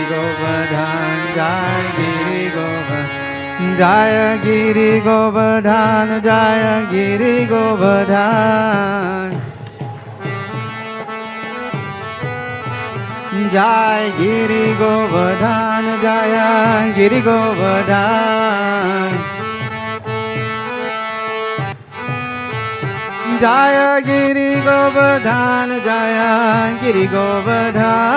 Govardhan, Jai Giri Govardhan, Jaya Giri Govardhan, Jaya Giri Govardhan, Jai Giri Govardhan, Jaya Giri Govardhan, Jaya Giri Govardhan, Jaya Giri Govardhan,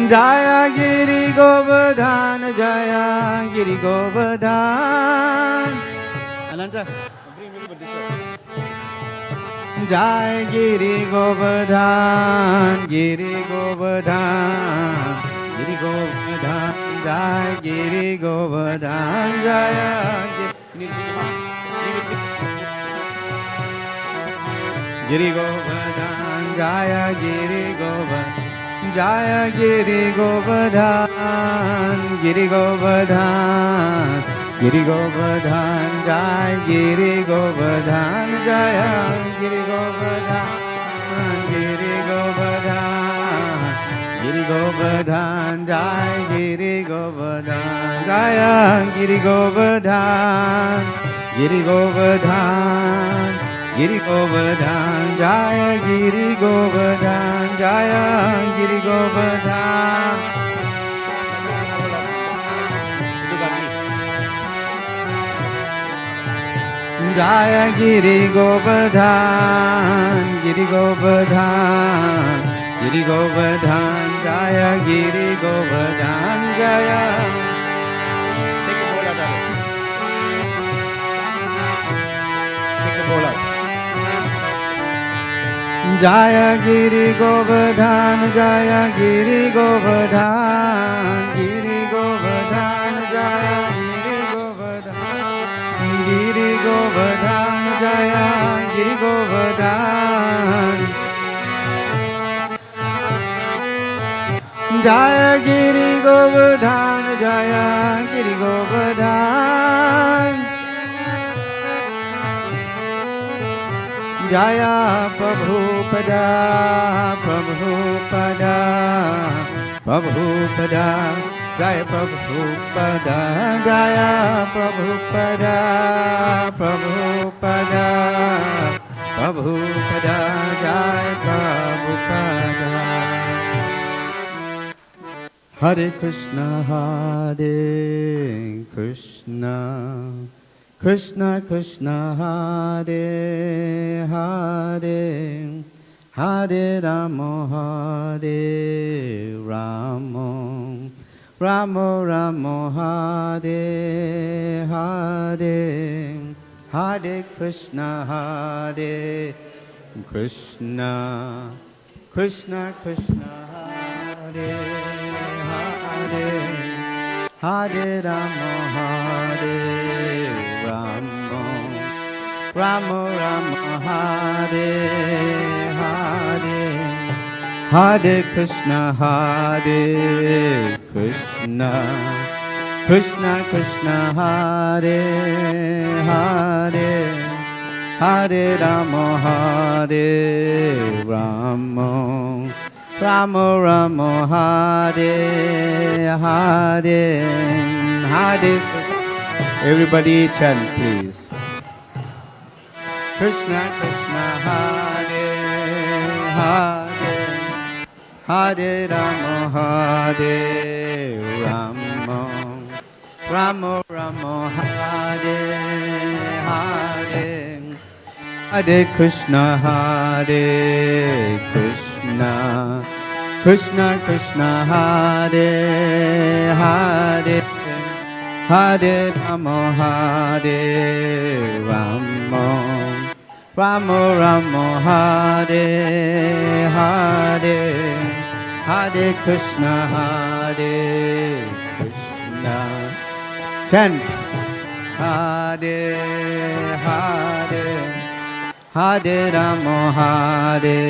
Jaya Giri Govardhan, Jaya Giri Govardhan. Ananta, bring me this way. Jai Giri Govardhan, Giri Govardhan, Giri Govardhan, Jai Giri Govardhan, Jaya Giri Govardhan, Jaya Giri Govardhan, Jaya Giri Govardhan, Giri Govardhan, Giri Govardhan, Jai Giri Govardhan, Jaya Giri Govardhan, Giri Govardhan, Giri Govardhan, Jai Giri Govardhan, Jaya Giri Govardhan, Giri Govardhan, Giri Govardhan, Jaya Giri Govardhan, Jaya Giri Govardhan. Jaya Giri Govardhan, Giri Govardhan, Giri Govardhan, Jaya Giri Govardhan, Jaya. Take the bowl out of it. Take the bowl out. Jaya Giri Govardhan, Jaya Giri Govardhan, Giri Govardhan, Jaya Giri Govardhan, Giri Govardhan, Jaya Giri Govardhan, Jaya Giri Govardhan, Jaya Giri Govardhan, Jaya Prabhupada, Prabhupada, Prabhupada, Jaya Prabhupada, Jaya Prabhupada, Prabhupada, Prabhupada, Jaya Prabhupada. Hare Krishna, Hare Krishna, Krishna Krishna, Hare Hare, Hare Rama, Hare Rama, Rama Rama, Hare Hare, Hare Krishna, Hare Krishna, Krishna Krishna, Hare Hare, Hare Rama, Hare Rama, Rama Rama, Hare Hare, Hare Krishna, Hare Krishna, Krishna Krishna, Hare Hare, Hare Rama, Hare Rama, Rama Rama, Hare Hare, Hare Krishna. Everybody chant, please. Krishna Krishna, Hare Hare, Hare Rama, Hare Rama, Rama Rama, Hare Hare, Hare Krishna, Hare Krishna, Krishna Krishna, Hare Hare, Hare Rama, Hare Rama, Rama Rama, Hare Hare, Hare Krishna, Hare Krishna. Chant. Hare Hare, Hare Rama, Hare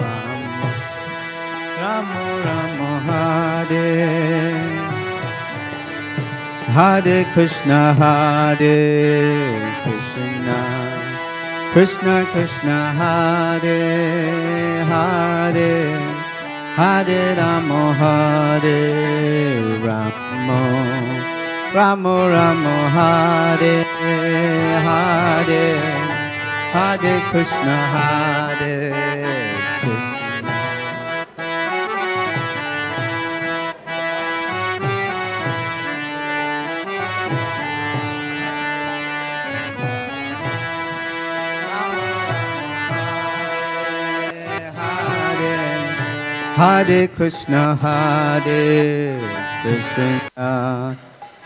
Rama, Rama Rama, Hare Hare Krishna, Hare Krishna, Krishna Krishna Hare Hare Hare Ramo Hare Ramo Ramo Ramo Hare Hare Hare Krishna Hare Krishna Hare Krishna Hare Krishna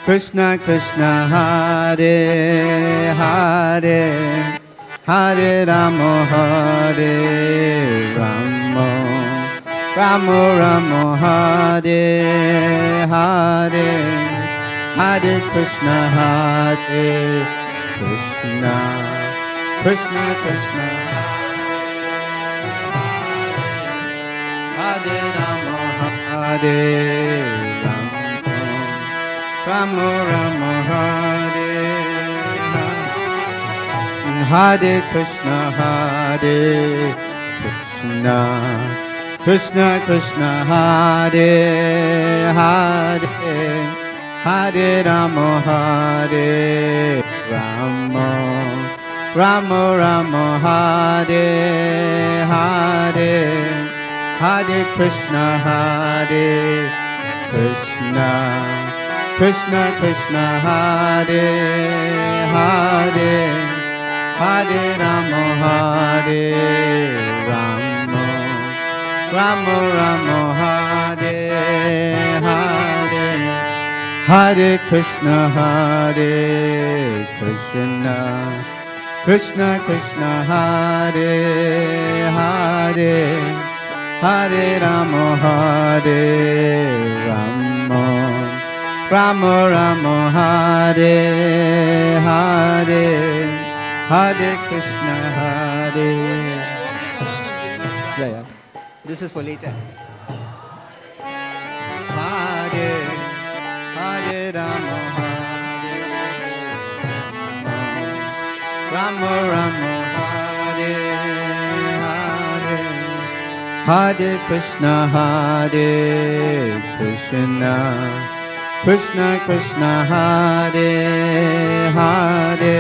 Krishna Krishna Hare Hare Hare Ramo Hare Ramo Ramo Ramo Hare Hare Hare Krishna Hare Krishna Krishna Krishna Hare Ramo Hare Ramo Ramo Hare Hare Krishna Hare Krishna Krishna Krishna Hare Hare Hare Ramo Hare Ramo Ramo Ramo Hare Hare Hare Krishna Hare Krishna Krishna Krishna Hare Hare Hare Ramo Hare Ramo Ramo Ramo Hare Hare Hare Krishna Hare Krishna Krishna Krishna Hare Hare Hare Ramo Hare Ramo Ramo Ramo Hare Hare Hare Krishna Hare yeah. This is for later. Hare Hare Ramo Hare Ramo Ramo Hare Hare Hare Krishna Hare Krishna Krishna Krishna Hare Hare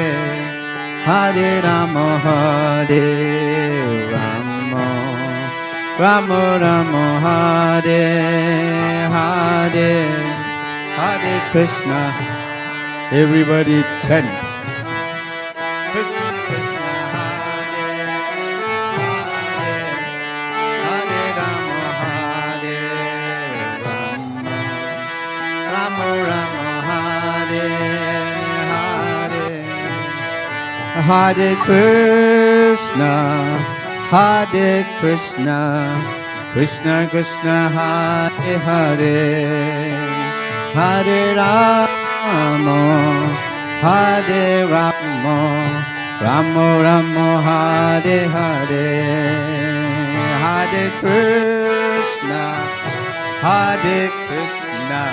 Hare Ramo Hare Ramo Ramo Ramo Hare Hare Hare Krishna. Everybody chant Krishna Krishna Hare Hare Hare Ramo Hare Ramo Ramo Ramo Hare Hare Hare Krishna Hare Krishna Krishna Krishna Hare Hare Hare Ramo Hare Ramo Ramo Ramo Hare Hare Hare Krishna Hare Krishna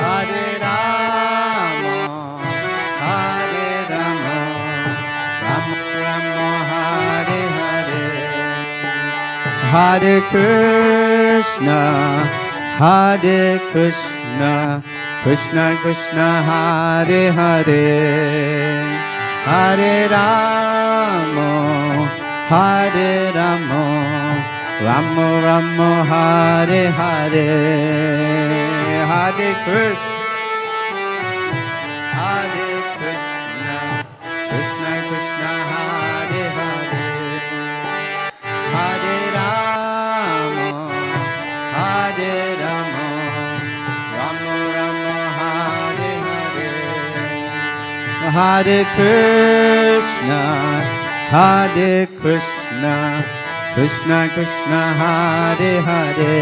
Hare Ramo Hare Ramo Ramo Ramo Hare Hare Hare Krishna Hare Krishna Krishna Krishna Hare Hare Hare Ramo Hare Ramo Ramo Ramo Hare Hare Hare Krishna Hare Krishna Krishna Krishna Hare Hare Hare Ramo Hare Ramo Ramo Ramo Hare Hare Hare Krishna Hare Krishna Krishna Krishna Hare Hare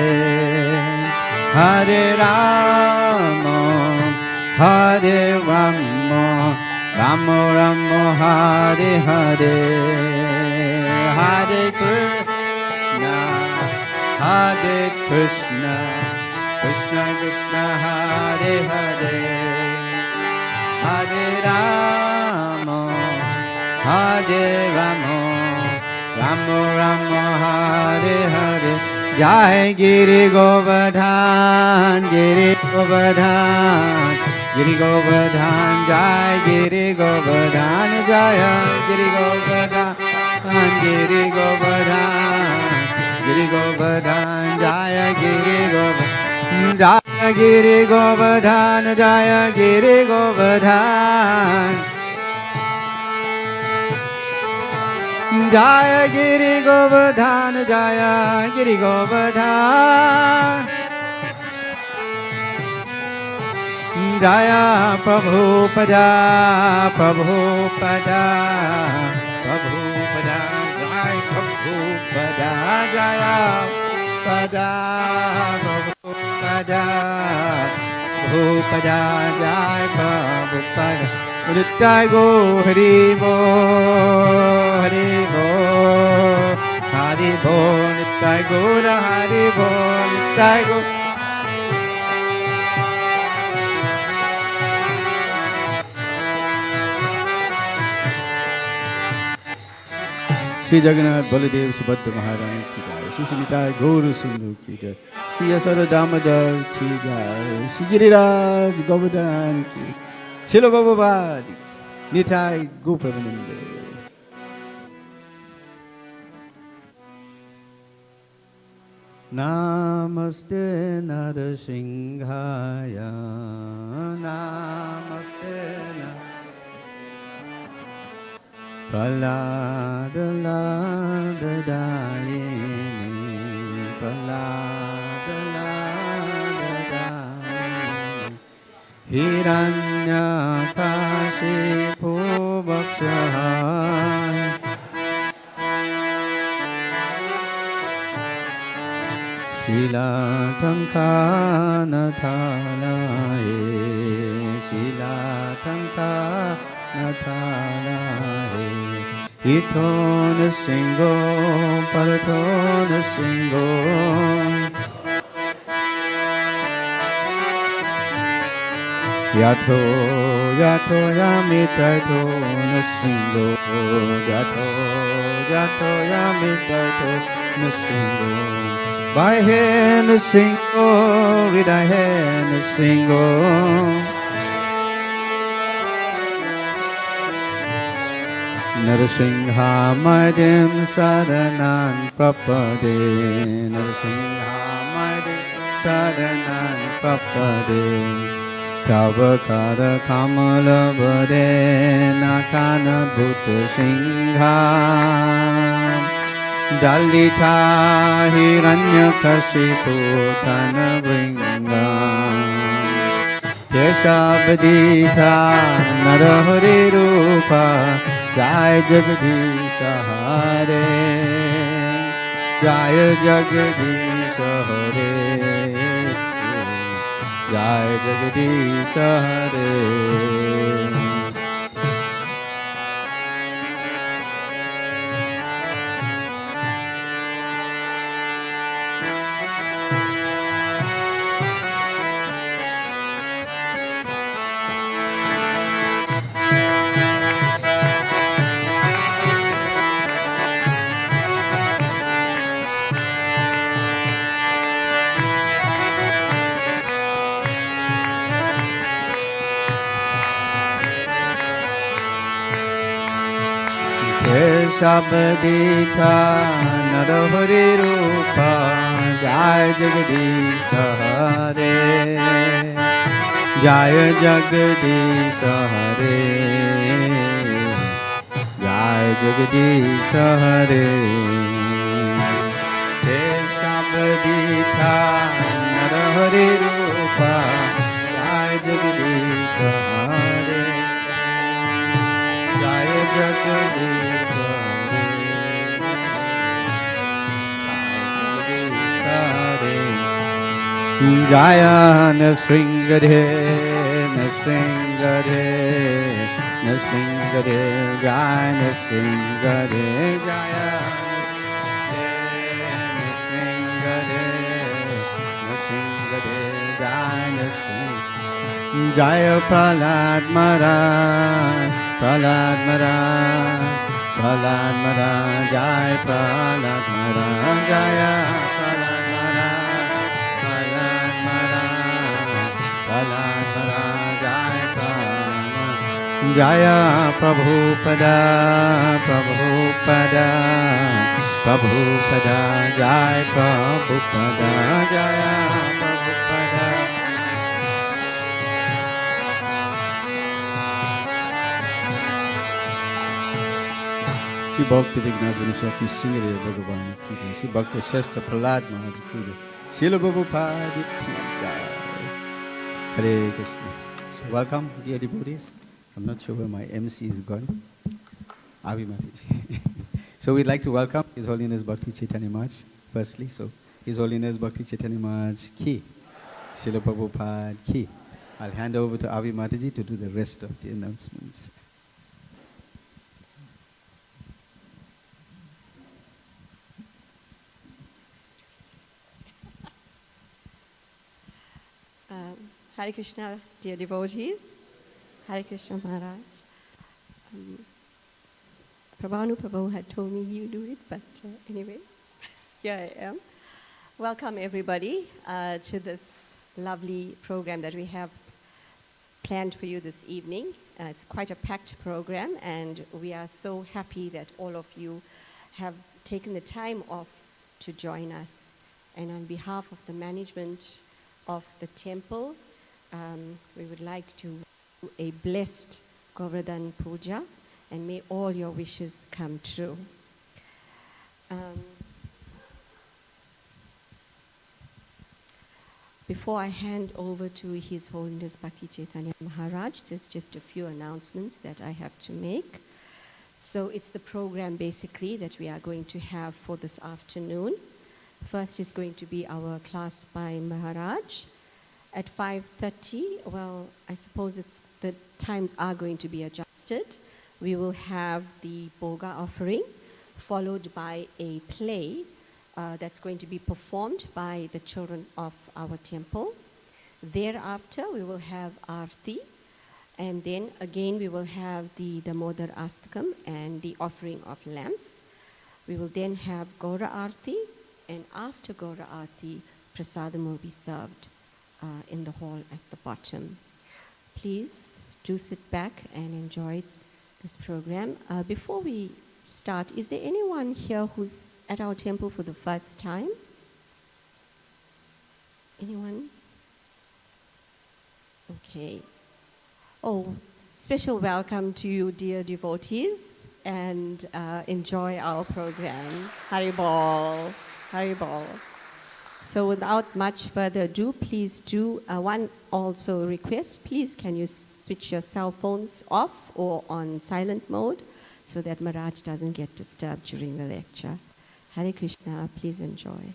Hare Ramo Hare Ramo Ramo Ramo Hare Hare Hare Krishna Hare Krishna Krishna Krishna Hare Hare Hare Rama, Hare Rama, Rama Rama, Hare Hare. Jai Giri Govardhan, Giri Govardhan, Giri Govardhan, Jai Giri Govardhan, Jaya Giri Govardhan, Giri Govardhan, Giri Govardhan, Jaya Giri Govardhan, Jaya Giri Govardhan, Jaya Giri Govardhan. Jaya Giri Govardhan, Jaya Giri Govardhan. Jaya Prabhupada, Prabhupada, Prabhupada, Jaya Prabhupada, Jaya Pada, Prabhupada, Prabhupada, Jaya Prabhupada. Nittai Go Hari Bo, Hari Bo, Hari Bo, Nittai Go Hari Bo, Nittai Go. Shri Jagannath Baladev Subhadra Maharani ki jai, Shri Nitai Gauru Sundar ki jai, Shri Yashoda Damodar ki jai, Shri Giriraj Govardhan ki, Shri Prabhupada Nitai Gopravanande. Namaste Narasimhaya, Namaste Prahlada Lada Dayini, Prahlada Lada Dayini, Hiranyakashipu Bhakshahai, Silatankanatalaye, Silatankanatalaye, Itona Singo, Paratona Singo, Yato, Yato Yamitaito Nasingo, Yato, Yato Yamitaito Nasingo. By hand a single, with a hand a single. Narasingha Madhim Sadanan Prapade, Narasingha Madhim Sadanan Prapade, Tavakara Kamala Bade, Nakana Bhutta Singha. Dalita Hiranyakashipu Tanavringa, Keshabadita Narahari Rupa, Jai Jagadisha Hare, Jai Jagadisha Hare, Jai Jagadisha Hare. Keshabadita Narahari Rupa, Jai Jagadisha Hare, Jai Jagadisha Hare, Jai Jagadisha Hare. Keshabadita Narahari Rupa, Jai Jagadisha Hare, Jai Jagadisha. Jaya Nasringade, Nasringade, Nasringade, Jaya Nasringade, Jaya Nasringade, Nasringade, Jaya Jaya Prahlad Maharaj, Prahlad Maharaj, Prahlad Maharaj, Jaya Prahlad Maharaj, Jaya Prahlad Maharaj, Prahlad Maharaj, Prahlad Maharaj, Jaya Prahlad, Jaya Prabhupada, Prabhupada, Prabhupada, Jaya Prabhupada, Jaya Prabhupada. Shri Bhakti Vignasvana Shakti Singare Bhagavan Ki Jai, Shri Bhakti Shastra Prahlad Maharaj Ki Jai, Srila Prabhupada Ki Jai. Hare Krishna. So welcome, dear devotees. I'm not sure where my MC is gone. Avi Mataji. So we'd like to welcome His Holiness Bhakti Chaitanya Maharaj, firstly. So His Holiness Bhakti Chaitanya Maharaj Ki, Srila Prabhupada Ki. I'll hand over to Avi Mataji to do the rest of the announcements. Hare Krishna, dear devotees. Hare Krishna Maharaj. Prabhu had told me you do it, but anyway, here I am. Welcome everybody to this lovely program that we have planned for you this evening. It's quite a packed program, and we are so happy that all of you have taken the time off to join us. And on behalf of the management of the temple, we would like to do a blessed Govardhan Puja, and may all your wishes come true. Before I hand over to His Holiness Bhakti Chaitanya Maharaj, there's just a few announcements that I have to make. So it's the program basically that we are going to have for this afternoon. First is going to be our class by Maharaj. At 5:30, well, I suppose the times are going to be adjusted. We will have the Boga offering, followed by a play that's going to be performed by the children of our temple. Thereafter, we will have Aarti, and then again we will have the Damodar Astakam and the offering of lamps. We will then have Gaura Aarti, and after Gaura Aarti, Prasadam will be served in the hall at the bottom. Please do sit back and enjoy this program. Before we start, is there anyone here who's at our temple for the first time? Anyone? Okay. Oh, special welcome to you, dear devotees, and enjoy our program. Haribol, Haribol. So without much further ado, please do one also request. Please can you switch your cell phones off or on silent mode so that Maharaj doesn't get disturbed during the lecture. Hare Krishna, please enjoy.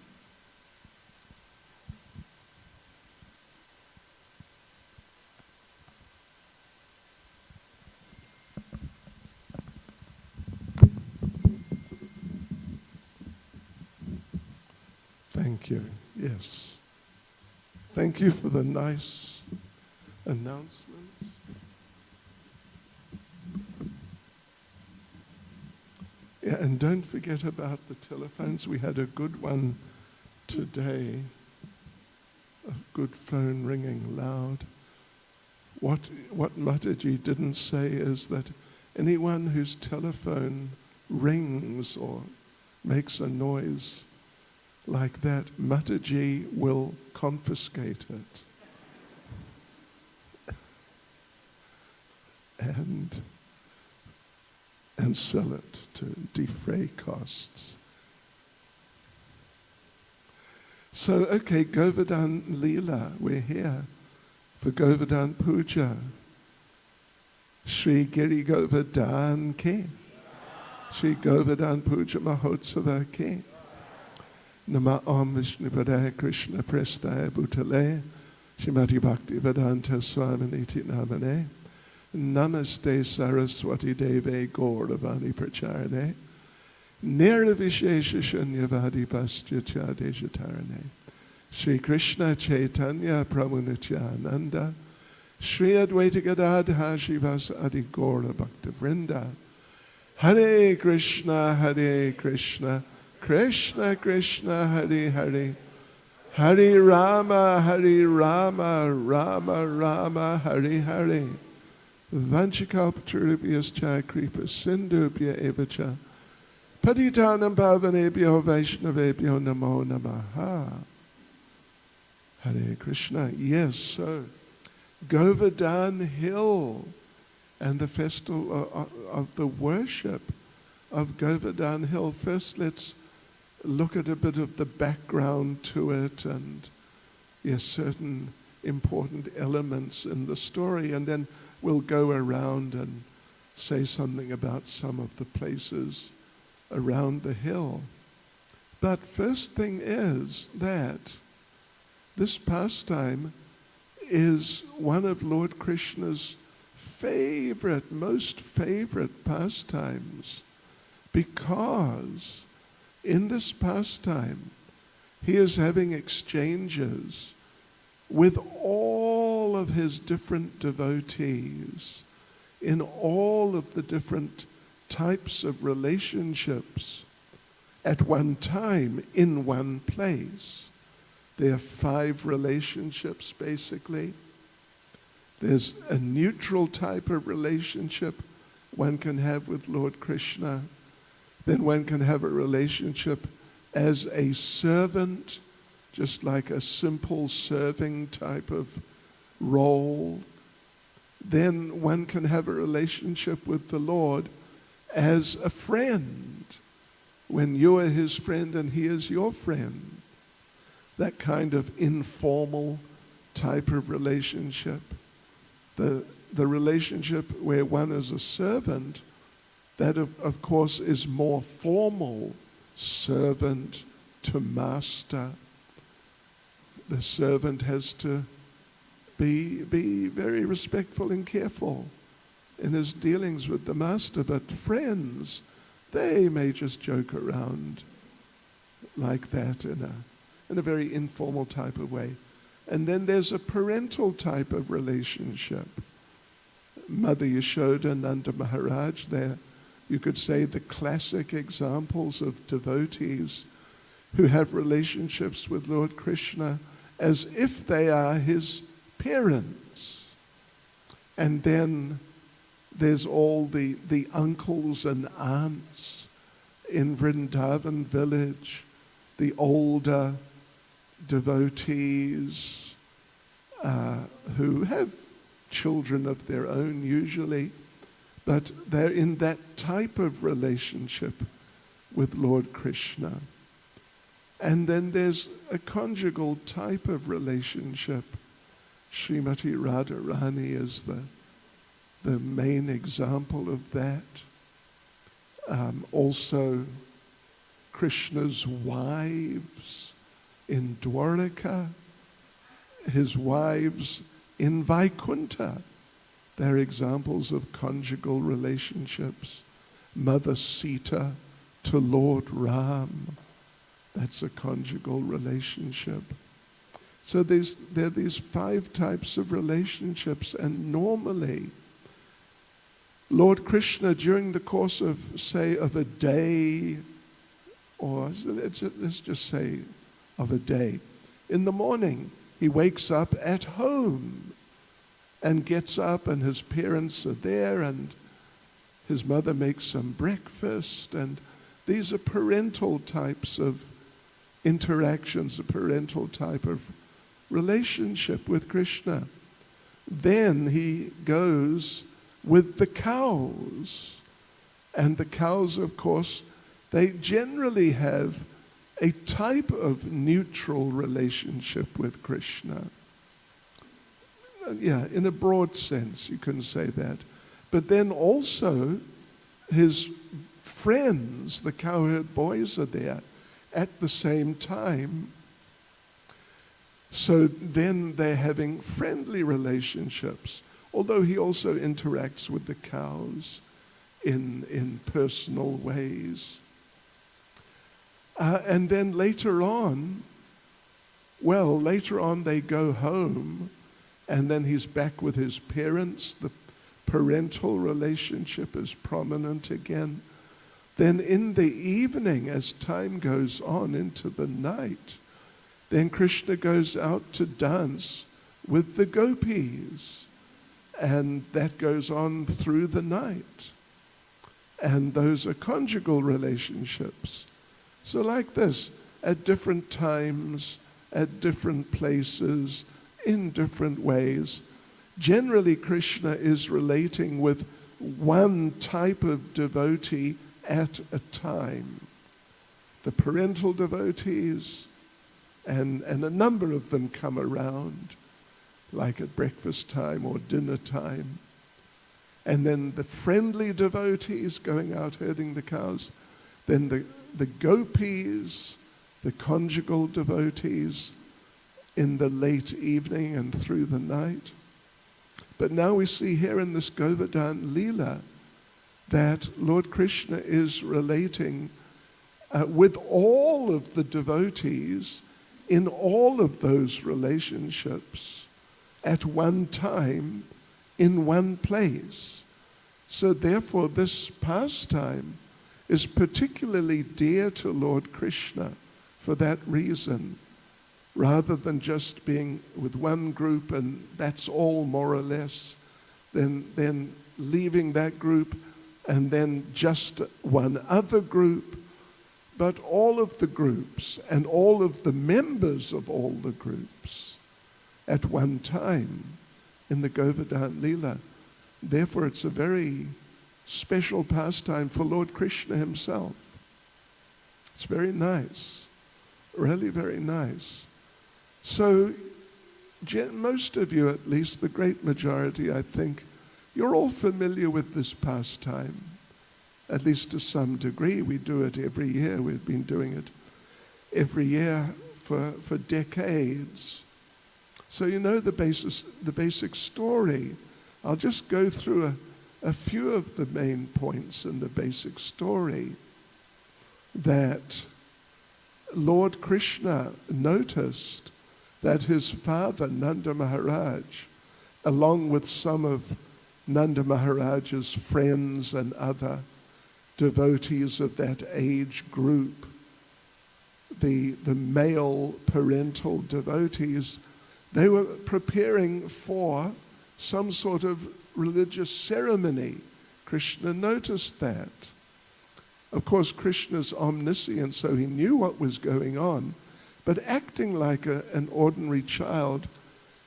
Thank you. Yes. Thank you for the nice announcements. Yeah, and don't forget about the telephones. We had a good one today, a good phone ringing loud. What Mataji didn't say is that anyone whose telephone rings or makes a noise like that, Mataji will confiscate it and sell it to defray costs. So, okay, Govardhan Leela, we're here for Govardhan Puja. Shri Giri Govardhan Ke, Shri Govardhan Puja Mahotsava Ke. Nama Om Vishnupadaya Krishna Prestaya Bhutale Shrimati Bhakti Vedanta Swaminiti Namane Namaste Saraswati Deve Gauravani Pracharane Nirvishesha Shunyavadi Pastyatya Dejatarane Shri Krishna Chaitanya Prabhu Nityananda Shri Advaita Gadadha Shivas Adi Gaura Bhakta Vrinda. Hare Krishna, Krishna Krishna, Hare Hare. Hare Rama, Rama Rama, Hare Hare. Vanchikalpatarubhyascha kripa sindhubhya evacha. Patitanam pavanebhyo vaishnavebhyo namo namaha. Hare Krishna. Yes, so Govardhan Hill and the festival of the worship of Govardhan Hill. First, let's look at a bit of the background to it and yes, certain important elements in the story, and then we'll go around and say something about some of the places around the hill. But first thing is that this pastime is one of Lord Krishna's most favorite pastimes, because in this pastime he is having exchanges with all of his different devotees in all of the different types of relationships at one time in one place. There are 5 relationships basically. There's a neutral type of relationship one can have with Lord Krishna. Then one can have a relationship as a servant, just like a simple serving type of role. Then one can have a relationship with the Lord as a friend, when you are his friend and he is your friend. That kind of informal type of relationship. The relationship where one is a servant, that of course is more formal, servant to master. The servant has to be very respectful and careful in his dealings with the master, but friends, they may just joke around like that in a very informal type of way. And then there's a parental type of relationship. Mother Yashoda, Nanda Maharaj, they're, you could say, the classic examples of devotees who have relationships with Lord Krishna as if they are his parents. And then there's all the uncles and aunts in Vrindavan village, the older devotees who have children of their own usually, but they're in that type of relationship with Lord Krishna. And then there's a conjugal type of relationship. Srimati Radharani is the main example of that. Also, Krishna's wives in Dwaraka, his wives in Vaikuntha. They're examples of conjugal relationships. Mother Sita to Lord Ram, that's a conjugal relationship. So there are these 5 types of relationships, and normally Lord Krishna, during the course of, say, of a day, or let's just say of a day, in the morning he wakes up at home and gets up, and his parents are there, and his mother makes some breakfast, and these are parental types of interactions, a parental type of relationship with Krishna. Then he goes with the cows, and the cows, of course, they generally have a type of neutral relationship with Krishna. Yeah, in a broad sense, you can say that. But then also, his friends, the cowherd boys, are there at the same time. So then they're having friendly relationships, although he also interacts with the cows in personal ways. And then later on they go home, and then he's back with his parents. The parental relationship is prominent again. Then in the evening, as time goes on into the night, then Krishna goes out to dance with the gopis. And that goes on through the night. And those are conjugal relationships. So like this, at different times, at different places, in different ways, generally Krishna is relating with one type of devotee at a time. The parental devotees, and a number of them come around, like at breakfast time or dinner time. And then the friendly devotees going out herding the cows. Then the gopis, the conjugal devotees in the late evening and through the night. But now we see here in this Govardhan Leela that Lord Krishna is relating with all of the devotees in all of those relationships at one time in one place. So therefore this pastime is particularly dear to Lord Krishna for that reason, rather than just being with one group and that's all more or less, then leaving that group and then just one other group, but all of the groups and all of the members of all the groups at one time in the Govardhan Leela. Therefore it's a very special pastime for Lord Krishna himself. It's very nice, really very nice. So most of you, at least the great majority, I think, you're all familiar with this pastime, at least to some degree. We do it every year. We've been doing it every year for decades. So you know the basic story. I'll just go through a few of the main points in the basic story. That Lord Krishna noticed that his father, Nanda Maharaj, along with some of Nanda Maharaj's friends and other devotees of that age group, the male parental devotees, they were preparing for some sort of religious ceremony. Krishna noticed that. Of course, Krishna's omniscient, so he knew what was going on, but acting like an ordinary child,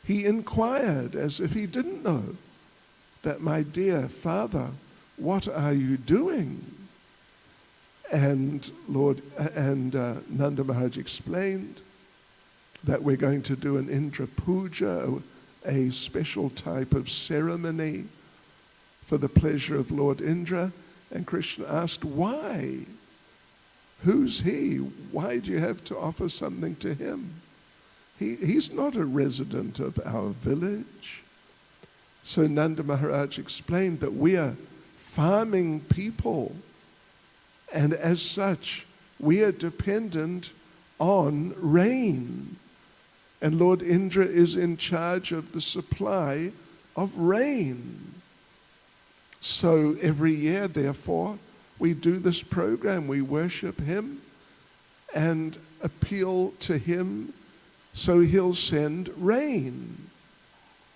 he inquired as if he didn't know, that, my dear father, what are you doing? And Nanda Maharaj explained that we're going to do an Indra Puja, a special type of ceremony for the pleasure of Lord Indra. And Krishna asked, why? Who's he? Why do you have to offer something to him? He's not a resident of our village. So Nanda Maharaj explained that we are farming people, and as such, we are dependent on rain. And Lord Indra is in charge of the supply of rain. So every year, therefore, we do this program. We worship him and appeal to him so he'll send rain.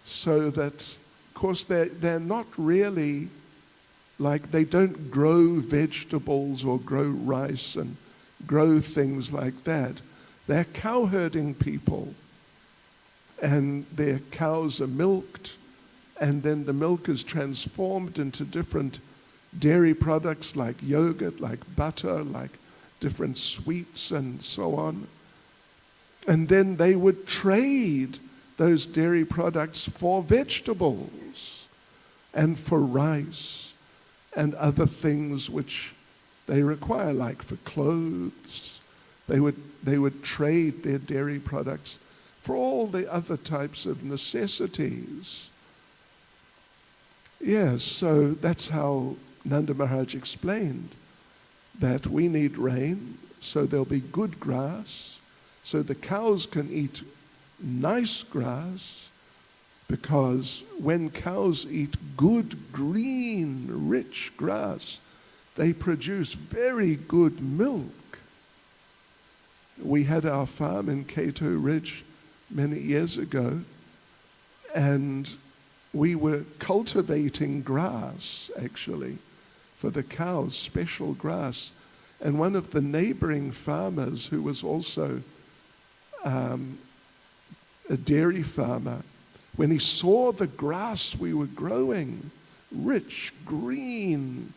So that, of course, they're not really like, they don't grow vegetables or grow rice and grow things like that. They're cow herding people. And their cows are milked, and then the milk is transformed into different dairy products like yogurt, like butter, like different sweets and so on. And then they would trade those dairy products for vegetables and for rice and other things which they require, like for clothes. They would trade their dairy products for all the other types of necessities. Yes, so that's how Nanda Maharaj explained that we need rain, so there'll be good grass, so the cows can eat nice grass, because when cows eat good, green, rich grass, they produce very good milk. We had our farm in Cato Ridge many years ago, and we were cultivating grass, actually, for the cows, special grass. And one of the neighboring farmers, who was also a dairy farmer, when he saw the grass we were growing, rich, green,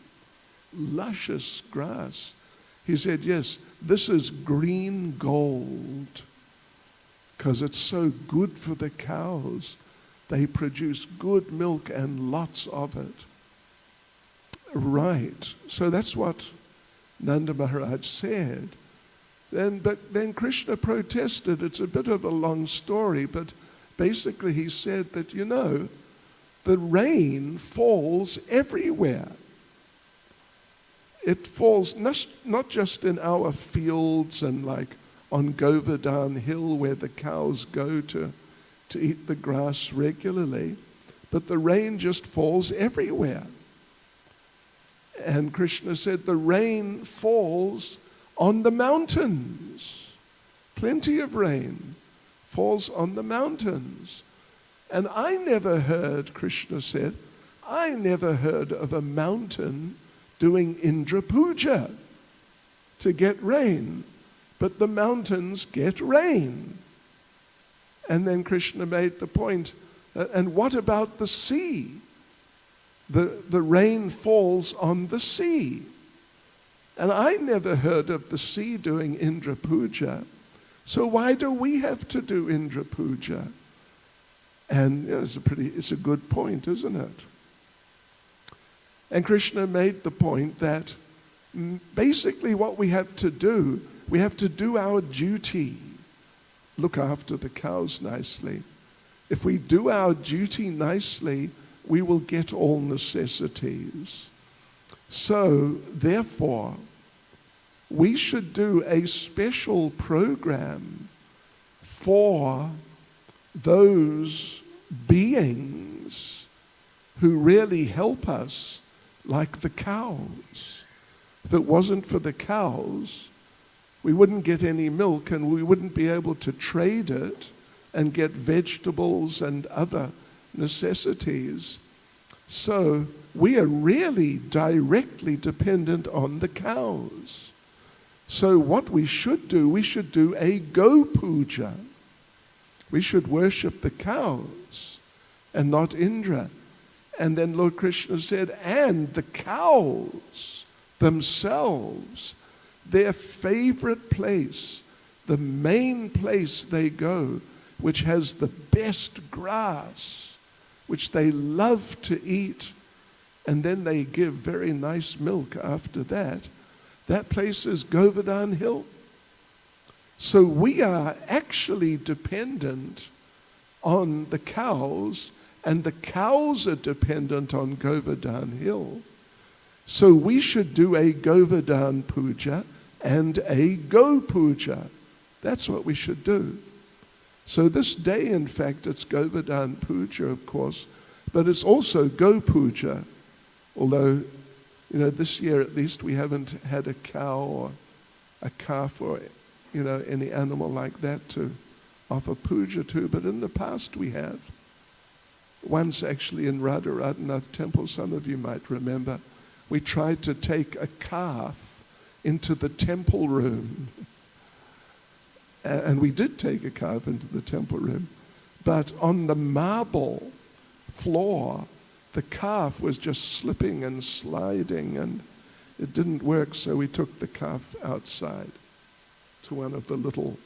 luscious grass, he said, yes, this is green gold, because it's so good for the cows. They produce good milk and lots of it. Right. So that's what Nanda Maharaj said. But then Krishna protested. It's a bit of a long story, but basically he said that, the rain falls everywhere. It falls not just in our fields and like on Govardhan Hill where the cows go to eat the grass regularly, but the rain just falls everywhere. And Krishna said the rain falls on the mountains. Plenty of rain falls on the mountains. And I never heard, Krishna said, I never heard of a mountain doing Indra Puja to get rain, but the mountains get rain. And then Krishna made the point, and what about the sea? The rain falls on the sea. And I never heard of the sea doing Indra Puja. So why do we have to do Indra Puja? And it's a good point, isn't it? And Krishna made the point that basically what we have to do our duty. Look after the cows nicely. If we do our duty nicely, we will get all necessities. So, therefore, we should do a special program for those beings who really help us, like the cows. If it wasn't for the cows, we wouldn't get any milk and we wouldn't be able to trade it and get vegetables and other necessities. So we are really directly dependent on the cows. So what we should do a Go Puja. We should worship the cows and not Indra. And then Lord Krishna said, and the cows themselves, their favorite place, the main place they go, which has the best grass, which they love to eat, and then they give very nice milk after that. That place is Govardhan Hill. So we are actually dependent on the cows, and the cows are dependent on Govardhan Hill. So we should do a Govardhan Puja and a Go Puja. That's what we should do. So this day, in fact, it's Govardhan Puja, of course, but it's also Go Puja. Although, this year at least we haven't had a cow or a calf or, any animal like that to offer puja to, but in the past we have. Once actually in Radha Temple, some of you might remember, we tried to take a calf into the temple room. And we did take a calf into the temple room. But on the marble floor, the calf was just slipping and sliding, and it didn't work, so we took the calf outside to one of the little,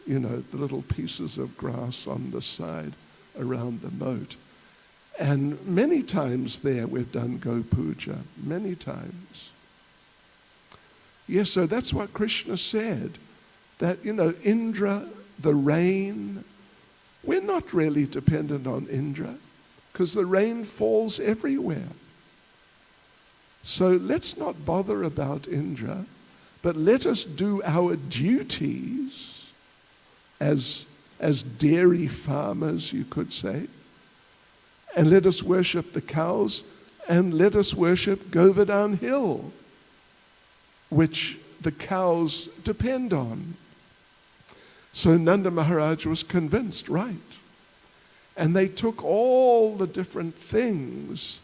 the little pieces of grass on the side around the moat. And many times there we've done Go Puja, many times. Yes, so that's what Krishna said, that, Indra, the rain, we're not really dependent on Indra because the rain falls everywhere. So let's not bother about Indra, but let us do our duties as dairy farmers, you could say. and let us worship the cows, and let us worship Govardhan Hill, which the cows depend on. So Nanda Maharaj was convinced, right? And they took all the different things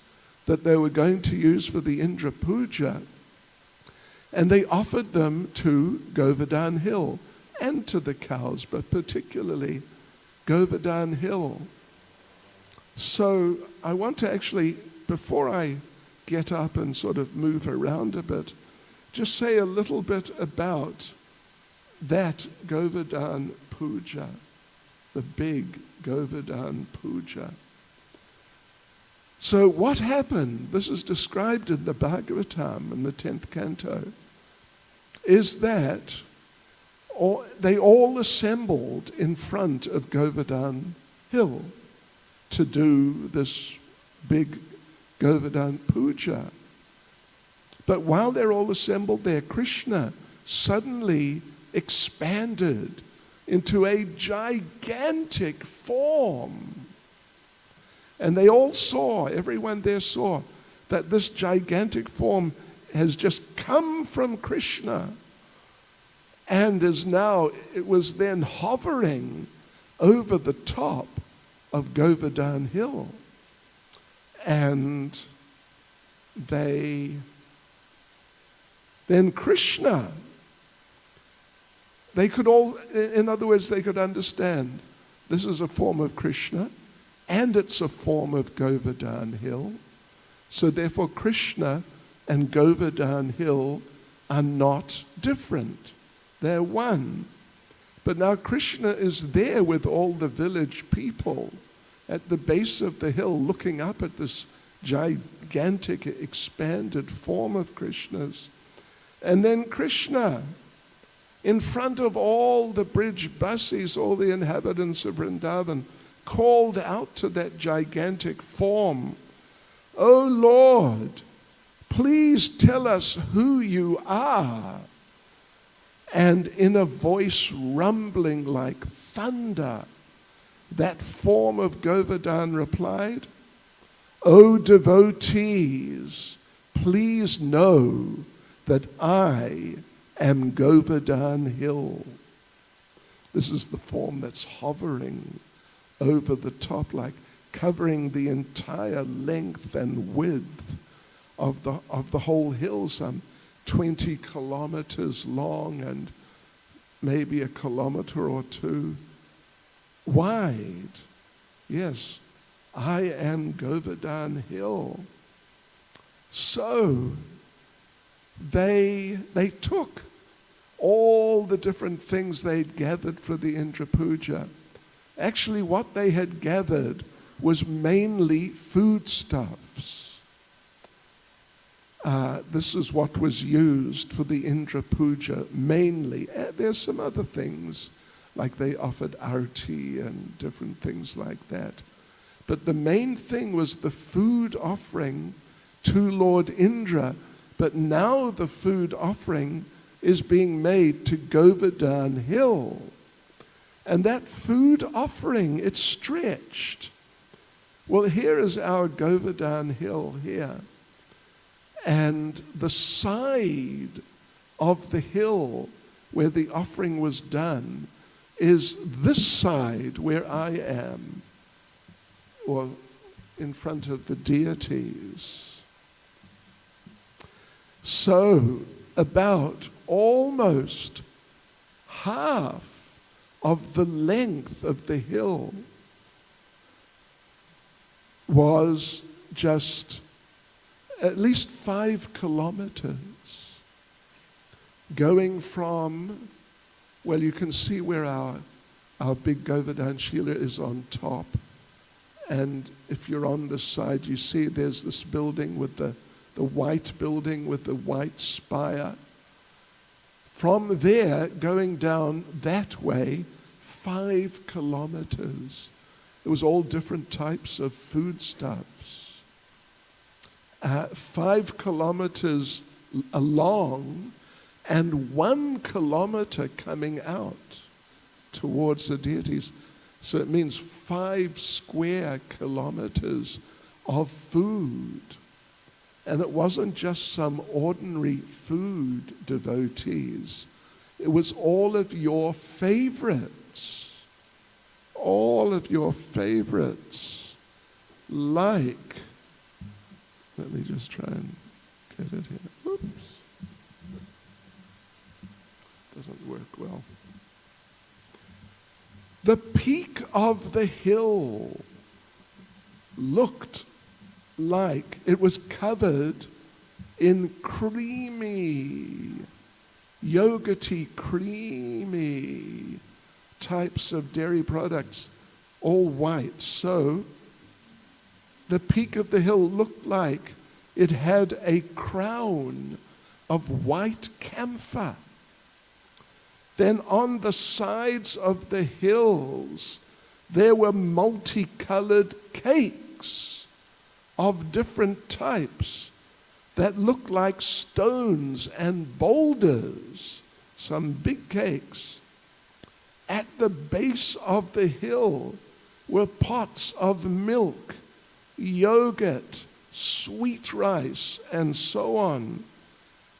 that they were going to use for the Indra Puja, and they offered them to Govardhan Hill and to the cows, but particularly Govardhan Hill. So I want to actually, before I get up and sort of move around a bit, just say a little bit about that Govardhan Puja, the big Govardhan Puja. So what happened, this is described in the Bhagavatam in the 10th canto, is that they all assembled in front of Govardhan Hill to do this big Govardhan Puja. But while they're all assembled there, Krishna suddenly expanded into a gigantic form. And they all saw, everyone there saw, that this gigantic form has just come from Krishna and it was then hovering over the top of Govardhan Hill. And then Krishna, they could all, in other words, they could understand this is a form of Krishna and it's a form of Govardhan Hill. So therefore Krishna and Govardhan Hill are not different. They're one. But now Krishna is there with all the village people at the base of the hill looking up at this gigantic expanded form of Krishna's. And then Krishna, in front of all the bridge basis, all the inhabitants of Vrindavan, called out to that gigantic form, "O Lord, please tell us who you are." And in a voice rumbling like thunder, that form of Govardhan replied, "O devotees, please know that I am Govardhan Hill." This is the form that's hovering over the top, like covering the entire length and width of the whole hill, some 20 kilometers long and maybe a kilometer or two wide. Yes, I am Govardhan Hill. So they took all the different things they'd gathered for the Indra Puja. Actually, what they had gathered was mainly foodstuffs. This is what was used for the Indra Puja mainly. There's some other things, like they offered arti and different things like that. But the main thing was the food offering to Lord Indra. But now the food offering is being made to Govardhan Hill. And that food offering, it's stretched. Well, here is our Govardhan Hill here. And the side of the hill where the offering was done is this side where I am, or in front of the deities. So about almost half of the length of the hill was just at least 5 kilometers, going from, well, you can see where our big Govardhan Shila is on top. And if you're on this side, you see there's this building with the white building with the white spire. From there, going down that way, 5 kilometers. It was all different types of foodstuffs. 5 kilometers along and 1 kilometer coming out towards the deities. So it means 5 square kilometers of food. And it wasn't just some ordinary food devotees. It was all of your favorites. All of your favorites. Like, let me just try and get it here. Oops. Doesn't work well. The peak of the hill looked like it was covered in creamy, yogurty, creamy types of dairy products, all white. So the peak of the hill looked like it had a crown of white camphor. Then on the sides of the hills, there were multicolored cakes of different types that looked like stones and boulders, some big cakes. At the base of the hill were pots of milk, yogurt, sweet rice, and so on.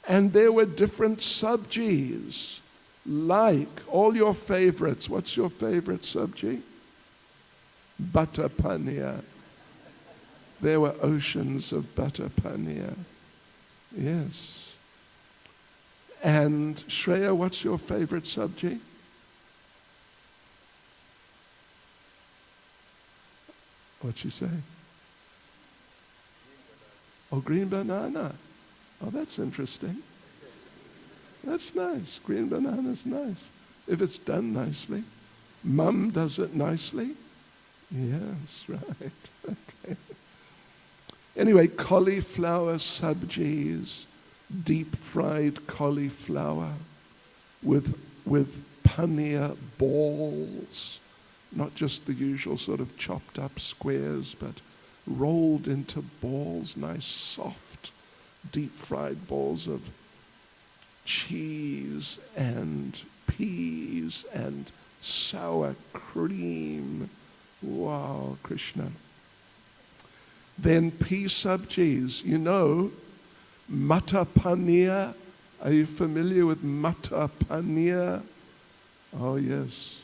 And there were different sabjis, like all your favorites. What's your favorite sabji? Butter paneer. There were oceans of butter paneer. Yes. And Shreya, what's your favorite sabji? What'd she say? Oh, green banana. Oh, that's interesting. That's nice. Green banana's nice. If it's done nicely. Mum does it nicely. Yes, right. Okay. Anyway, cauliflower sabjis, deep fried cauliflower with paneer balls, not just the usual sort of chopped up squares, but rolled into balls, nice soft, deep fried balls of cheese and peas and sour cream. Wow, Krishna. Then pea sabjis, you know, matar paneer. Are you familiar with matar paneer? Oh yes,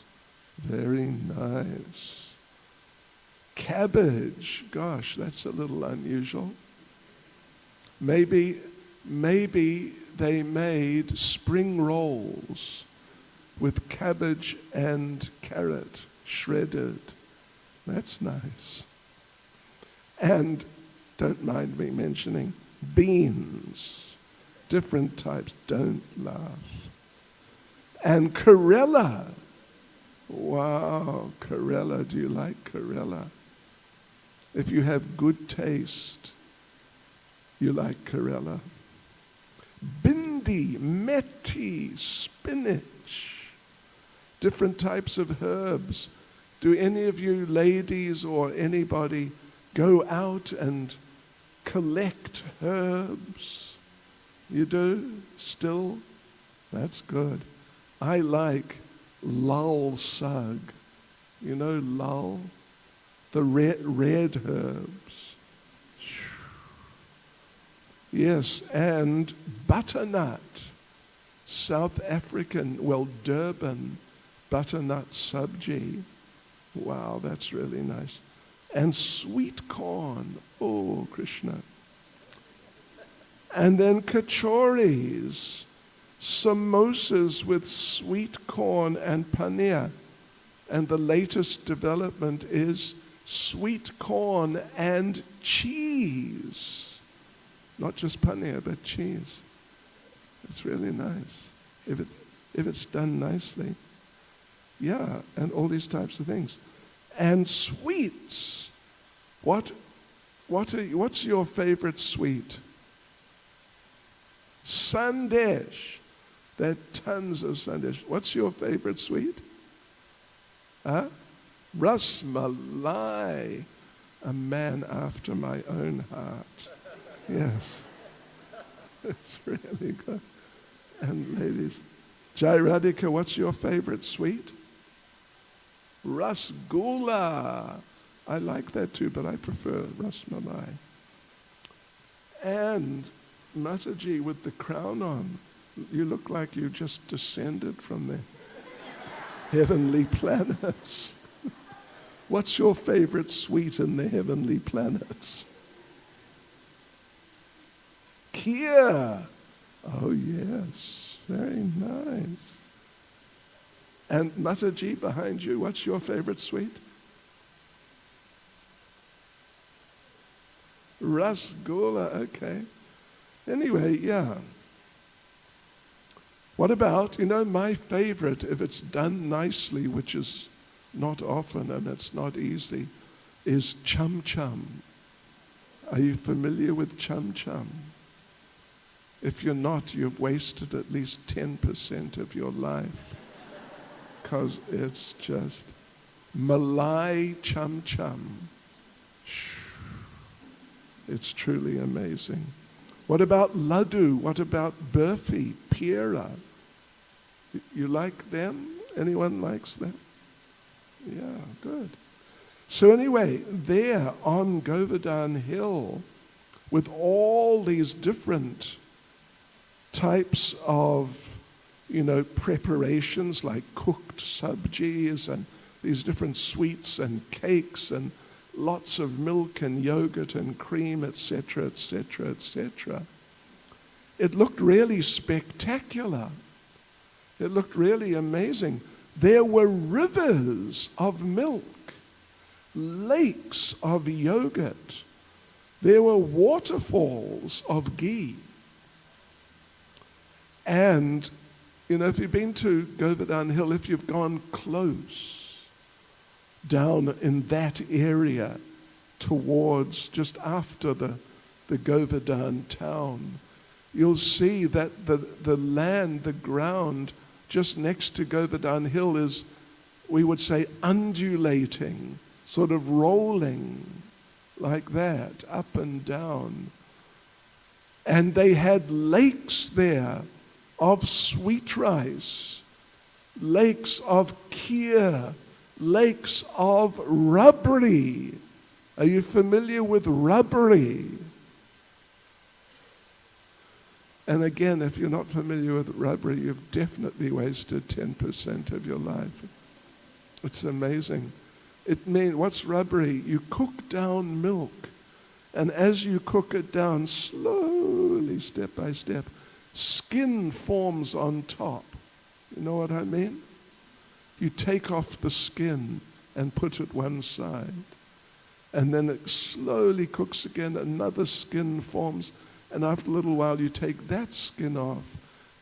very nice. Cabbage, gosh, that's a little unusual. Maybe they made spring rolls with cabbage and carrot shredded. That's nice. And don't mind me mentioning beans, different types, don't laugh. And Karela. Wow, Karela, do you like Karela? If you have good taste, you like Karela. Bindi, methi, spinach, different types of herbs. Do any of you ladies or anybody go out and collect herbs? You do? Still? That's good. I like lal sag. You know lal? The red herbs. Yes, and butternut. South African, well, Durban butternut sabji. Wow, that's really nice. And sweet corn. Oh, Krishna. And then kachoris, samosas with sweet corn and paneer. And the latest development is sweet corn and cheese. Not just paneer, but cheese. It's really nice. If it's done nicely. Yeah, and all these types of things. And sweets. What's your favorite sweet? Sandesh. There are tons of sandesh. What's your favorite sweet? Huh? Rasmalai. A man after my own heart. Yes. It's really good. And ladies, Jai Radhika, what's your favorite sweet? Rasgulla. I like that too, but I prefer rasmalai. And Mataji with the crown on. You look like you just descended from the heavenly planets. What's your favorite sweet in the heavenly planets? Kheer. Oh yes, very nice. And Mataji behind you, what's your favorite sweet? Rasgulla, okay. Anyway, yeah. What about, my favorite, if it's done nicely, which is not often and it's not easy, is chum chum. Are you familiar with chum chum? If you're not, you've wasted at least 10% of your life, because it's just Malai chum chum. It's truly amazing. What about laddu? What about burfi, pira? You like them? Anyone likes them? Yeah, good. So anyway, there on Govardhan Hill, with all these different types of, preparations like cooked sabjis and these different sweets and cakes and lots of milk and yogurt and cream, etc., etc., etc. It looked really spectacular. It looked really amazing. There were rivers of milk, lakes of yogurt. There were waterfalls of ghee. And, if you've been to Govardhan Hill, if you've gone close down in that area towards just after the Govardhan town, you'll see that the land, the ground just next to Govardhan Hill is, we would say, undulating, sort of rolling like that, up and down. And they had lakes there of sweet rice, lakes of kheer, lakes of rabri. Are you familiar with rabri? And again, if you're not familiar with rabri, you've definitely wasted 10% of your life. It's amazing. What's rabri? You cook down milk, and as you cook it down, slowly, step by step, skin forms on top. You know what I mean? You take off the skin and put it one side, and then it slowly cooks again, another skin forms, and after a little while you take that skin off,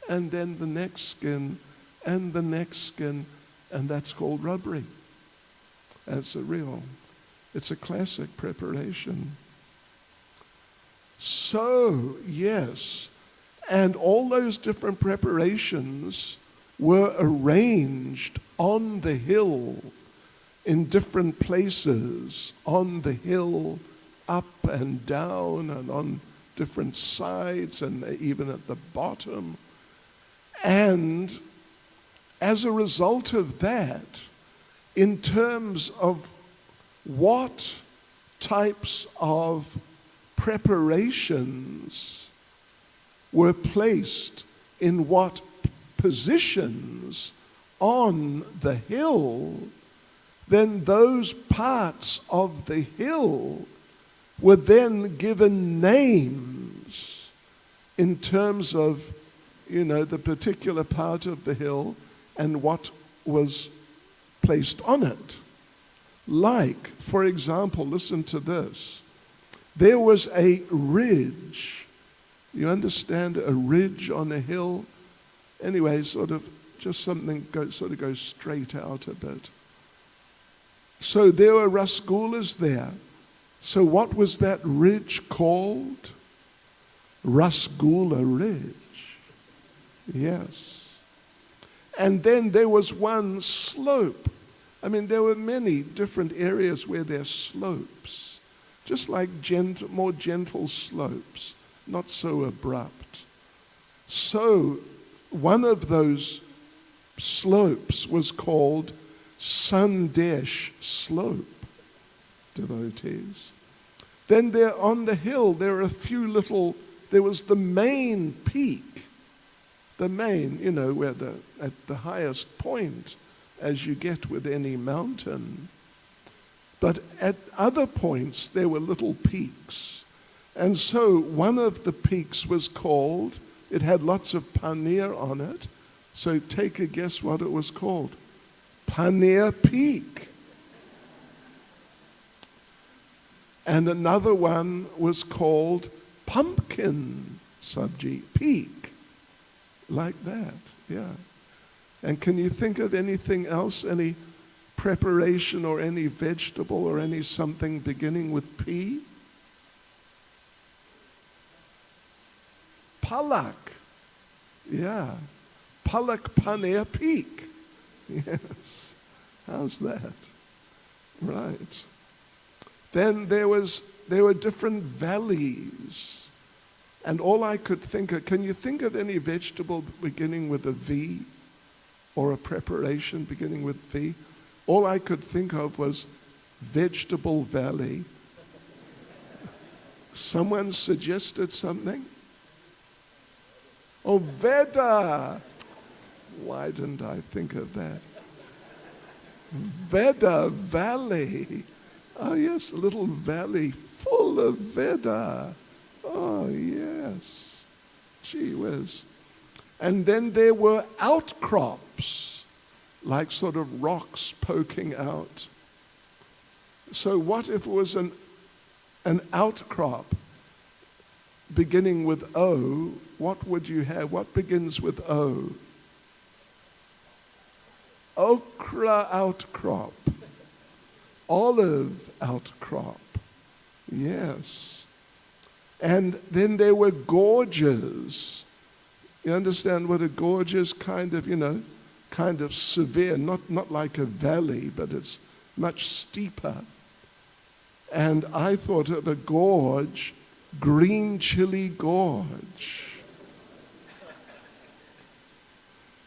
and then the next skin, and the next skin, and that's called rabri. And it's a classic preparation. So, yes, and all those different preparations were arranged on the hill, in different places, on the hill, up and down, and on different sides, and even at the bottom. And as a result of that, in terms of what types of preparations were placed in what positions on the hill, then those parts of the hill were then given names in terms of, the particular part of the hill and what was placed on it. Like, for example, listen to this. There was a ridge. You understand a ridge on a hill? Anyway, sort of just something goes straight out a bit. So there were rasgullas there. So what was that ridge called? Rasgulla Ridge. Yes. And then there was one slope. There were many different areas where there are slopes, just like more gentle slopes, not so abrupt. So one of those slopes was called Sandesh slope devotees. Then there on the hill, there are a few little, there was the main peak, the main, where at the highest point as you get with any mountain. But at other points, there were little peaks. And so one of the peaks was called, it had lots of paneer on it, so take a guess what it was called. Paneer Peak. And another one was called Pumpkin Sabji Peak. Like that, yeah. And can you think of anything else, any preparation or any vegetable or any something beginning with P? Palak. Yeah. Palak Paneer Peak. Yes. How's that? Right. Then there were different valleys. And all I could think of, can you think of any vegetable beginning with a V or a preparation beginning with V? All I could think of was Vegetable Valley. Someone suggested something? Oh, Veda. Why didn't I think of that? Veda Valley. Oh, yes, a little valley full of Veda. Oh, yes. Gee whiz. And then there were outcrops, like sort of rocks poking out. So what if it was an outcrop beginning with O? What would you have? What begins with O? Okra outcrop. Olive outcrop. Yes. And then there were gorges. You understand what a gorge is? Kind of severe, not like a valley, but it's much steeper. And I thought of a gorge, Green Chili Gorge.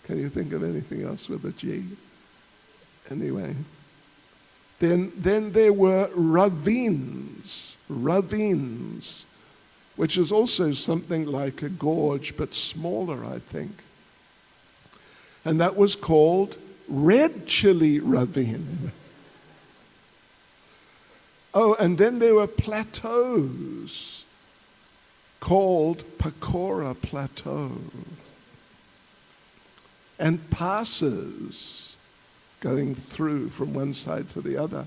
Can you think of anything else with a G? Anyway. Then there were ravines, which is also something like a gorge, but smaller, I think. And that was called Red Chili Ravine. Oh, and then there were plateaus called Pakora Plateau. And passes going through from one side to the other.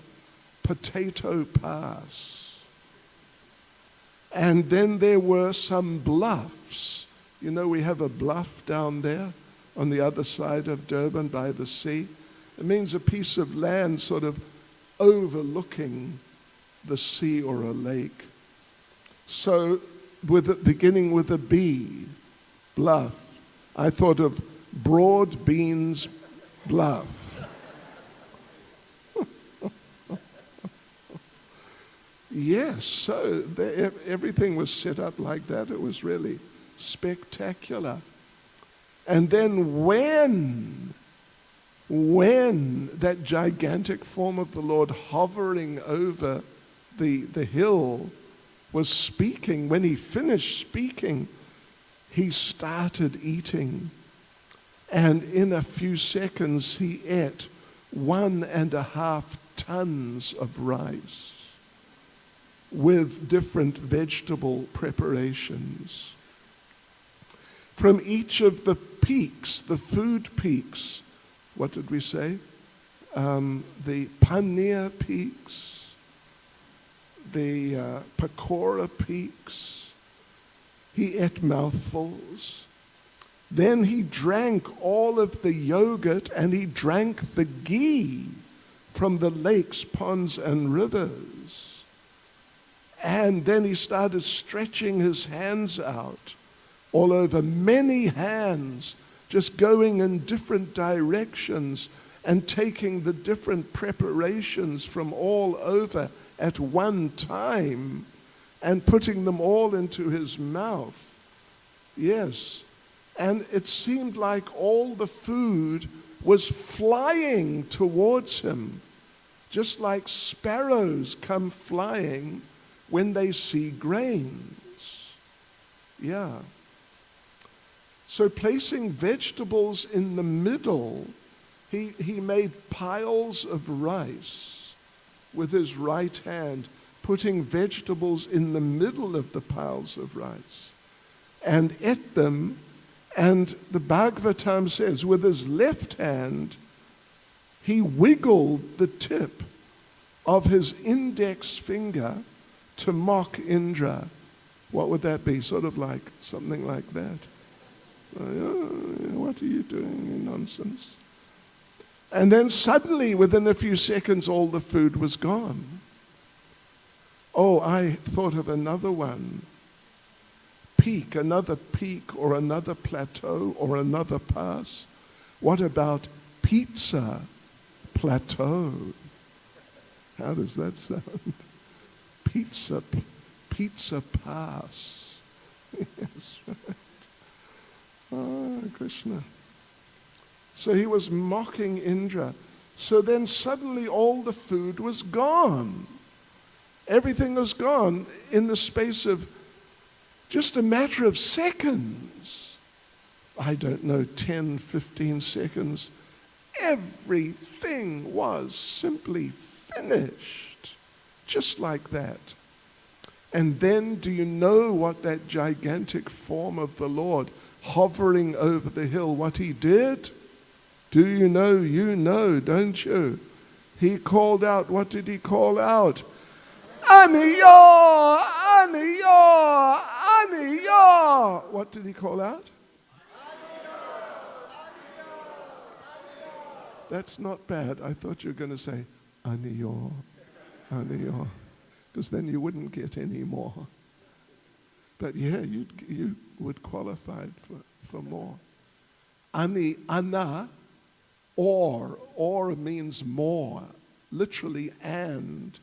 Potato Pass. And then there were some bluffs. We have a bluff down there on the other side of Durban by the sea. It means a piece of land sort of overlooking the sea or a lake. So beginning with a B, bluff, I thought of Broad Beans Bluff. Yes, so everything was set up like that. It was really spectacular. And then when that gigantic form of the Lord hovering over the hill was speaking, when he finished speaking, he started eating. And in a few seconds, he ate 1.5 tons of rice with different vegetable preparations. From each of the peaks, the food peaks, what did we say? The paneer peaks, the pakora peaks, he ate mouthfuls. Then he drank all of the yogurt and he drank the ghee from the lakes, ponds, and rivers. And then he started stretching his hands out all over, many hands, just going in different directions and taking the different preparations from all over at one time and putting them all into his mouth. Yes. And it seemed like all the food was flying towards him, just like sparrows come flying when they see grains. Yeah. So placing vegetables in the middle, he made piles of rice with his right hand, putting vegetables in the middle of the piles of rice, and ate them. And the Bhagavatam says, with his left hand, he wiggled the tip of his index finger to mock Indra. What would that be? Sort of like something like that. What are you doing? You nonsense. And then suddenly, within a few seconds, all the food was gone. Oh, I thought of another one. Another peak or another plateau or another pass. What about pizza plateau? How does that sound? Pizza pass. Yes, right. Oh, Krishna. So he was mocking Indra. So then suddenly all the food was gone. Everything was gone in the space of just a matter of seconds. I don't know, 10, 15 seconds. Everything was simply finished. Just like that. And then do you know what that gigantic form of the Lord hovering over the hill, what he did? Do you know? You know, don't you? He called out, what did he call out? Aniyo! Aniyo! Aniyo! What did he call out? That's not bad. I thought you were going to say, Aniyo, Aniyo, because then you wouldn't get any more. But yeah, you would qualify for more. Ani, ana, or means more, literally and.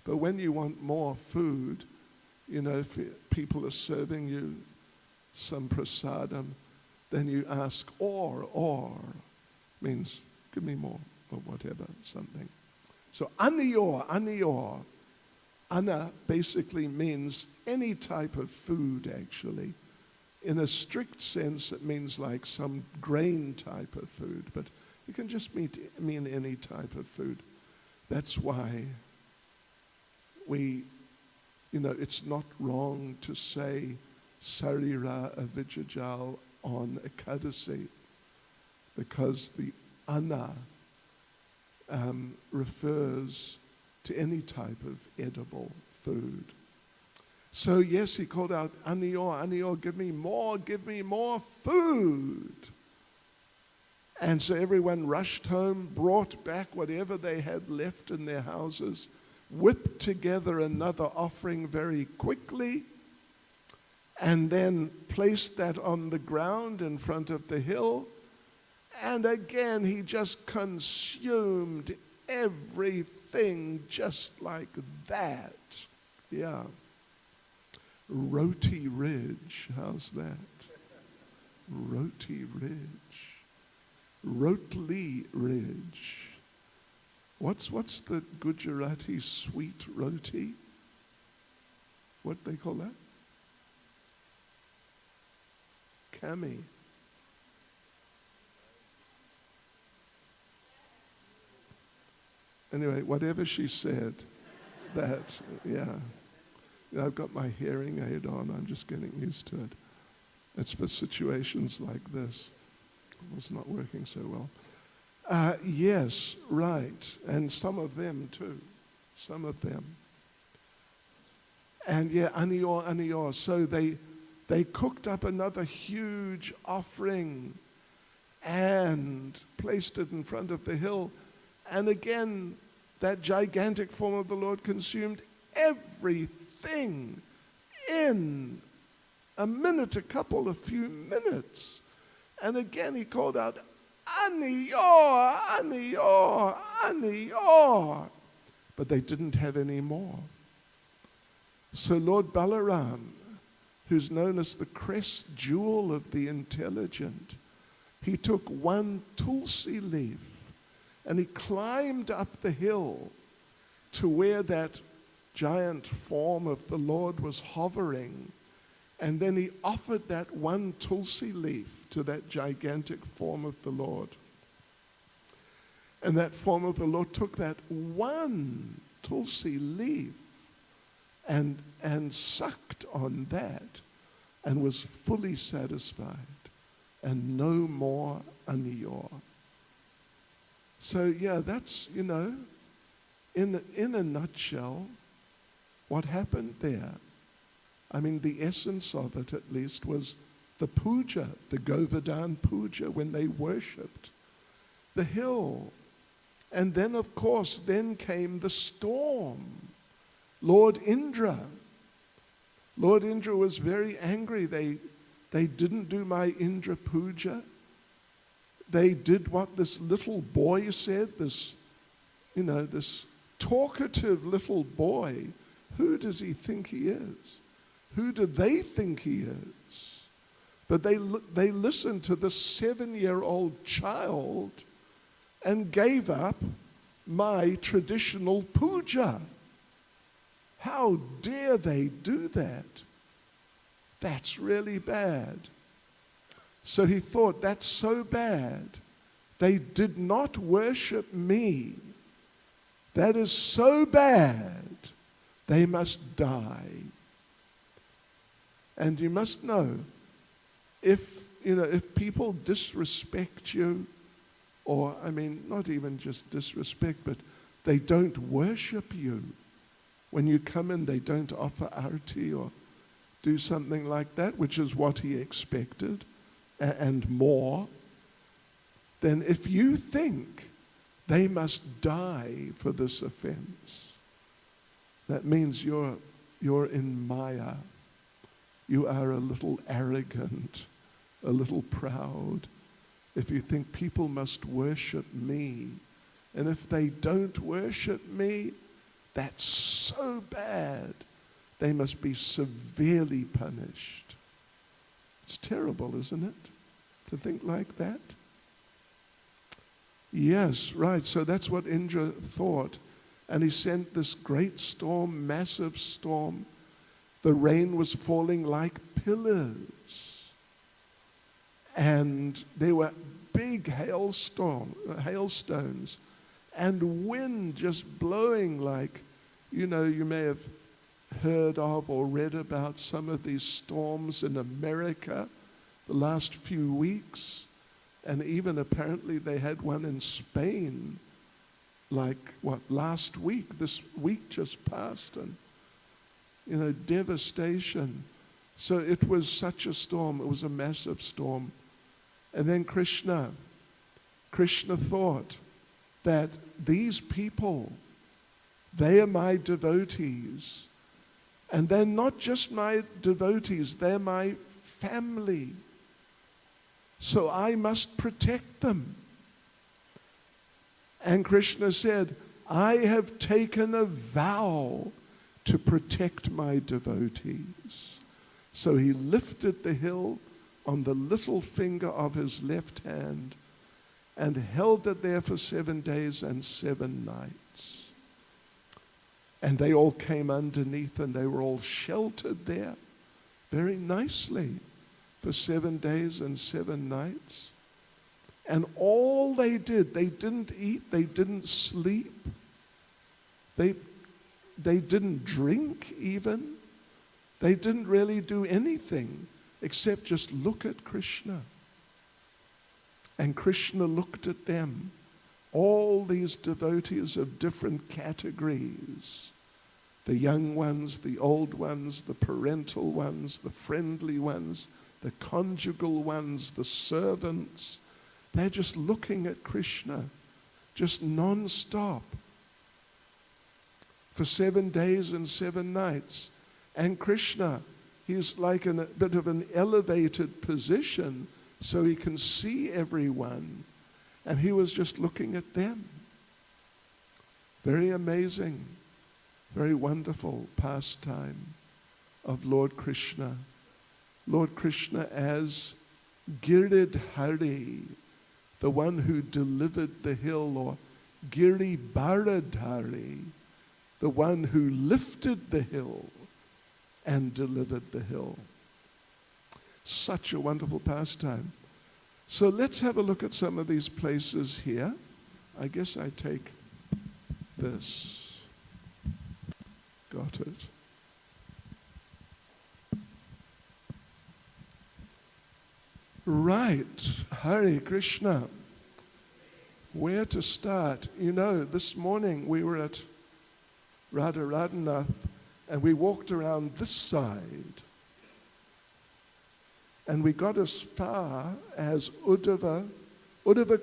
But when you want more food, you know, if people are serving you some prasadam, then you ask or, means give me more, or whatever, something. So aniyor. Ana basically means any type of food, actually. In a strict sense, it means like some grain type of food, but it can just mean any type of food. That's why it's not wrong to say Sarira Avijajal on Ekadasi, because the Anna refers to any type of edible food. So yes, he called out, Aniyor, give me more food. And so everyone rushed home, brought back whatever they had left in their houses, whipped together another offering very quickly, and then placed that on the ground in front of the hill. And again, he just consumed everything just like that. Yeah. Roti Ridge, how's that? Roti Ridge. Rotli Ridge. What's the Gujarati sweet roti? What they call that? Kami. Anyway, whatever she said, that, yeah. I've got my hearing aid on. I'm just getting used to it. It's for situations like this. It's not working so well. Yes, right. And some of them too. Some of them. And yeah, aniyor. So they cooked up another huge offering and placed it in front of the hill. And again, that gigantic form of the Lord consumed everything in a minute, a few minutes. And again he called out, Aniyor, Aniyor, Aniyor. But they didn't have any more. So Lord Balaram, who's known as the crest jewel of the intelligent, he took one tulsi leaf and he climbed up the hill to where that giant form of the Lord was hovering. And then he offered that one tulsi leaf to that gigantic form of the Lord. And that form of the Lord took that one tulsi leaf and sucked on that and was fully satisfied and no more aniyor. So yeah, that's, in a nutshell, what happened there. I mean, the essence of it, at least, was the puja, the Govardhan puja, when they worshipped the hill. And then, of course, then came the storm. Lord Indra. Lord Indra was very angry. They didn't do my Indra puja. They did what this little boy said, this talkative little boy. Who does he think he is? Who do they think he is? But they listened to the 7-year-old child and gave up my traditional puja. How dare they do that? That's really bad. So he thought, that's so bad. They did not worship me. That is so bad. They must die. And you must know, if people disrespect you, or, not even just disrespect, but they don't worship you. When you come in, they don't offer arati or do something like that, which is what he expected, and more. Then if you think they must die for this offense, that means you're in Maya. You are a little arrogant, a little proud. If you think people must worship me, and if they don't worship me, that's so bad. They must be severely punished. It's terrible, isn't it, to think like that? Yes, right. So that's what Indra thought. And he sent this great storm, massive storm. The rain was falling like pillars. And there were big hailstones and wind just blowing like, you may have heard of or read about some of these storms in America the last few weeks. And even apparently they had one in Spain, last week, this week just passed, and, devastation. So it was such a storm, it was a massive storm. And then Krishna thought that these people, they are my devotees. And they're not just my devotees, they're my family. So I must protect them. And Krishna said, I have taken a vow to protect my devotees. So he lifted the hill on the little finger of his left hand and held it there for 7 days and 7 nights. And they all came underneath and they were all sheltered there very nicely for 7 days and 7 nights. And all they did, they didn't eat, they didn't sleep, they didn't drink even. They didn't really do anything except just look at Krishna. And Krishna looked at them, all these devotees of different categories. The young ones, the old ones, the parental ones, the friendly ones, the conjugal ones, the servants. They're just looking at Krishna, just non-stop, for 7 days and 7 nights. And Krishna, he's like in a bit of an elevated position so he can see everyone. And he was just looking at them. Very amazing, very wonderful pastime of Lord Krishna. Lord Krishna as Giridhari, the one who delivered the hill, or Giribaradhari, the one who lifted the hill and delivered the hill. Such a wonderful pastime. So let's have a look at some of these places here. I guess I take this. Got it. Right. Hare Krishna. Where to start? You know, this morning we were at Radharanath and we walked around this side. And we got as far as Uddhava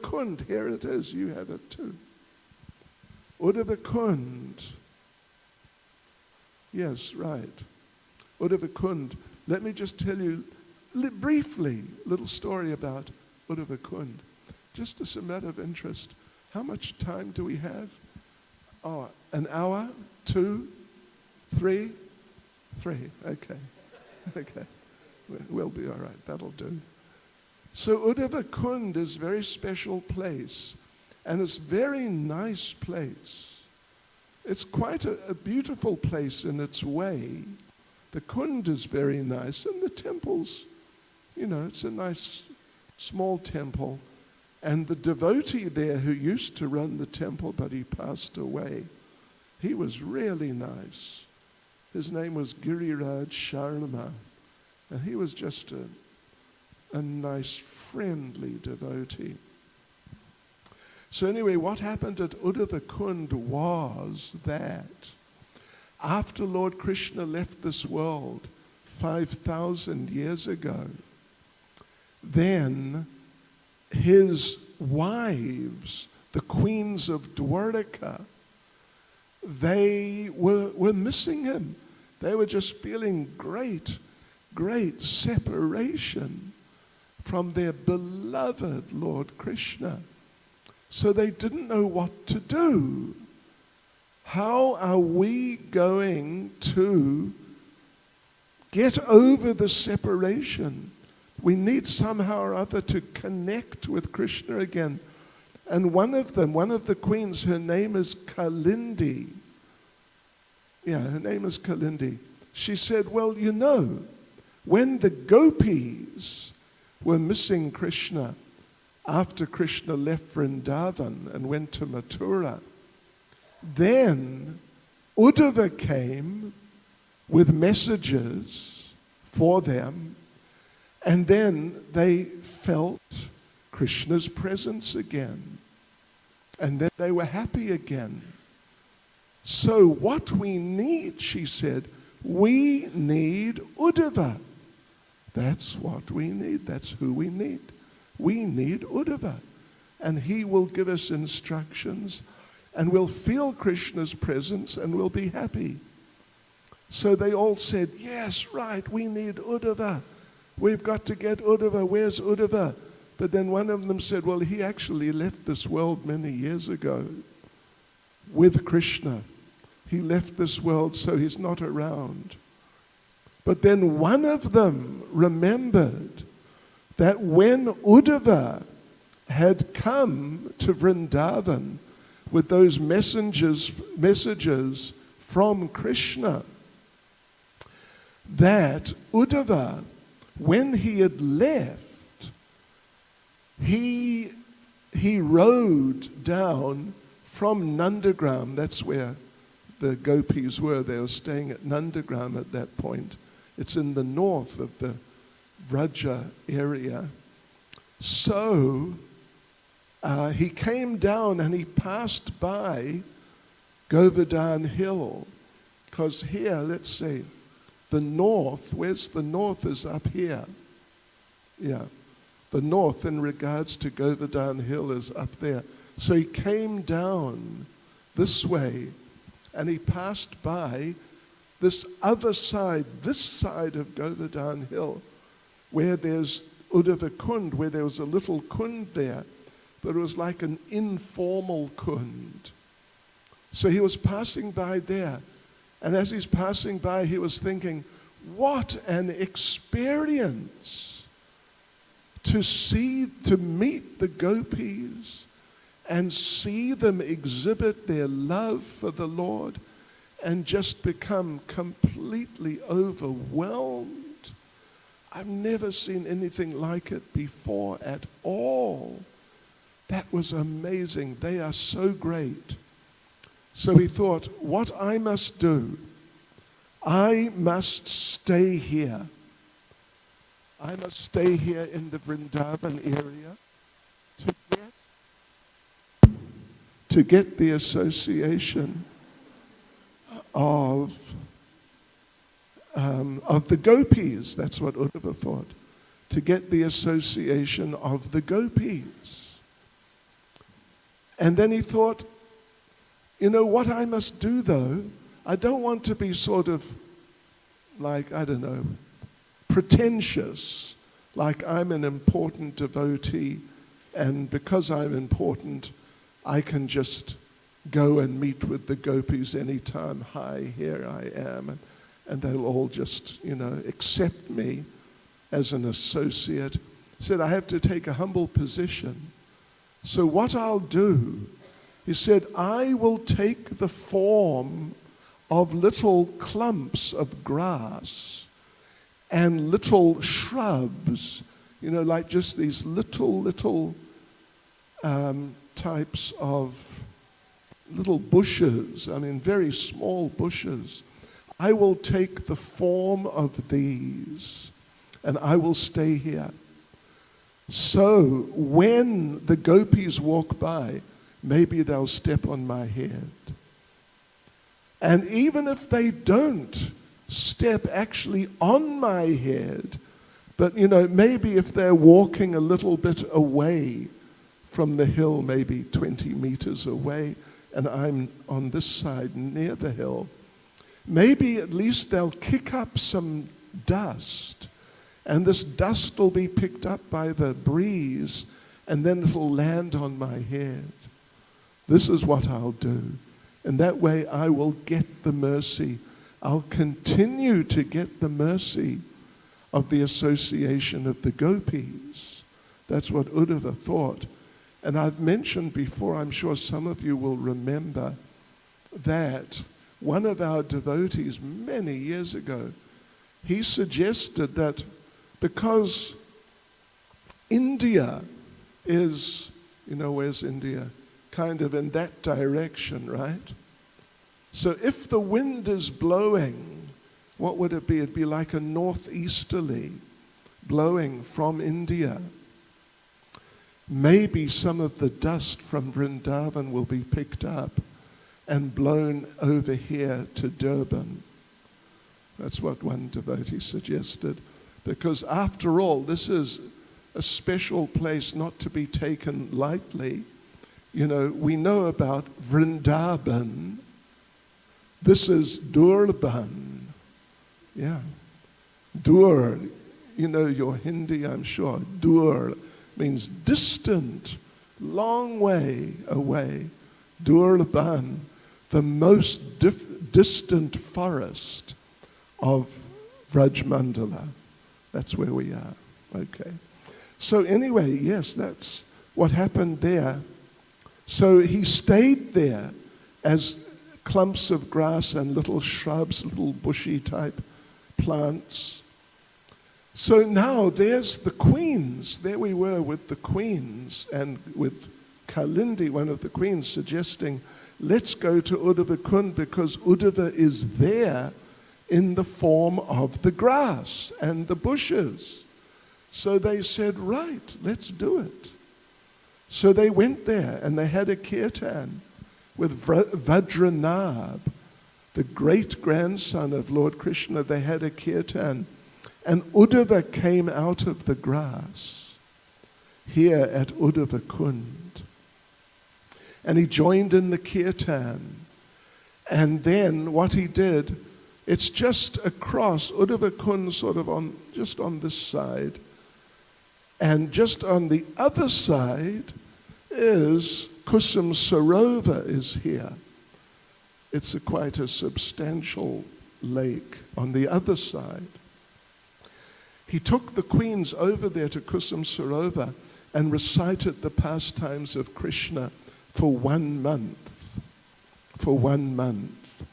Kund. Here it is. You have it too. Uddhava Kund. Yes, right. Uddhava Kund. Let me just tell you briefly a little story about Uddhava Kund. Just as a matter of interest. How much time do we have? Oh, an hour? 2? 3? 3. Okay. Okay. We'll be all right. That'll do. So Uddhava Kund is a very special place, and it's a very nice place. It's quite a beautiful place in its way. The Kund is very nice, and the temple's, you know, it's a nice small temple. And the devotee there who used to run the temple, but he passed away, he was really nice. His name was Giriraj Sharma. And he was just a nice, friendly devotee. So anyway, what happened at Uddhava Kund was that after Lord Krishna left this world 5,000 years ago, then his wives, the queens of Dwarka, they were missing him. They were just feeling great separation from their beloved Lord Krishna. So they didn't know what to do. How are we going to get over the separation? We need somehow or other to connect with Krishna again. And one of the queens, her name is Kalindi. Yeah, her name is Kalindi. She said, well, you know, when the gopis were missing Krishna after Krishna left Vrindavan and went to Mathura, then Uddhava came with messages for them, and then they felt Krishna's presence again, and then they were happy again. So what we need, she said, we need Uddhava. That's what we need. That's who we need. We need Uddhava. And he will give us instructions, and we'll feel Krishna's presence, and we'll be happy. So they all said, yes, right, we need Uddhava. We've got to get Uddhava. Where's Uddhava? But then one of them said, well, he actually left this world many years ago with Krishna. He left this world, so he's not around. But then one of them remembered that when Uddhava had come to Vrindavan with those messages from Krishna, that Uddhava, when he had left, he rode down from Nandagram. That's where the gopis were. They were staying at Nandagram at that point. It's in the north of the Vraja area. So he came down and he passed by Govardhan Hill. Because here, let's see, the north, where's the north is up here. Yeah, the north in regards to Govardhan Hill is up there. So he came down this way and he passed by this other side, this side of Govardhan Hill, where there's Uddhava Kund, where there was a little kund there, but it was like an informal kund. So he was passing by there, and as he's passing by, he was thinking, what an experience to meet the gopis and see them exhibit their love for the Lord and just become completely overwhelmed. I've never seen anything like it before at all. That was amazing. They are so great. So he thought, what I must do, I must stay here. I must stay here in the Vrindavan area to get the association of the gopis. That's what Uddhava thought. To get the association of the gopis. And then he thought, you know what I must do though? I don't want to be sort of like, I don't know, pretentious, like I'm an important devotee, and because I'm important, I can just go and meet with the gopis anytime. Hi, here I am. And they'll all just, accept me as an associate. He said, I have to take a humble position. So what I'll do, he said, I will take the form of little clumps of grass and little shrubs, like just these little types of little bushes, very small bushes. I will take the form of these and I will stay here. So when the gopis walk by, maybe they'll step on my head. And even if they don't step actually on my head, but maybe if they're walking a little bit away from the hill, maybe 20 meters away, and I'm on this side near the hill, maybe at least they'll kick up some dust, and this dust will be picked up by the breeze, and then it'll land on my head. This is what I'll do. And that way I will get the mercy. I'll continue to get the mercy of the association of the gopis. That's what Uddhava thought. And I've mentioned before, I'm sure some of you will remember, that one of our devotees many years ago, he suggested that because India is, where's India? Kind of in that direction, right? So if the wind is blowing, what would it be? It'd be like a northeasterly blowing from India. Maybe some of the dust from Vrindavan will be picked up and blown over here to Durban. That's what one devotee suggested. Because after all, this is a special place not to be taken lightly. We know about Vrindavan. This is Durban. Yeah. Dur, your Hindi, I'm sure. Dur means distant, long way away. Durban, the most distant forest of Vrajmandala. That's where we are. Okay. So anyway, yes, that's what happened there. So he stayed there as clumps of grass and little shrubs, little bushy type plants. So now there's the queens. There we were with the queens, and with Kalindi, one of the queens, suggesting, let's go to Uddhava Kund because Uddhava is there in the form of the grass and the bushes. So they said, right, let's do it. So they went there and they had a kirtan with Vajranab, the great-grandson of Lord Krishna. They had a kirtan. And Uddhava came out of the grass here at Uddhava Kund. And he joined in the kirtan. And then what he did, it's just across Uddhava Kund, sort of just on this side. And just on the other side is Kusum Sarovar is here. It's quite a substantial lake on the other side. he took the queens over there to Kusum Sarovar and recited the pastimes of Krishna for 1 month. For 1 month.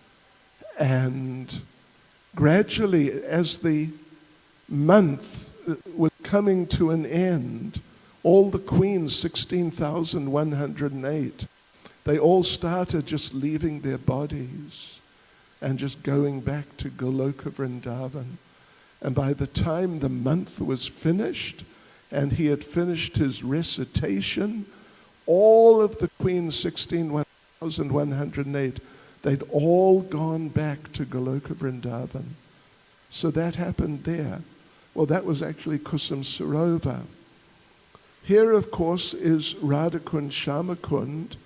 And gradually, as the month was coming to an end, all the queens, 16,108, they all started just leaving their bodies and just going back to Goloka Vrindavan. And by the time the month was finished, and he had finished his recitation, all of the queens, 16,108, they'd all gone back to Goloka Vrindavan. So that happened there. Well, that was actually Kusum Sarovar. Here, of course, is Radhakund Shamakund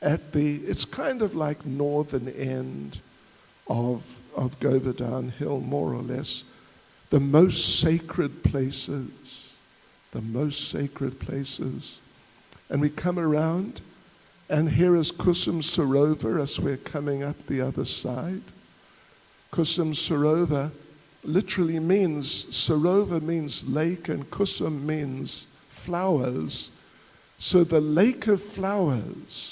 it's kind of like northern end of Govardhan Hill, more or less. The most sacred places. The most sacred places. And we come around, and here is Kusum Sarovar as we're coming up the other side. Kusum Sarovar literally means, Sarovar means lake, and Kusum means flowers. So the lake of flowers.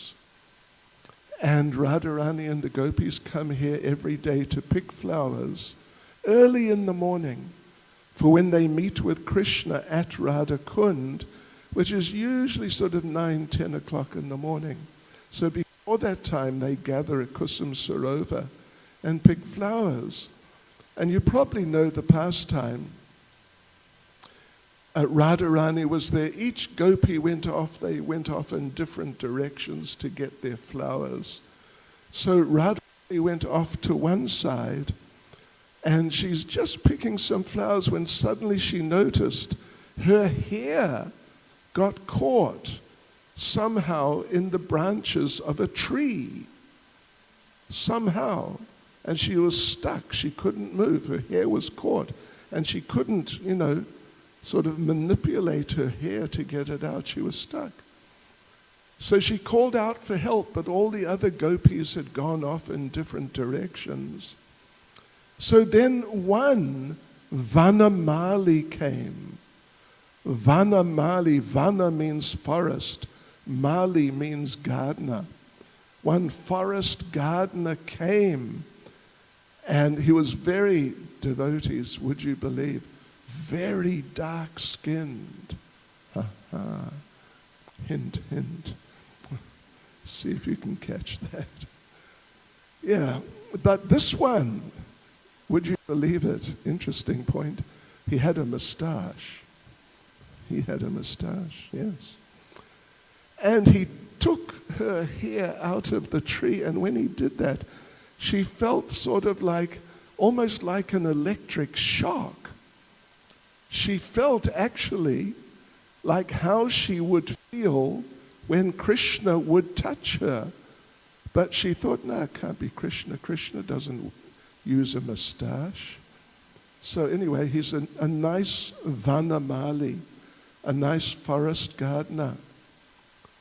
And Radharani and the gopis come here every day to pick flowers early in the morning for when they meet with Krishna at Radhakund, which is usually sort of 9, 10 o'clock in the morning. So before that time, they gather at Kusum Sarovar and pick flowers. And you probably know the pastime. Radharani was there. Each gopi went off. They went off in different directions to get their flowers. So Radharani went off to one side, and she's just picking some flowers when suddenly she noticed her hair got caught somehow in the branches of a tree. Somehow. And she was stuck. She couldn't move. Her hair was caught. And she couldn't, sort of manipulate her hair to get it out. She was stuck. So she called out for help, but all the other gopis had gone off in different directions. So then one Vanamali came. Vanamali, Vana means forest, Mali means gardener. One forest gardener came, and he was very, devotees, would you believe, very dark-skinned. Hint, hint. See if you can catch that. Yeah, but this one, would you believe it? Interesting point. He had a mustache. He had a mustache, yes. And he took her hair out of the tree, and when he did that, she felt sort of like, almost like an electric shock. She felt actually like how she would feel when Krishna would touch her. But she thought, no, it can't be Krishna. Krishna doesn't use a mustache. So anyway, he's a nice Vanamali, a nice forest gardener.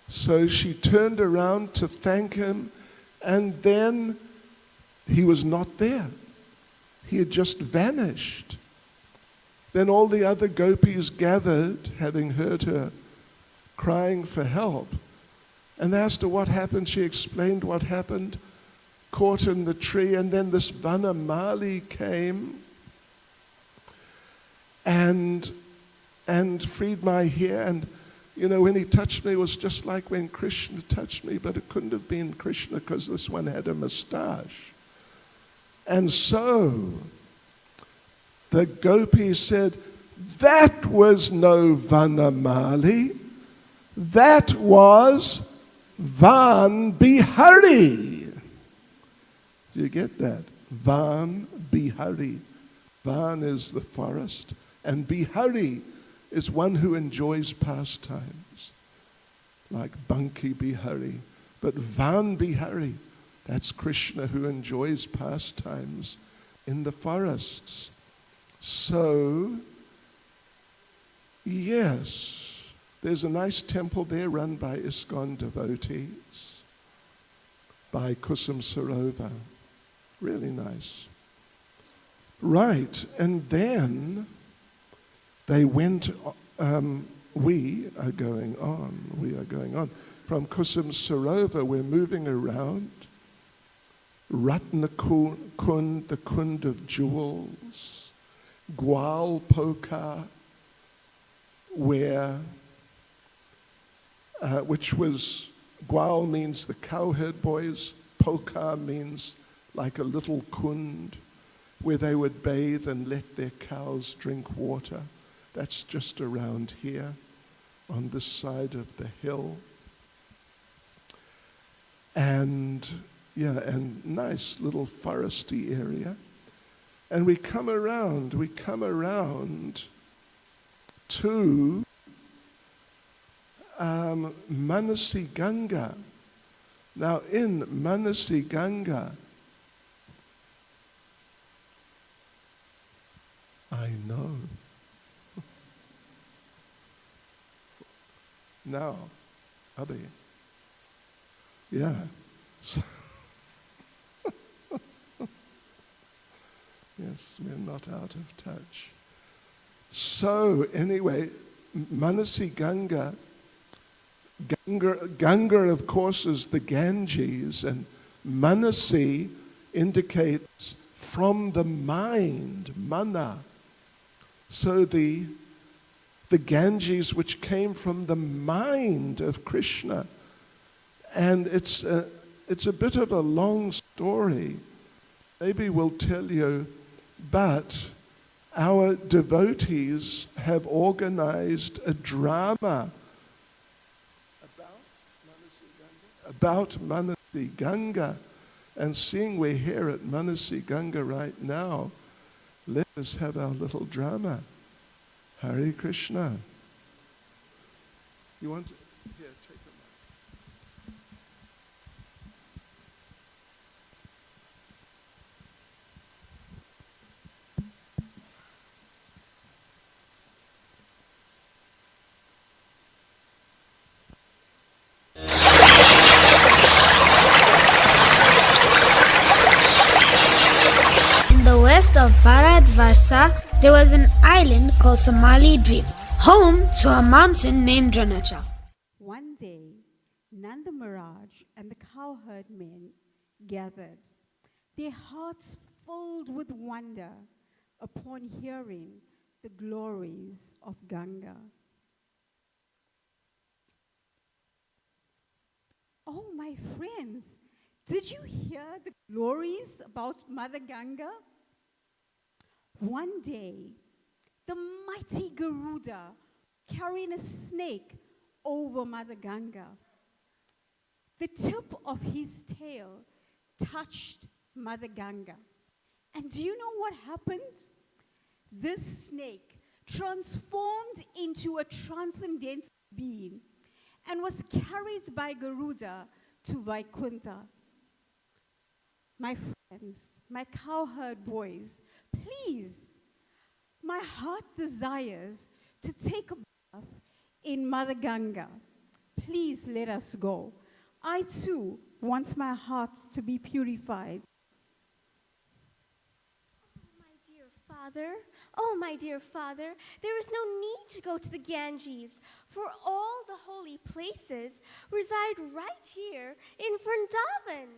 So she turned around to thank him, and then he was not there. He had just vanished. Then all the other gopis gathered, having heard her crying for help. And they asked her what happened. She explained what happened, caught in the tree. And then this Vanamali came and freed my hair. And, when he touched me, it was just like when Krishna touched me, but it couldn't have been Krishna because this one had a mustache. And so the gopis said, that was no Vanamali, that was Van Bihari. Do you get that? Van Bihari. Van is the forest, and Bihari is one who enjoys pastimes, like Banki Bihari. But Van Bihari, that's Krishna who enjoys pastimes in the forests. So, yes, there's a nice temple there run by ISKCON devotees, by Kusum Sarovar. Really nice. Right, and then they went, we are going on. From Kusum Sarovar, we're moving around. Ratna Kund, the Kund of jewels. Gwal Pokar, where, which was, Gwal means the cowherd boys, Pokar means like a little kund, where they would bathe and let their cows drink water. That's just around here, on this side of the hill. And nice little foresty area. And we come around to Manasi Ganga. Now in Manasi Ganga, I know. Now, Abhi. Yeah. Yes, we're not out of touch. So anyway, Manasi Ganga, Ganga of course is the Ganges, and Manasi indicates from the mind, mana. So the Ganges which came from the mind of Krishna. And it's a bit of a long story. Maybe we'll tell you, but our devotees have organized a drama about Manasi Ganga. And seeing we're here at Manasi Ganga right now, let us have our little drama. Hare Krishna. You want to? Here, take a mic. In the west of Bharatvarsha, there was an island called Somali Dweep, home to a mountain named Dranacha. One day, Nanda Maharaj and the cowherd men gathered, their hearts filled with wonder upon hearing the glories of Ganga. Oh, my friends, did you hear the glories about Mother Ganga? One day, the mighty Garuda carrying a snake over Mother Ganga. The tip of his tail touched Mother Ganga. And do you know what happened? This snake transformed into a transcendental being and was carried by Garuda to Vaikuntha. My friends, my cowherd boys, please, my heart desires to take a bath in Mother Ganga. Please let us go. I too want my heart to be purified. Oh, my dear Father, there is no need to go to the Ganges, for all the holy places reside right here in Vrindavan.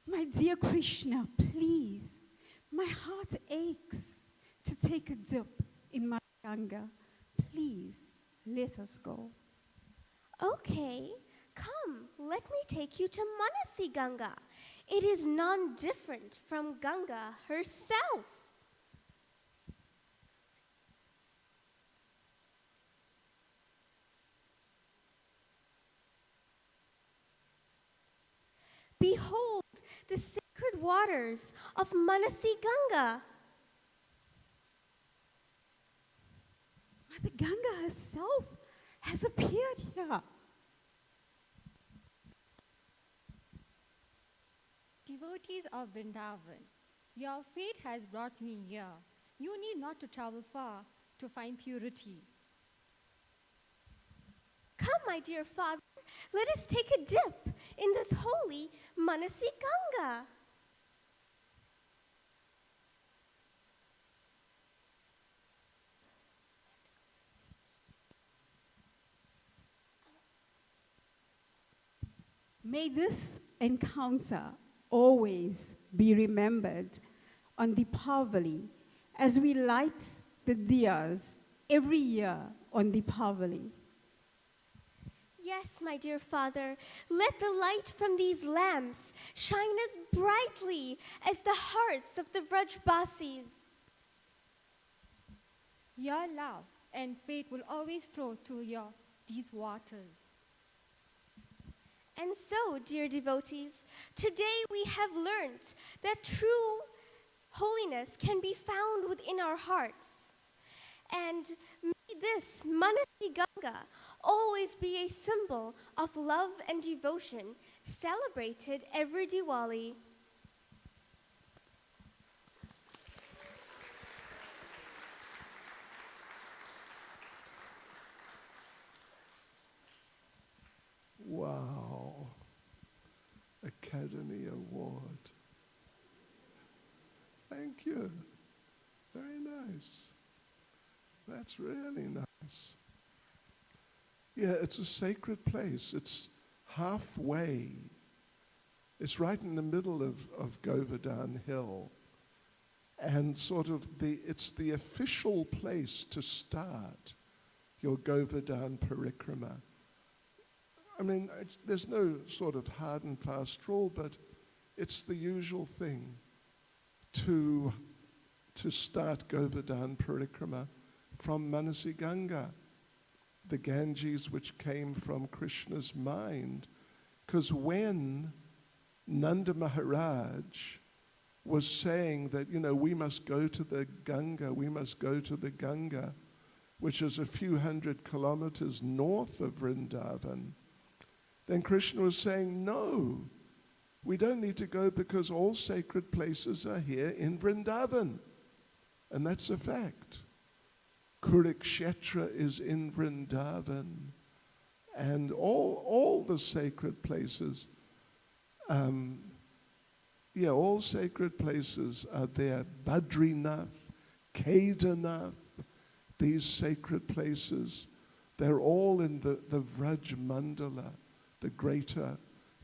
My dear Krishna, please, my heart aches to take a dip in Mother Ganga. Please, let us go. Okay, come, let me take you to Manasi Ganga. It is none different from Ganga herself. Behold the sacred waters of Manasi Ganga. Mother Ganga herself has appeared here. Devotees of Vrindavan, your fate has brought me here. You need not to travel far to find purity. Come, my dear Father, let us take a dip in this holy Manasi Ganga. May this encounter always be remembered on Deepavali as we light the diyas every year on Deepavali. Yes, my dear Father, let the light from these lamps shine as brightly as the hearts of the Vrajbasis. Your love and faith will always flow through these waters. And so, dear devotees, today we have learned that true holiness can be found within our hearts. And may this Manasi Ganga always be a symbol of love and devotion celebrated every Diwali. Wow. Academy Award. Thank you. Very nice. That's really nice. Yeah, it's a sacred place. It's halfway. It's right in the middle of Govardhan Hill. And it's the official place to start your Govardhan Parikrama. I mean, there's no sort of hard and fast rule, but it's the usual thing to start Govardhan Parikrama from Manasi Ganga, the Ganges which came from Krishna's mind. Because when Nanda Maharaj was saying that, we must go to the Ganga, which is a few hundred kilometers north of Vrindavan, then Krishna was saying, no, we don't need to go because all sacred places are here in Vrindavan. And that's a fact. Kurukshetra is in Vrindavan. And all the sacred places, all sacred places are there. Badrinath, Kedarnath, these sacred places, they're all in the Vraj Mandala, the greater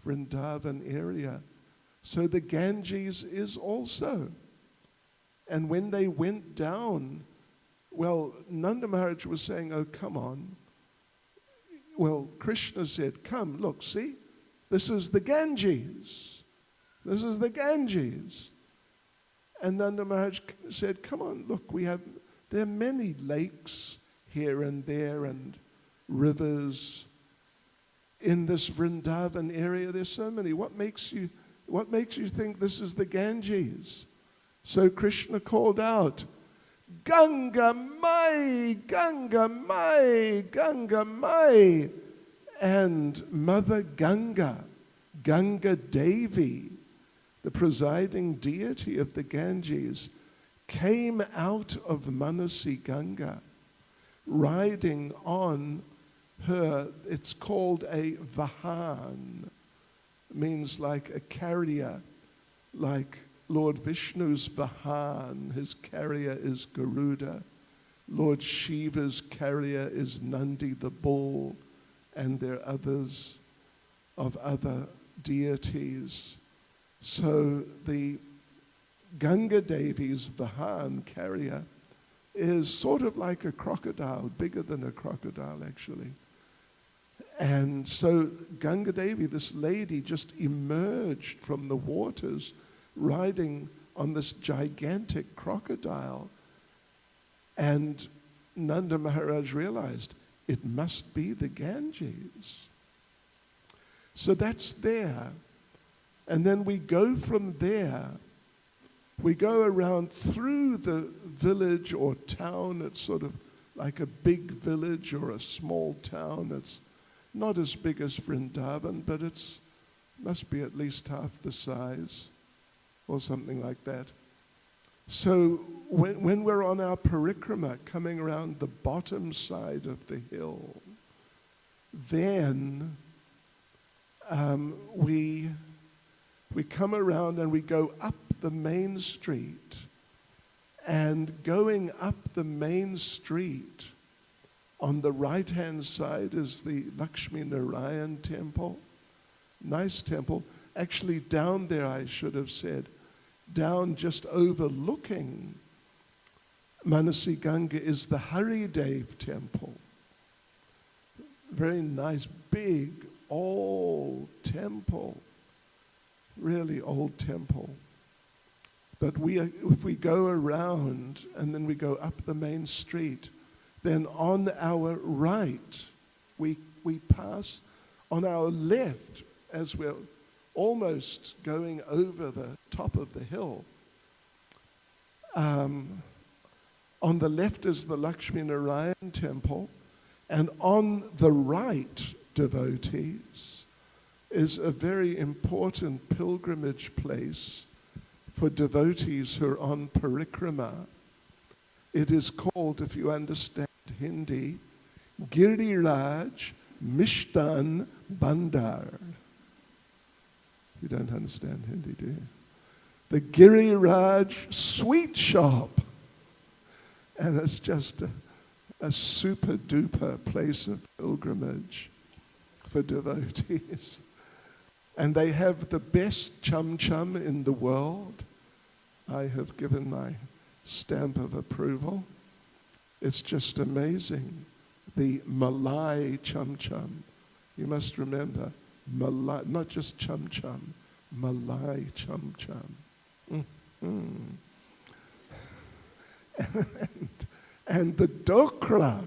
Vrindavan area. So the Ganges is also. And when they went down, Nanda Maharaj was saying, oh, come on. Well, Krishna said, come, look, see? This is the Ganges. This is the Ganges. And Nanda Maharaj said, come on, look, there are many lakes here and there and rivers. In this Vrindavan area, there's so many. What makes you think this is the Ganges? So Krishna called out, Ganga Mai, Ganga Mai, Ganga Mai. And Mother Ganga, Ganga Devi, the presiding deity of the Ganges, came out of Manasi Ganga, riding on her, it's called a Vahan, means like a carrier, like Lord Vishnu's Vahan, his carrier is Garuda. Lord Shiva's carrier is Nandi the bull, and there are others of other deities. So the Ganga Devi's Vahan carrier is sort of like a crocodile, bigger than a crocodile actually. And so Ganga Devi, this lady, just emerged from the waters riding on this gigantic crocodile. And Nanda Maharaj realized it must be the Ganges. So that's there. And then we go from there. We go around through the village or town. It's sort of like a big village or a small town. It's not as big as Vrindavan, but it must be at least half the size or something like that. So when we're on our parikrama coming around the bottom side of the hill, then we come around and we go up the main street. And going up the main street, on the right-hand side is the Lakshmi Narayan temple. nice temple. Actually, down there, I should have said, down just overlooking Manasi Ganga is the Haridev temple. Very nice, big, old temple. Really old temple. But if we go around and then we go up the main street, then on our right, we pass, on our left, as we're almost going over the top of the hill, on the left is the Lakshmi Narayan temple, and on the right, devotees, is a very important pilgrimage place for devotees who are on parikrama. It is called, if you understand Hindi, Giriraj Mishtan Bandar. You don't understand Hindi, do you? The Giriraj Sweet Shop. And it's just a super duper place of pilgrimage for devotees. And they have the best chum chum in the world. I have given my stamp of approval. It's just amazing. The Malai chum chum. You must remember, Malai, not just chum chum, Malai chum chum. And the dokra,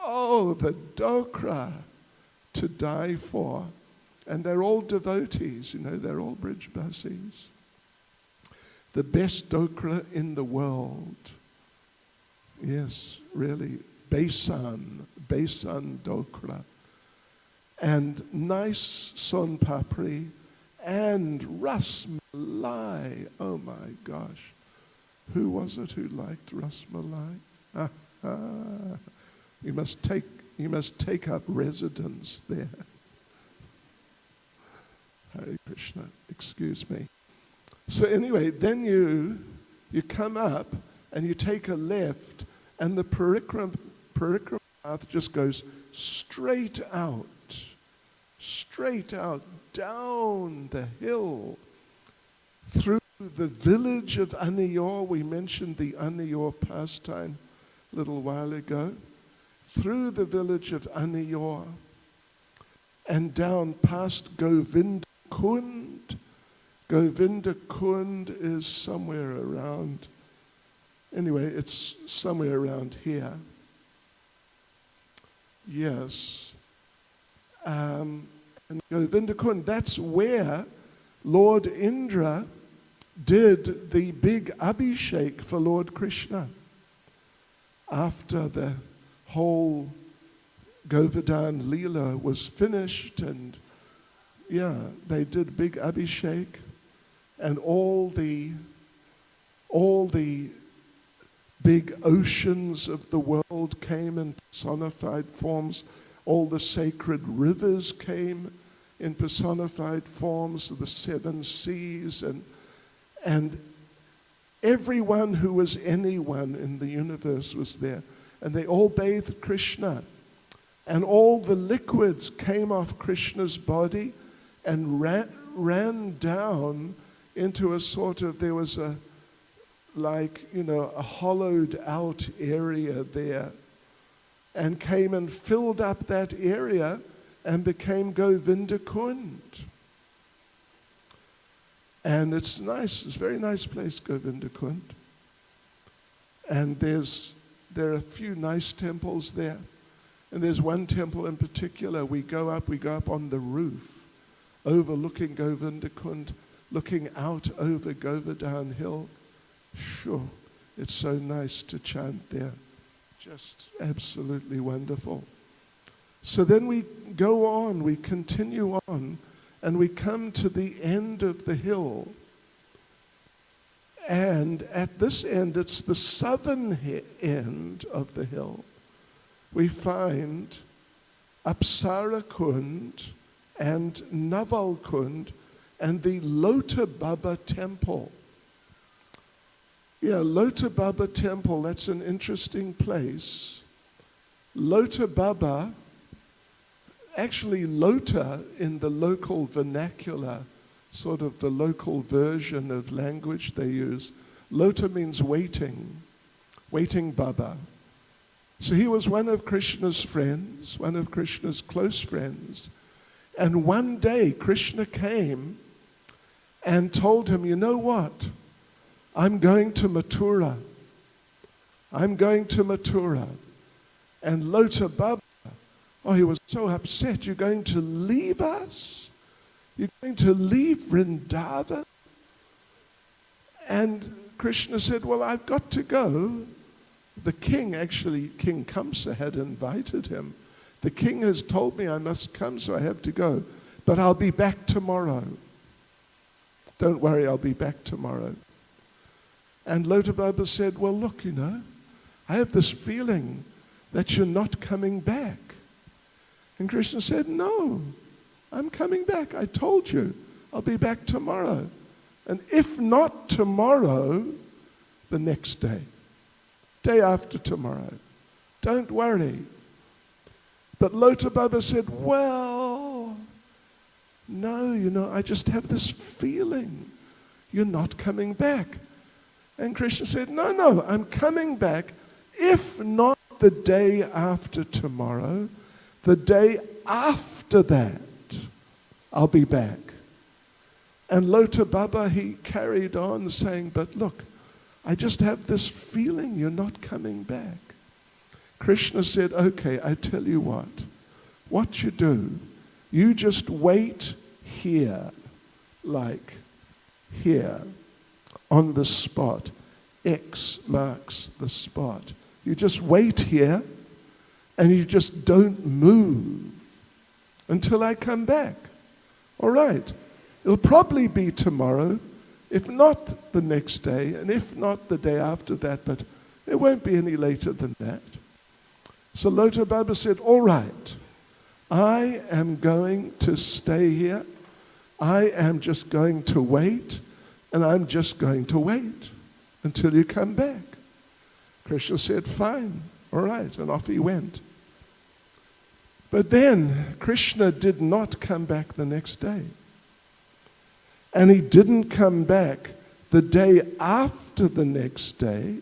oh, the dokra, to die for. And they're all devotees, you know, they're all Brijbasis. The best dokra in the world. Yes, really, Besan dokra. And nice son papri and ras malai. Oh my gosh. Who was it who liked ras malai? You must take up residence there. Hare Krishna, excuse me. So anyway, then you come up and you take a left, and the parikrama path just goes straight out down the hill through the village of Aniyor. We mentioned the Aniyor pastime a little while ago. Through the village of Aniyor and down past Govinda Kund. Govinda Kund is somewhere around, anyway, it's somewhere around here. Yes. And Govinda Kund, that's where Lord Indra did the big Abhishek for Lord Krishna. After the whole Govardhan Leela was finished, and they did big Abhishek, and all the big oceans of the world came in personified forms. All the sacred rivers came in personified forms, the seven seas, and everyone who was anyone in the universe was there. And they all bathed Krishna. And all the liquids came off Krishna's body and ran down into a sort of, there was a hollowed out area there, and came and filled up that area and became Govinda Kund. And it's nice, it's a very nice place, Govinda Kund. And there are a few nice temples there. And there's one temple in particular, we go up on the roof, overlooking Govinda Kund, looking out over Govardhan Hill. Sure, it's so nice to chant there. Just absolutely wonderful. So then we go on, we continue on, and we come to the end of the hill. And at this end, it's the southern end of the hill. We find Apsara Kund and Naval Kund and the Lota Baba temple. Yeah, Lota Baba temple, that's an interesting place. Lota Baba, Actually, Lota in the local vernacular, sort of the local version of language they use, Lota means waiting, waiting Baba. So he was one of Krishna's friends, one of Krishna's close friends. And one day Krishna came and told him, you know what? I'm going to Mathura. I'm going to Mathura. And Lota Baba, oh, he was so upset. You're going to leave us? You're going to leave Vrindavan? And Krishna said, well, I've got to go. The king, actually, King Kamsa had invited him. The king has told me I must come, so I have to go. But I'll be back tomorrow. Don't worry, I'll be back tomorrow. And Lota Baba said, well, look, you know, I have this feeling that you're not coming back. And Krishna said, no, I'm coming back. I told you, I'll be back tomorrow. And if not tomorrow, the next day. Day after tomorrow. Don't worry. But Lota Baba said, well, no, you know, I just have this feeling you're not coming back. And Krishna said, no, I'm coming back. If not the day after tomorrow, the day after that, I'll be back. And Lota Baba, he carried on saying, but look, I just have this feeling you're not coming back. Krishna said, okay, I tell you what you do, you just wait here, like here, on the spot. X marks the spot. You just wait here, and you just don't move until I come back. All right, it'll probably be tomorrow, if not the next day, and if not the day after that, but it won't be any later than that. So Lota Baba said, all right, I am going to stay here. I am just going to wait, and I'm just going to wait until you come back. Krishna said, fine, all right, and off he went. But then Krishna did not come back the next day. And he didn't come back the day after the next day.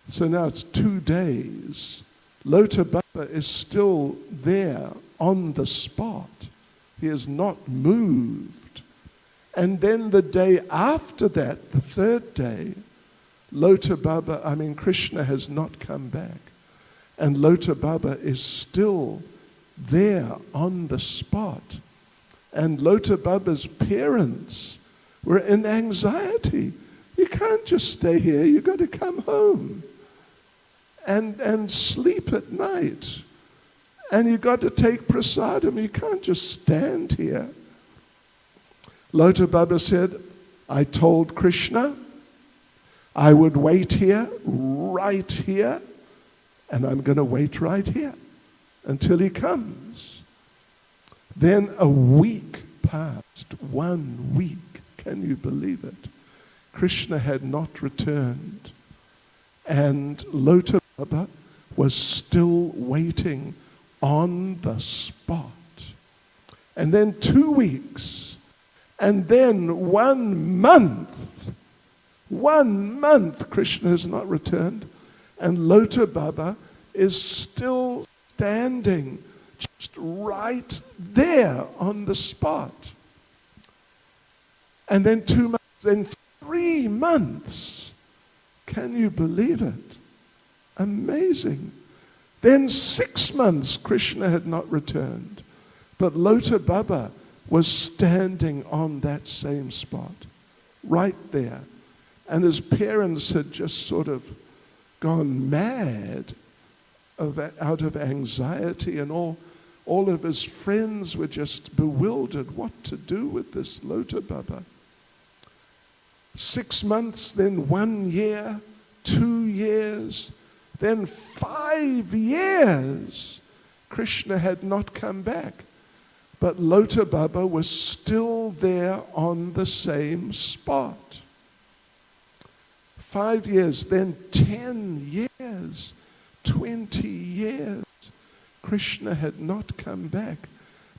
So now it's 2 days. Lota Baba is still there on the spot. He has not moved. And then the day after that, the 3rd day, Krishna has not come back. And Lota Baba is still there on the spot. And Lota Baba's parents were in anxiety. You can't just stay here, you've got to come home and sleep at night. And you've got to take prasadam, you can't just stand here. Lota Baba said, I told Krishna I would wait here, right here, and I'm going to wait right here until he comes. Then a week passed, 1 week. Can you believe it? Krishna had not returned. And Lota Baba was still waiting on the spot. And then 2 weeks. And then 1 month. 1 month Krishna has not returned. And Lota Baba is still standing just right there on the spot. And then 2 months, then 3 months. Can you believe it? Amazing. Then 6 months Krishna had not returned. But Lota Baba was standing on that same spot, right there. And his parents had just sort of gone mad out of anxiety, and all of his friends were just bewildered what to do with this Lota Baba. 6 months, then 1 year, 2 years, then 5 years. Krishna had not come back. But Lota Baba was still there on the same spot. 5 years, then 10 years, 20 years. Krishna had not come back,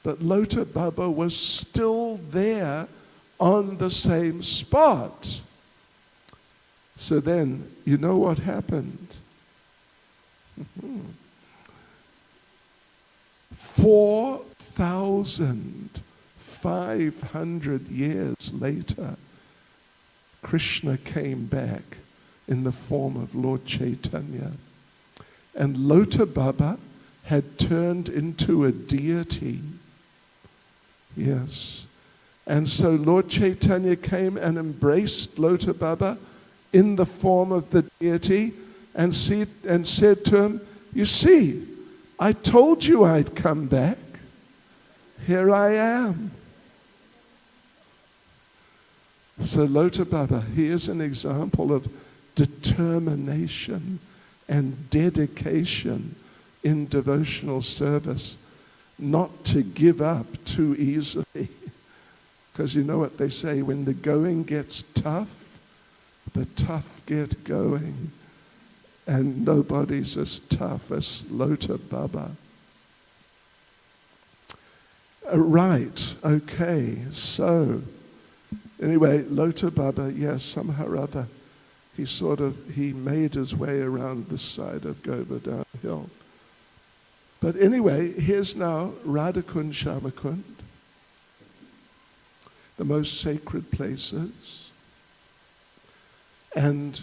but Lota Baba was still there on the same spot. So then, you know what happened? 4,500 years later, Krishna came back in the form of Lord Chaitanya. And Lota Baba had turned into a deity. Yes. And so Lord Chaitanya came and embraced Lota Baba in the form of the deity and said to him, "You see, I told you I'd come back. Here I am." So Lota Baba, he is an example of determination and dedication in devotional service, not to give up too easily. Because you know what they say, when the going gets tough, the tough get going. And nobody's as tough as Lota Baba. Right, okay, so anyway, Lota Baba, yes, somehow or other, he made his way around this side of Govardhan Hill. But anyway, here's now Radhakund Shamakund, the most sacred places, and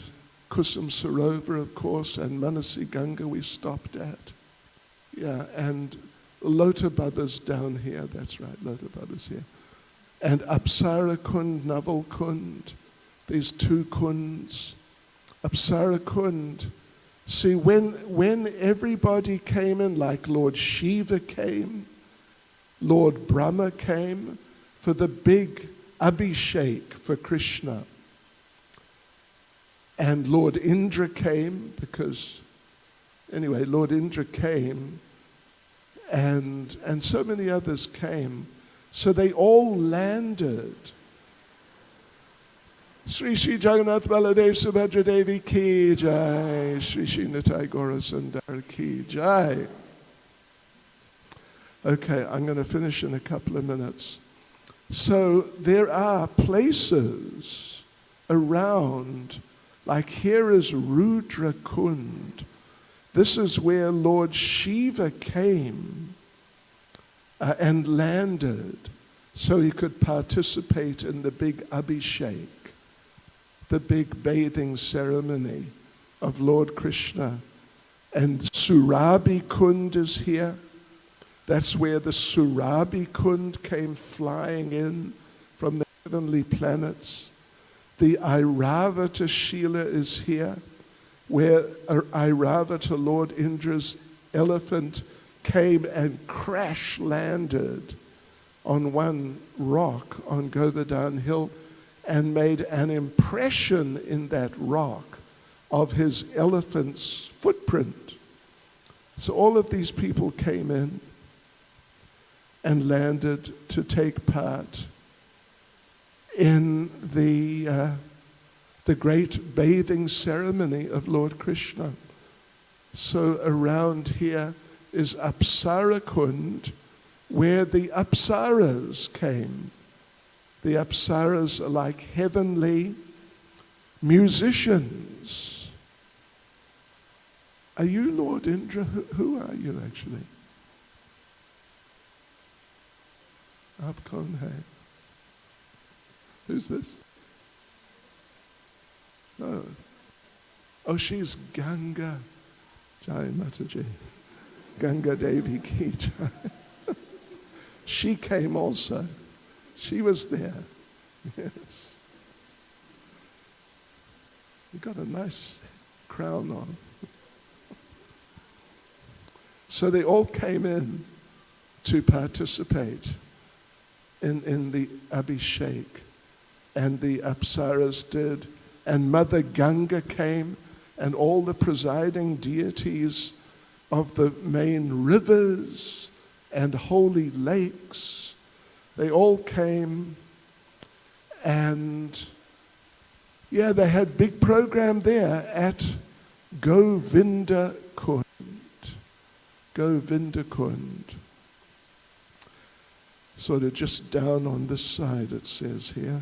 Kusum Sarovar, of course, and Manasi Ganga we stopped at. Yeah, and Lota Baba's down here, that's right, Lota Baba's here. And Apsara Kund, Naval Kund, these two kunds. Apsara Kund, see, when everybody came in, like Lord Shiva came, Lord Brahma came, for the big Abhishek for Krishna, and Lord Indra came, because, anyway, Lord Indra came, and so many others came. So they all landed. Sri Sri Jagannath Baladev Subhadra Devi ki jai, Sri Sri Nitai Gaura Sundar ki jai. Okay, I'm going to finish in a couple of minutes. So there are places around, like here is Rudra Kund. This is where Lord Shiva came and landed so he could participate in the big Abhishek, the big bathing ceremony of Lord Krishna. And Surabhi Kund is here. That's where the Surabhi Kund came flying in from the heavenly planets. The Airavata Shila is here, where Airavata, Lord Indra's elephant, came and crash landed on one rock on Govardhan Hill and made an impression in that rock of his elephant's footprint. So all of these people came in and landed to take part in the great bathing ceremony of Lord Krishna. So around here is Apsara Kund, where the Apsaras came. The Apsaras are like heavenly musicians. Are you Lord Indra? Who are you actually? Aap kaun hai? Who's this? Oh, she's Ganga. Jai Mataji. Ganga Devi ki jai. She came also. She was there. Yes. You got a nice crown on. So they all came in to participate in the Abhishek, and the Apsaras did, and Mother Ganga came, and all the presiding deities of the main rivers and holy lakes, they all came, and yeah, they had big program there at Govinda Kund. Govindakund. Sort of just down on this side, it says here.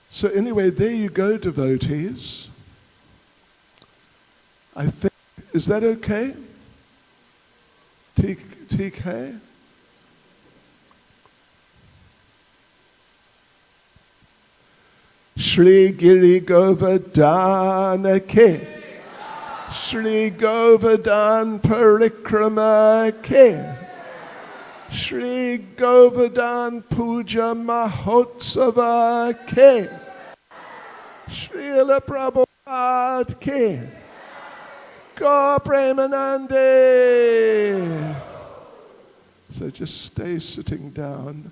So anyway, there you go, devotees. I think, is that okay? TK? Shri Giri Govardhana Ke. Shri Govardhan Parikrama Ke. Shri Govardhan Puja Mahotsava Ke. Srila Prabhupada Ke. Go Premanande. So just stay sitting down.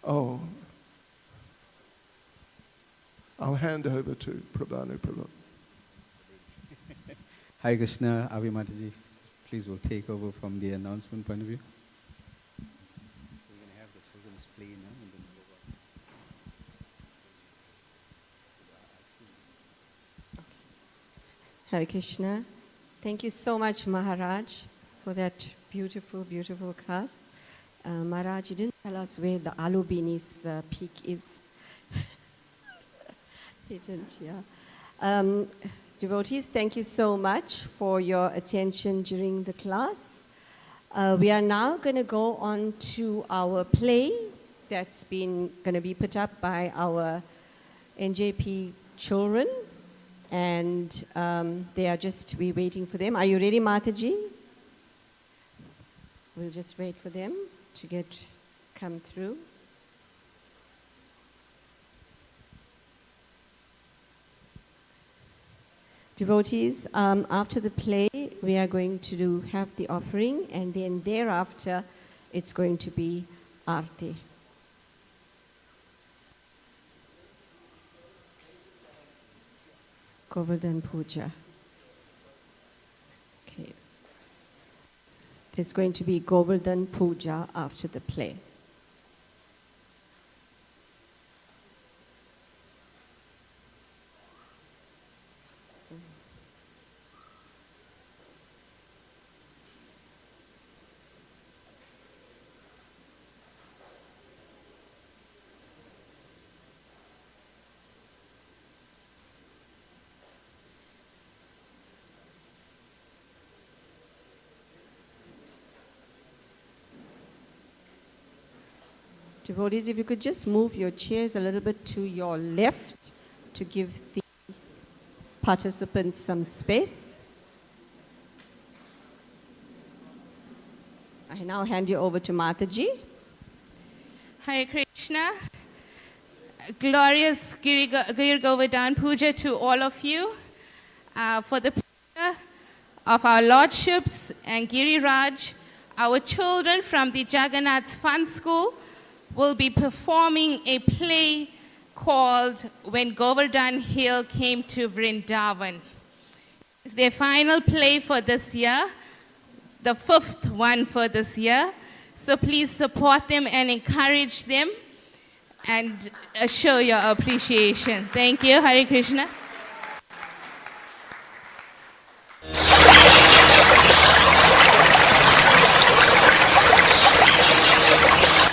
Oh, I'll hand over to Prabhanu Prabhu. Hare Krishna, Avi Mataji, please will take over from the announcement point of view. We're going to have the children's play now and then go Hare Krishna. Thank you so much, Maharaj, for that beautiful, beautiful class. Maharaj, you didn't tell us where the Alubini's peak is. He didn't, yeah. Devotees, thank you so much for your attention during the class. We are now going to go on to our play that's been going to be put up by our NJP children. And they are just, we're waiting for them. Are you ready, Mataji? We'll just wait for them to come through. Devotees, after the play, we are going to have the offering, and then thereafter, it's going to be Aarti. Govardhan Puja. Okay. There's going to be Govardhan Puja after the play. Devotees, if you could just move your chairs a little bit to your left to give the participants some space. I now hand you over to Mataji. Hare Krishna. Glorious Giri Govardhan Puja to all of you. For the pleasure of our lordships and Giri Raj, our children from the Jagannath Fun School will be performing a play called When Govardhan Hill Came to Vrindavan. It's their final play for this year, the 5th one for this year. So please support them and encourage them and show your appreciation. Thank you. Hare Krishna.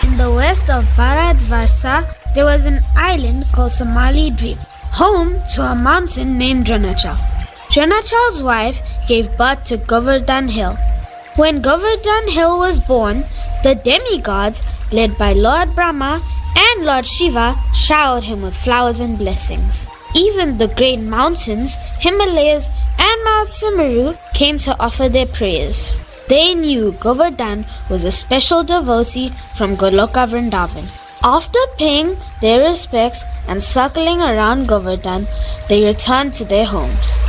In the west of Bharatvarsha, there was an island called Somali Dweep, home to a mountain named Janachal. Janachal's wife gave birth to Govardhan Hill. When Govardhan Hill was born, the demigods, led by Lord Brahma and Lord Shiva, showered him with flowers and blessings. Even the great mountains, Himalayas and Mount Simeru, came to offer their prayers. They knew Govardhan was a special devotee from Goloka Vrindavan. After paying their respects and circling around Govardhan, they returned to their homes.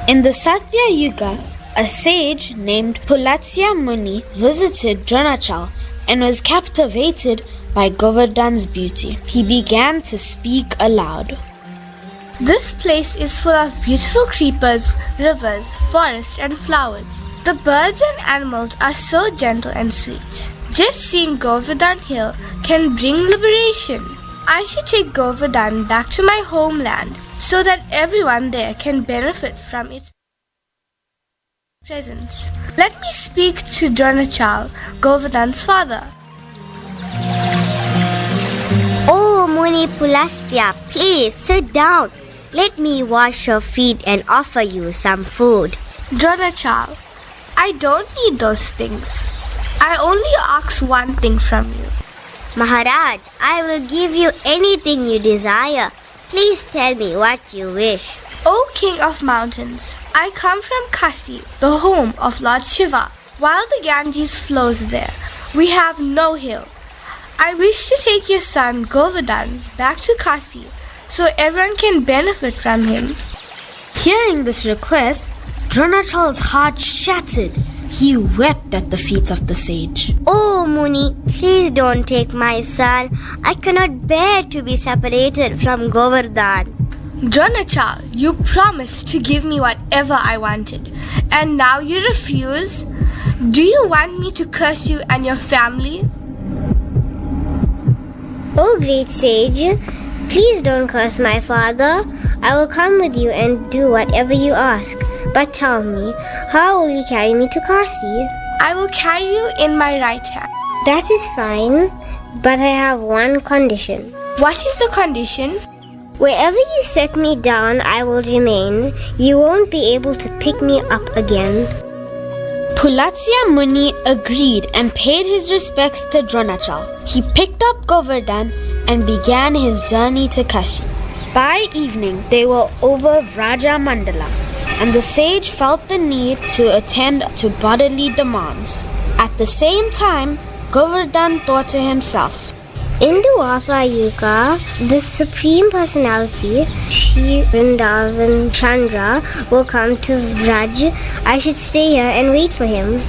In the Satya Yuga, a sage named Pulatya Muni visited Janachal and was captivated by Govardhan's beauty. He began to speak aloud. This place is full of beautiful creepers, rivers, forests and flowers. The birds and animals are so gentle and sweet. Just seeing Govardhan Hill can bring liberation. I should take Govardhan back to my homeland so that everyone there can benefit from its presence. Let me speak to Dronachal, Govardhan's father. Oh, Muni Pulastya, please sit down. Let me wash your feet and offer you some food. Dronachal, I don't need those things. I only ask one thing from you. Maharaj, I will give you anything you desire. Please tell me what you wish. O King of Mountains, I come from Kasi, the home of Lord Shiva. While the Ganges flows there, we have no hill. I wish to take your son Govardhan back to Kasi so everyone can benefit from him. Hearing this request, Dronachal's heart shattered. He wept at the feet of the sage. Oh, Muni, please don't take my son. I cannot bear to be separated from Govardhan. Dronachal, you promised to give me whatever I wanted, and now you refuse? Do you want me to curse you and your family? Oh, great sage, please don't curse my father. I will come with you and do whatever you ask. But tell me, how will you carry me to Kasi? I will carry you in my right hand. That is fine, but I have one condition. What is the condition? Wherever you set me down, I will remain. You won't be able to pick me up again. Pulatsya Muni agreed and paid his respects to Dronachal. He picked up Govardhan and began his journey to Kashi. By evening, they were over Vraja Mandala, and the sage felt the need to attend to bodily demands. At the same time, Govardhan thought to himself, In Dwapara Yuga, the Supreme Personality, Shri Vrindavan Chandra, will come to Vraj. I should stay here and wait for him.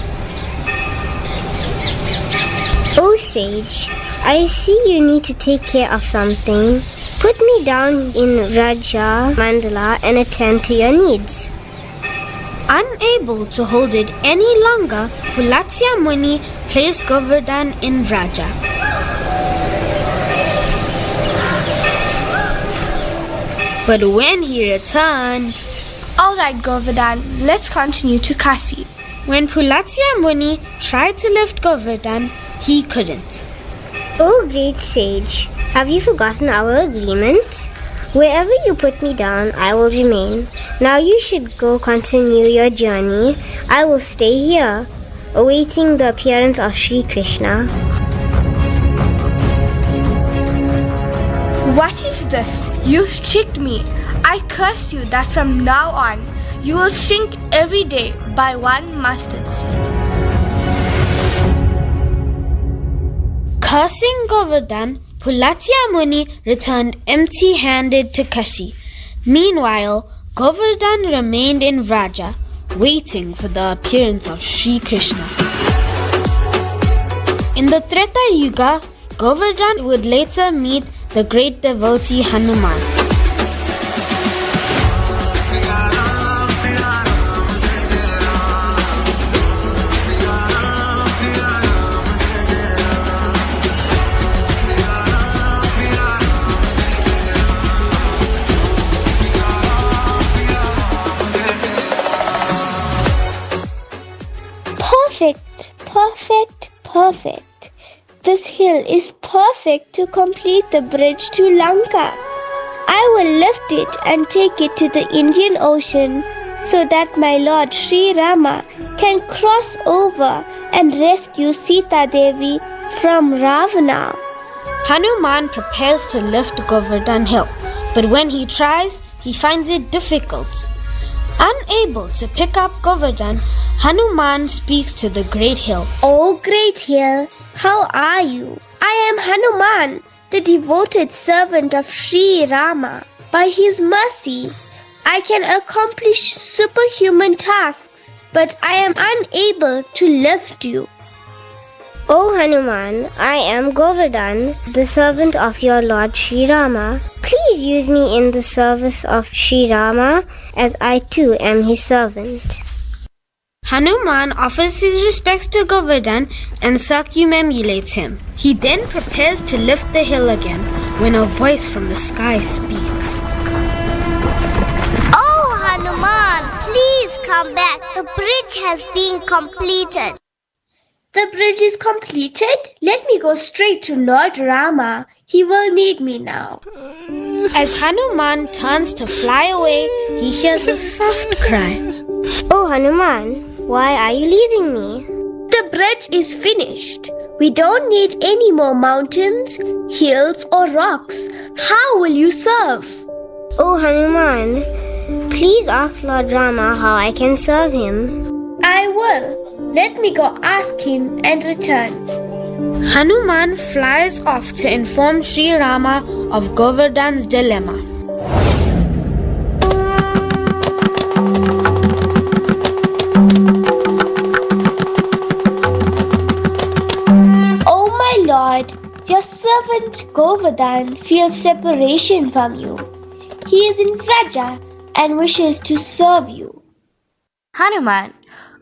Oh sage, I see you need to take care of something. Put me down in Vraja Mandala and attend to your needs. Unable to hold it any longer, Pulatsya Muni placed Govardhan in Vraja. But when he returned, Alright, Govardhan, let's continue to Kasi. When Pulatsya Muni tried to lift Govardhan, he couldn't. Oh great sage, have you forgotten our agreement? Wherever you put me down, I will remain. Now you should go continue your journey. I will stay here, awaiting the appearance of Sri Krishna. What is this? You've tricked me. I curse you that from now on, you will shrink every day by one mustard seed. Cursing Govardhan, Pulatsya Muni returned empty-handed to Kashi. Meanwhile, Govardhan remained in Vraja, waiting for the appearance of Sri Krishna. In the Treta Yuga, Govardhan would later meet the great devotee Hanuman. Perfect. This hill is perfect to complete the bridge to Lanka. I will lift it and take it to the Indian Ocean so that my Lord Sri Rama can cross over and rescue Sita Devi from Ravana. Hanuman prepares to lift Govardhan hill, but when he tries, he finds it difficult. Unable to pick up Govardhan, Hanuman speaks to the great hill. Oh great hill, how are you? I am Hanuman, the devoted servant of Sri Rama. By his mercy, I can accomplish superhuman tasks, but I am unable to lift you. O Hanuman, I am Govardhan, the servant of your Lord Sri Rama. Please use me in the service of Sri Rama, as I too am his servant. Hanuman offers his respects to Govardhan and circumambulates him. He then prepares to lift the hill again when a voice from the sky speaks. Oh, Hanuman, please come back. The bridge has been completed. The bridge is completed. Let me go straight to Lord Rama. He will need me now. As Hanuman turns to fly away, he hears a soft cry. Oh, Hanuman, why are you leaving me? The bridge is finished. We don't need any more mountains, hills, or rocks. How will you serve? Oh, Hanuman, please ask Lord Rama how I can serve him. I will. Let me go ask him and return. Hanuman flies off to inform Sri Rama of Govardhan's dilemma. Oh my lord, your servant Govardhan feels separation from you. He is in Vraja and wishes to serve you. Hanuman,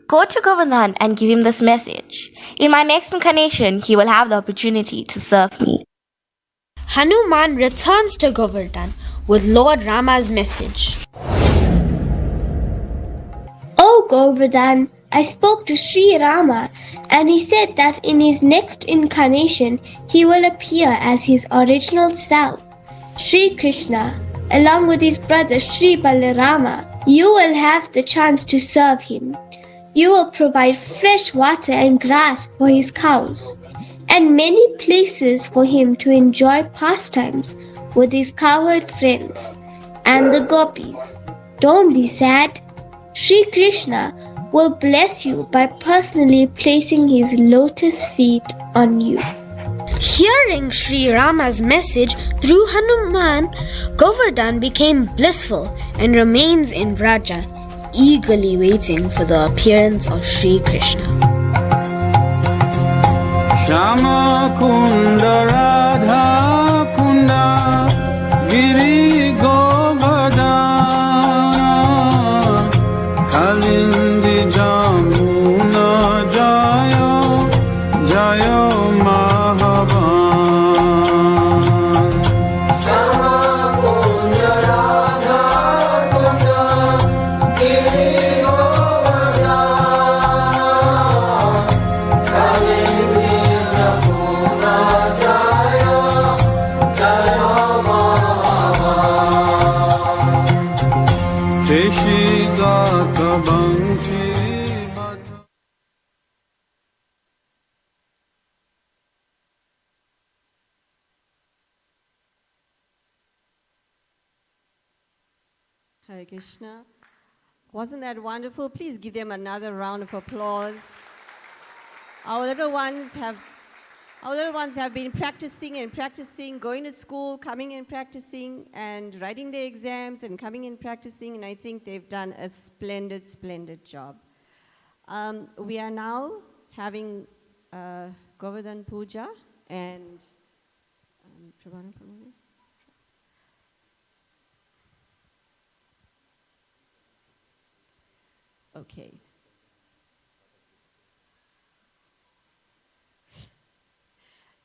go to Govardhan and give him this message. In my next incarnation, he will have the opportunity to serve me. Hanuman returns to Govardhan with Lord Rama's message. Oh Govardhan, I spoke to Sri Rama and he said that in his next incarnation he will appear as his original self, Sri Krishna, along with his brother Sri Balarama. You will have the chance to serve him. You will provide fresh water and grass for his cows, and many places for him to enjoy pastimes with his cowherd friends and the gopis. Don't be sad. Sri Krishna will bless you by personally placing his lotus feet on you. Hearing Sri Rama's message through Hanuman, Govardhan became blissful and remains in Vraja, eagerly waiting for the appearance of Sri Krishna. Shama Kunda Radha Kunda Giri Govardhan Kalindi Jamuna Jayo Jayo Mahavan Shama Kunda Radha Kunda Giri Govardhan Kalindi Jamuna Jayo Jayo Mahavan Deshi Gata Banshi Hare Krishna. Wasn't that wonderful? Please give them another round of applause. Our little ones have been practicing and practicing, going to school, coming and practicing, and writing their exams and coming and practicing, and I think they've done a splendid, splendid job. We are now having Govardhan Puja and Prabhana Prabhu. Okay.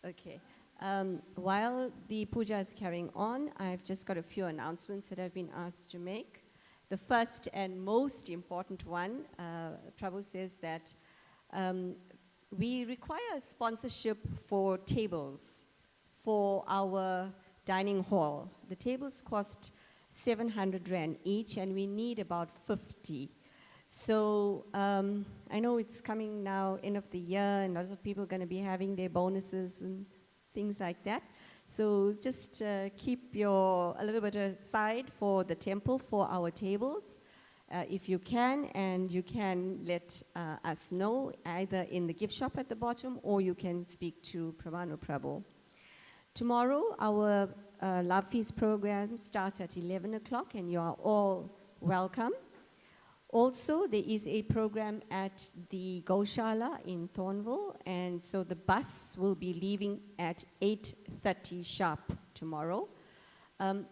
Okay. While the puja is carrying on, I've just got a few announcements that I've been asked to make. The first and most important one, Prabhu says that we require sponsorship for tables for our dining hall. The tables cost 700 Rand each, and we need about 50. So I know it's coming now, end of the year, and lots of people are going to be having their bonuses and things like that. So just keep a little bit aside for the temple for our tables, if you can, and you can let us know either in the gift shop at the bottom, or you can speak to Prabhu Prabhu. Tomorrow, our Love Feast program starts at 11 o'clock, and you are all welcome. Also, there is a program at the Goshala in Thornville, and so the bus will be leaving at 8:30 sharp tomorrow.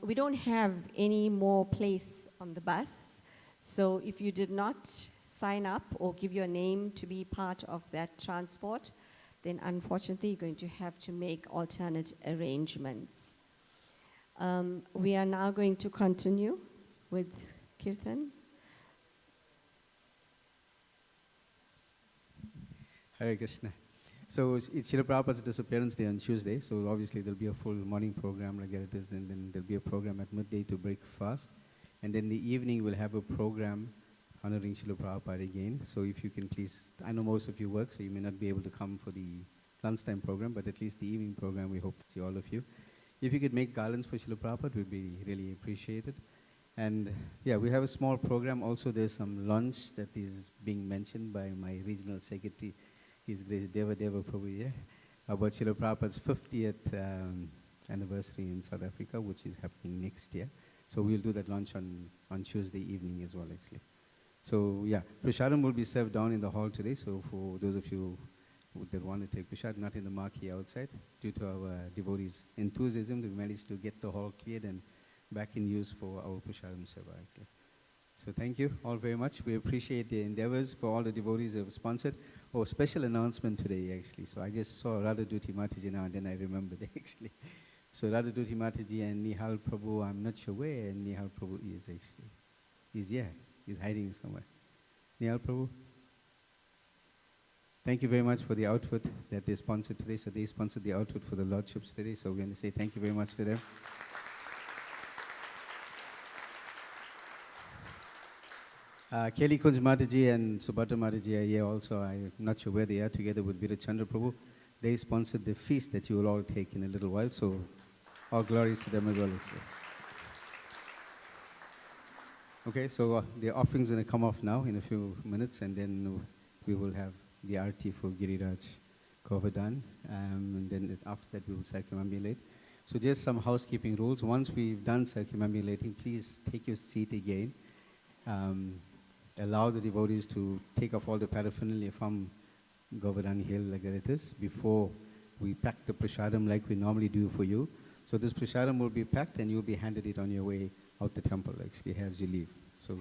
We don't have any more place on the bus, so if you did not sign up or give your name to be part of that transport, then unfortunately you're going to have to make alternate arrangements. We are now going to continue with Kirtan. Hare Krishna. So it's Srila Prabhupada's disappearance day on Tuesday, so obviously there'll be a full morning program like it is, and then there'll be a program at midday to break fast. And then in the evening we'll have a program honoring Srila Prabhupada again. So if you can please, I know most of you work, so you may not be able to come for the lunchtime program, but at least the evening program we hope to see all of you. If you could make garlands for Srila Prabhupada, we'd be really appreciated. And yeah, we have a small program also. There's some lunch that is being mentioned by my regional secretary, His Grace Deva Prabhu, yeah, about Srila Prabhupada's 50th anniversary in South Africa, which is happening next year. So we'll do that lunch on Tuesday evening as well, actually. So yeah, Prashadam will be served down in the hall today. So for those of you that want to take Prashad, not in the marquee outside, due to our devotees' enthusiasm, we managed to get the hall cleared and back in use for our Prashadam Seva, actually. So thank you all very much. We appreciate the endeavors for all the devotees who have sponsored. Oh, special announcement today, actually. So I just saw Radha Duti Mataji now, and then I remembered, actually. So Radha Duti Mataji and Nihal Prabhu, I'm not sure where Nihal Prabhu is, actually. He's here. He's hiding somewhere. Nihal Prabhu. Thank you very much for the outfit that they sponsored today. So they sponsored the outfit for the Lordships today. So we're going to say thank you very much to them. Kelly Kunj Mataji and Subhadra Mataji are here also. I'm not sure where they are, together with Virat Chandra Prabhu. They sponsored the feast that you will all take in a little while. So all glories to them as well, actually. Okay, so the offering's going to come off now in a few minutes, and then we will have the arti for Giriraj Govardhan, and then after that we will circumambulate. So just some housekeeping rules. Once we've done circumambulating, please take your seat again. Allow the devotees to take off all the paraphernalia from Govardhan Hill like that it is before we pack the prasadam like we normally do for you. So this prasadam will be packed and you'll be handed it on your way out the temple actually as you leave. So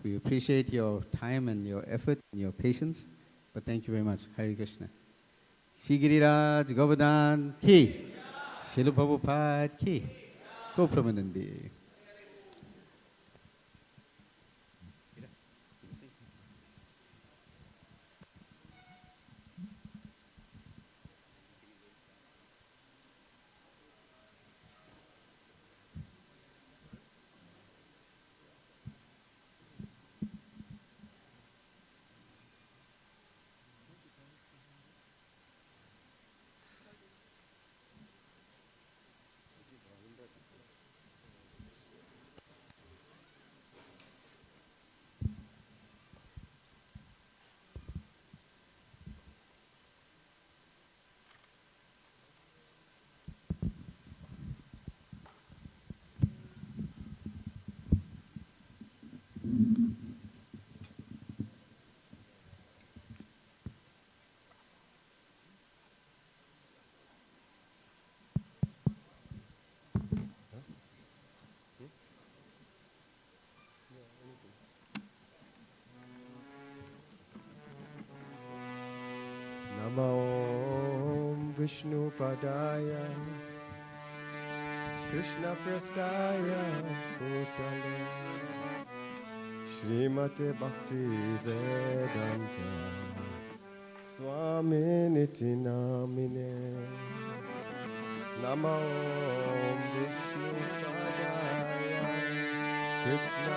we appreciate your time and your effort and your patience, but thank you very much. Hare Krishna. Shri Giriraj Govardhan ki, Srila Prabhupada ki, Go Pramanandi. Namo Vishnu Padaya Krishna Prastaya Bhutale Srimate Bhakti Vedanta Swami Niti Namine Namo Vishnu Padaya Krishna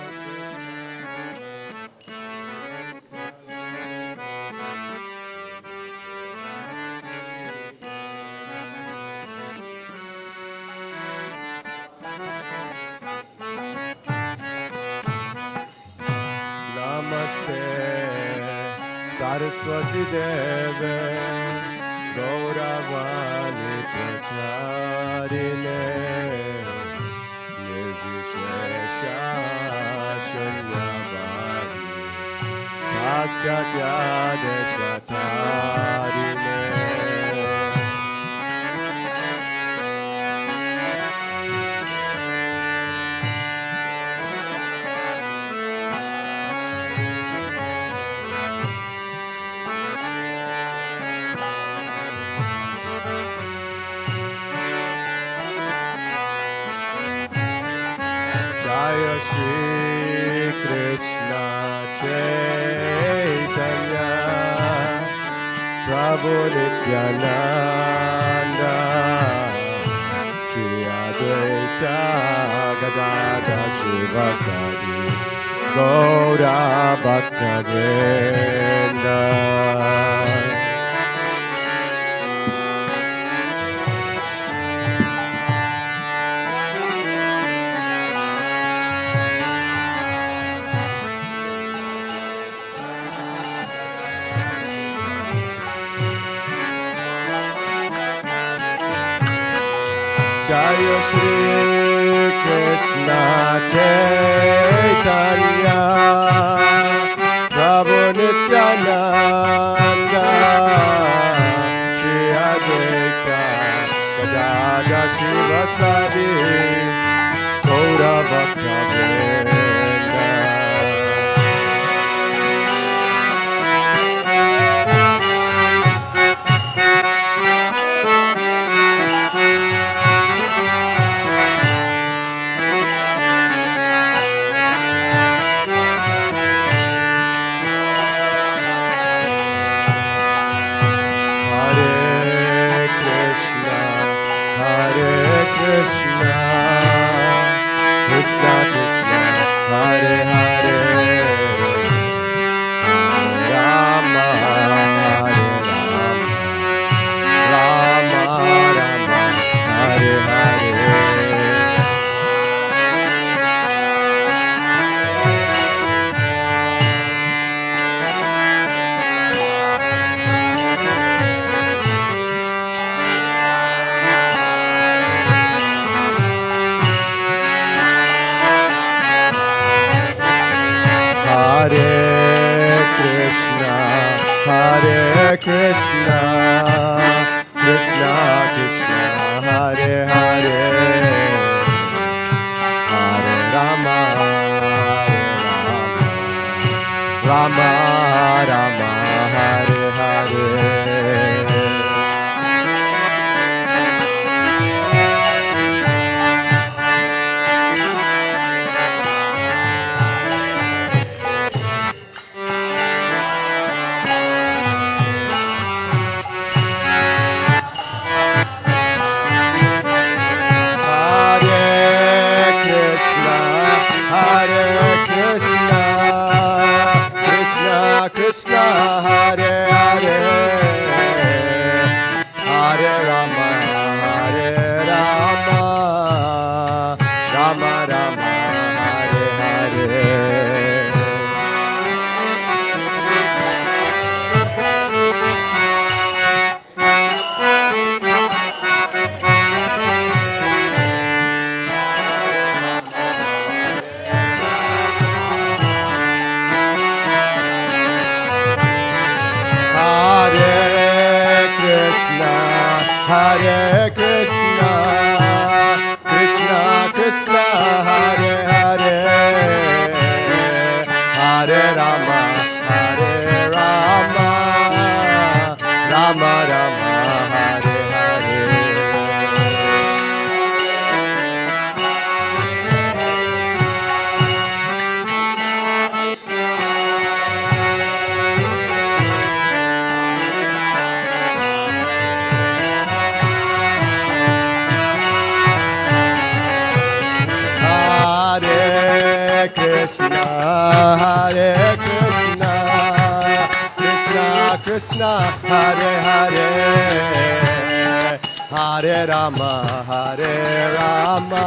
Saraswati Deve Gauravani Pracharine Nirvishesha Shunyavadi Paschatya Deshatarine Jaya Shri Krishna Chaitanya Prabhu Nityananda Shri Advaita Gadadhar Srivasadi Gaura Bhakta Vrinda Jaya Shri Krishna Chaitanya Prabhu Nityananda Shri Advaita Gadadhar Srivasadi Gaura Bhakta Vrinda Krishna, Krishna Krishna, Hare Hare, Rama Hare Rama, Rama Rama, Hare Hare. Hare Krishna, Krishna Krishna, Hare Hare, Hare Rama, Rama Rama, Hare Hare. Krishna, Hare Hare, Hare Rama, Hare Rama, Rama Rama, Hare Hare. Hare Krishna, Krishna Krishna, Hare Hare, Hare Rama, Hare Rama, Rama Rama, Hare Hare. Krishna, Hare Krishna, Krishna Krishna, Hare Hare, Hare Rama, Hare Rama,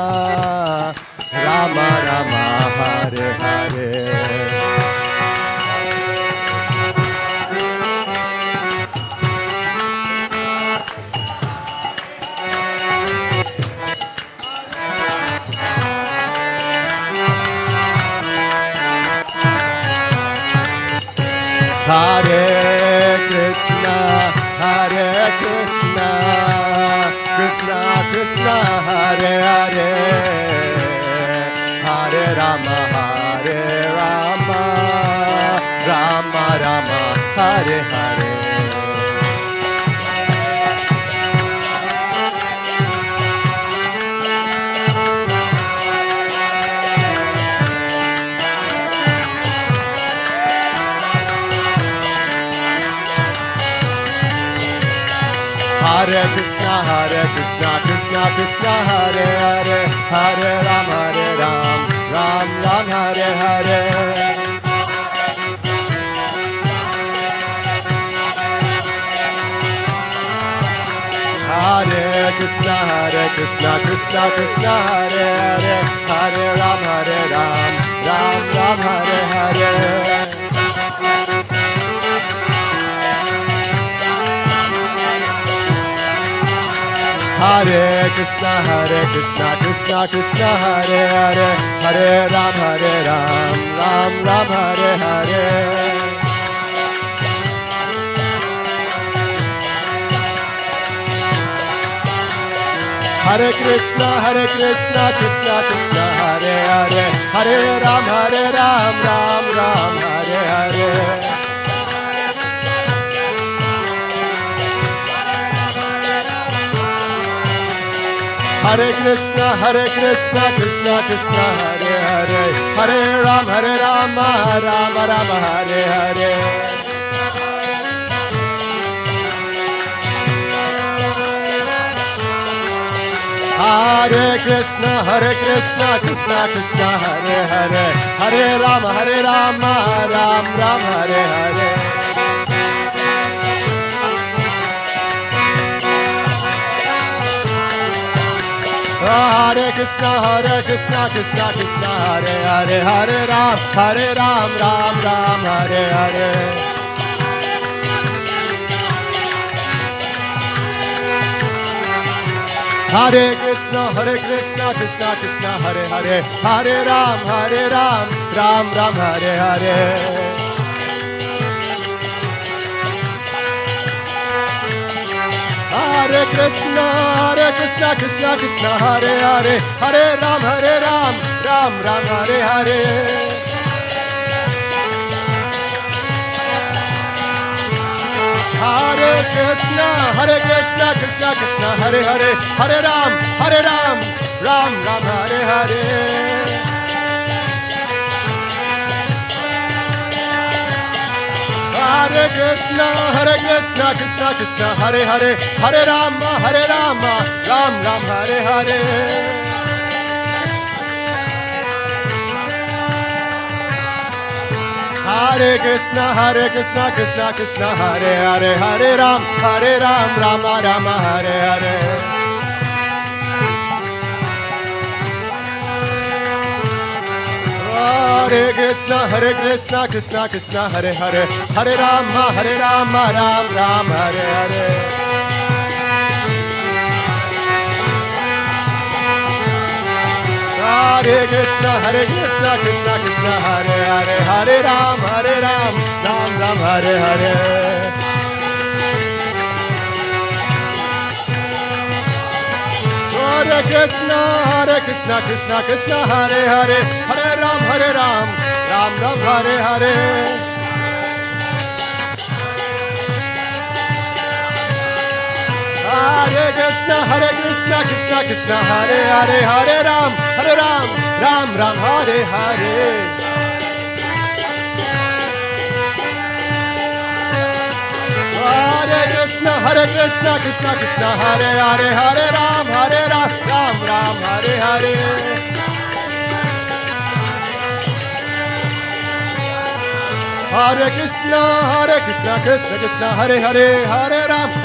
Rama Rama, Hare Hare. Hare Krishna, Krishna Krishna, Hare Hare, Hare Rama, Hare Rama, Rama Rama, Hare Hare. Krishna, Krishna Krishna, Hare Hare, Hare Ram, Ram Ram, Hare Hare. Hare Krishna, Krishna Krishna, Hare Hare, Hare Ram, Ram Ram, Hare Hare. Hare Krishna, Krishna Krishna, Hare Hare, Hare Ram, Ram Ram, Hare Hare. Hare Krishna, Krishna Krishna, Hare Hare, Hare Ram, Ram Ram, Hare Hare. Hare Krishna, Krishna Krishna, Hare Hare, Hare Ram, Ram Ram, Hare Hare. Hare Krishna, Krishna Krishna, Hare Hare, Hare Ram, Ram Ram, Hare Hare. Hare Krishna, Krishna Krishna, Hare Hare, Hare Ram, Ram Ram, Hare Hare. Hare Krishna, Krishna Krishna, Hare Hare, Hare Ram, Ram Ram, Hare Hare. Hare Krishna, Krishna, Hare Hare, Hare Ram, Ram Ram, Hare Hare. Hare Krishna, Krishna, Hare Hare, Hare Ram, Ram Ram, Hare Hare. Hare Krishna, Krishna, Hare Hare, Hare Ram, Ram Ram, Hare Hare. Hare Krishna, Krishna, Hare Hare, Hare Ram, Ram Ram, Hare Hare. Hare Krishna, Krishna, Hare Hare, Hare Ram, Ram Ram, Hare Hare. Hare Krishna, Krishna, Hare Hare, Hare Ram, Ram Ram, Hare Hare. Hare Krishna, Krishna, Hare Hare, Hare Ram, Ram Ram, Hare Hare. Hare Krishna, Hare Hare, Hare Ram, Ram Ram, Hare Hare. Hare Krishna, Hare Hare, Hare Ram, Ram Ram, Hare Hare. Hare Krishna, Krishna, Hare Hare,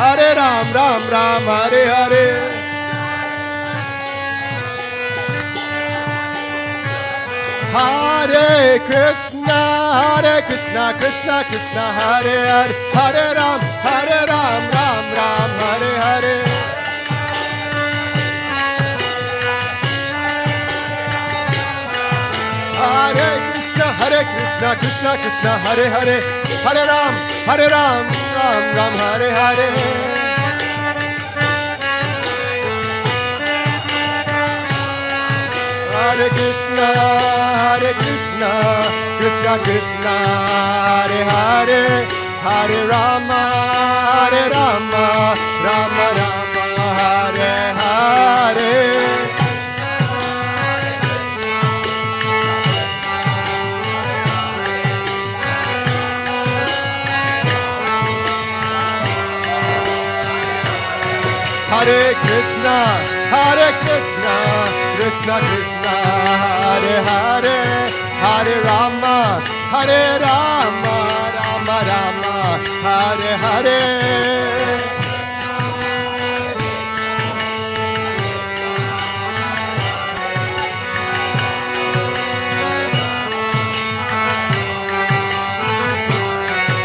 Hare Ram, Ram Ram, Hare Hare. Hare Krishna, Krishna, Hare Hare, Hare Ram, Ram Ram, Hare Hare. Hare Krishna, Hare Hare, Hare Ram, Ram Ram, Hare Hare. Hare Krishna, Krishna, Hare Hare, Hare Rama, Rama Rama, Hare Hare. Krishna, Krishna Krishna, Hare Hare, Hare Rama, Rama Rama, Hare Hare.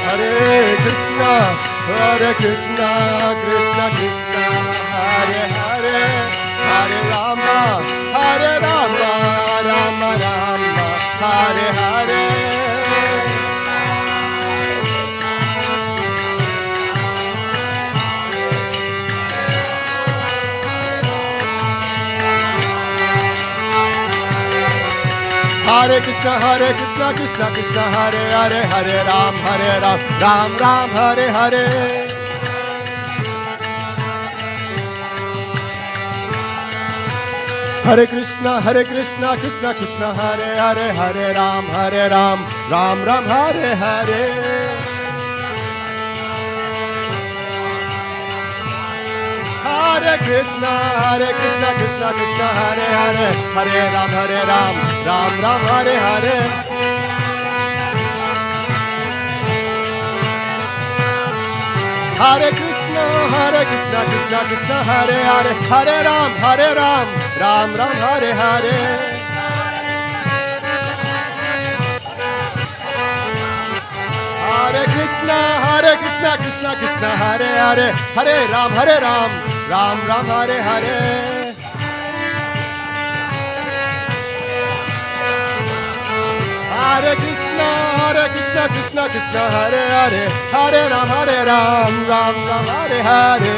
Hare Krishna, Krishna Krishna, Hare Hare, Hare Rama, Rama Rama, Hare Hare. Hare Krishna, Krishna Krishna, Hare Hare, Hare Ram, Ram Ram, Hare Hare. Hare Krishna, Krishna Krishna, Hare Hare, Hare Ram, Ram Ram, Hare Hare. Hare Krishna, Krishna Krishna, Hare Hare, Hare Ram, Ram Ram, Hare Hare. Hare Krishna, Krishna Krishna, Hare Hare, Hare Ram, Ram Ram, Hare Hare. Hare Krishna, Krishna, Hare Hare, Hare Ram, Ram Ram, Hare Hare. Hare Krishna, Krishna, Hare Hare, Hare Ram, Ram Ram, Hare Hare.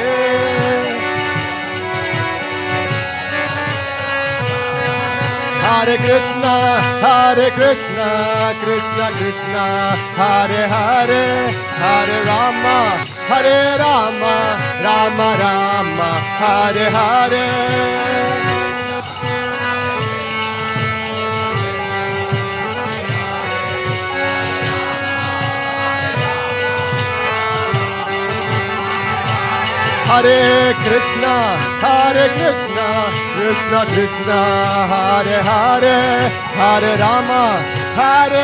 Hare Krishna, Krishna Krishna, Hare Hare, Hare Rama, Rama Rama, Hare Hare. Hare Krishna, Krishna Krishna, Hare Hare, Hare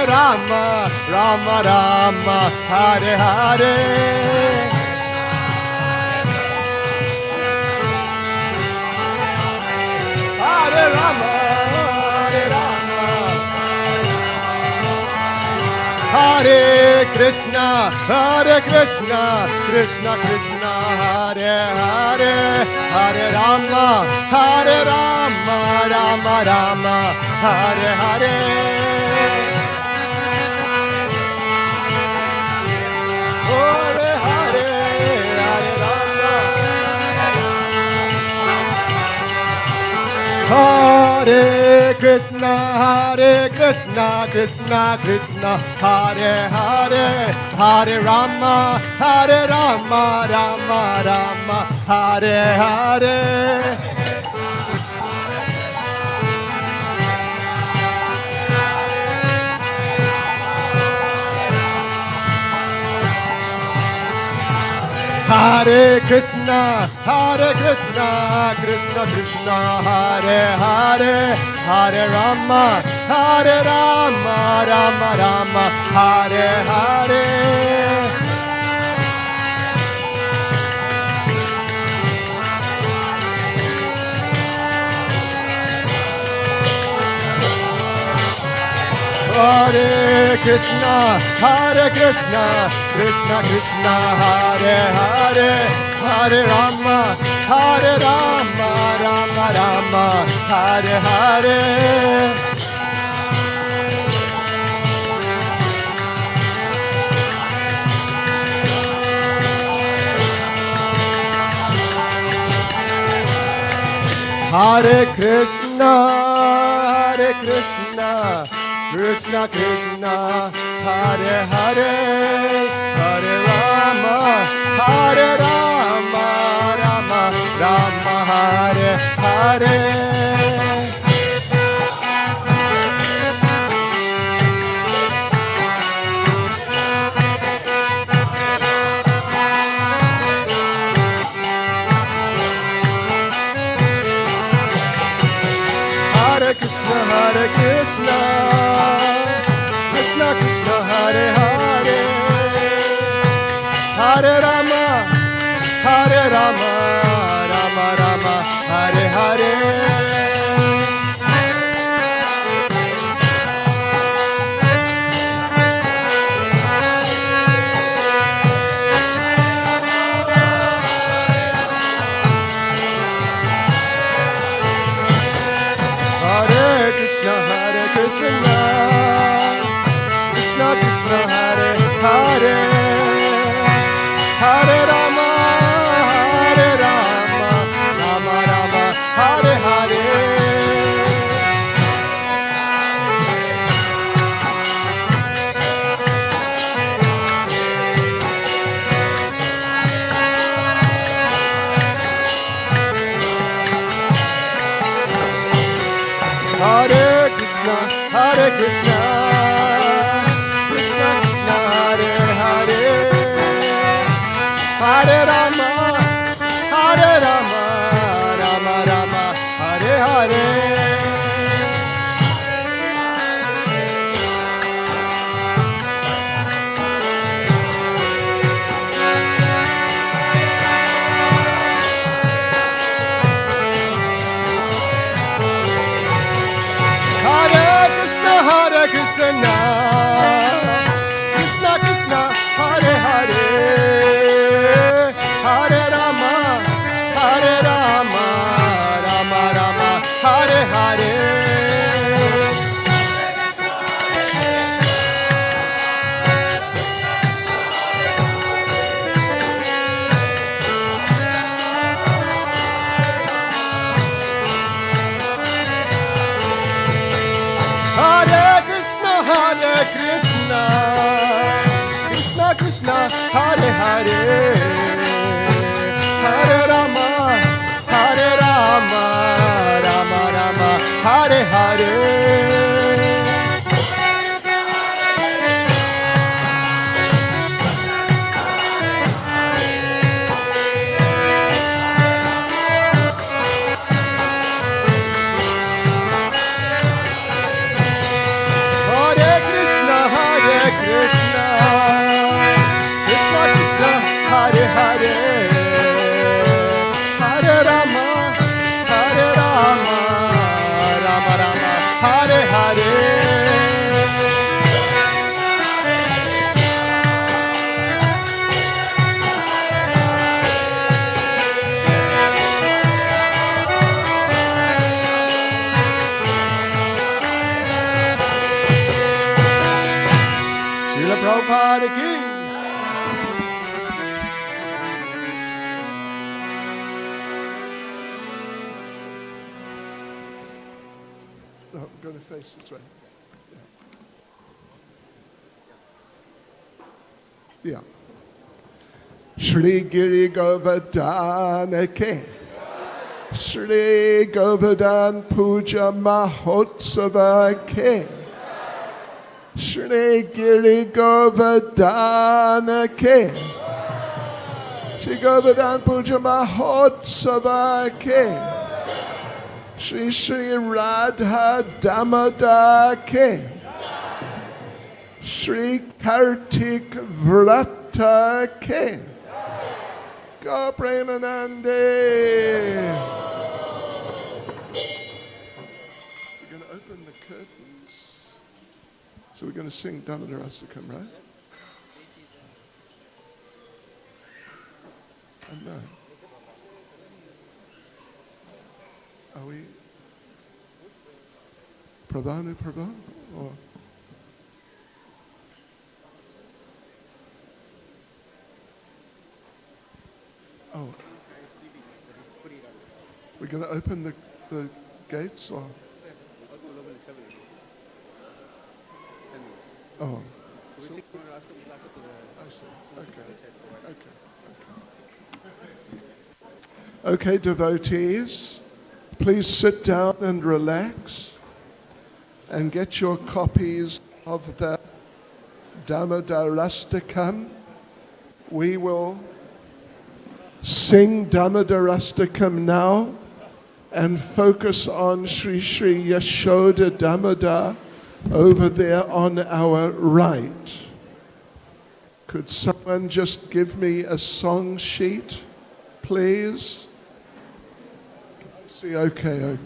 Rama, Rama Rama, Hare Hare. Hare Rama, Hare Krishna, Krishna Krishna, Hare Hare, Hare Rama, Rama Rama, Hare Hare. Hare Hare, Hare Rama. Hare Krishna, Krishna Krishna, Hare Hare, Hare Rama, Rama Rama, Hare Hare. Hare Krishna, Krishna Krishna, Hare Hare, Hare Rama, Rama Rama, Hare Hare. Hare Krishna, Krishna Krishna, Hare Hare, Hare Rama, Rama Rama, Hare Hare. Hare Krishna, Krishna Krishna, Hare Hare, Hare Rama, Rama Rama, Hare Hare. Hare Krishna, Krishna Krishna, Hare Hare, Hare Rama, Hare Rama, Rama Rama, Hare Hare. Hare Krishna, Krishna Krishna, Hare Hare, Hare Rama, Rama Rama, Hare Hare. Hare Krishna, Krishna Krishna, Hare Hare, Hare Rama, Rama Rama, Hare Hare. Hare Krishna, Krishna Krishna, Hare Hare, Hare Rama, Rama Rama, Hare Hare. Srila Prabhupada ki. No, I'm going to face this way. Yeah. Shri Giri Govardhana Ke. Shri Govardhan Puja Mahotsava Ke. Shri Giri Govardhana Ke. Shri Govardhan Puja Mahotsava Ke. Shri Shri Radha Damodar Ke. Shri Kartik Vrata Ke. Go Premanande. We're going to open the curtains. So we're going to sing Damodar Astakam, right? I know. Are we Pravanu Prabhu? Or oh, we're going to open the gates, or oh, I see. Okay, devotees, please sit down and relax and get your copies of the Damodarastakam. We will sing Damodarastakam now and focus on Sri Sri Yashoda Damodar over there on our right. Could someone just give me a song sheet, please? I see, okay.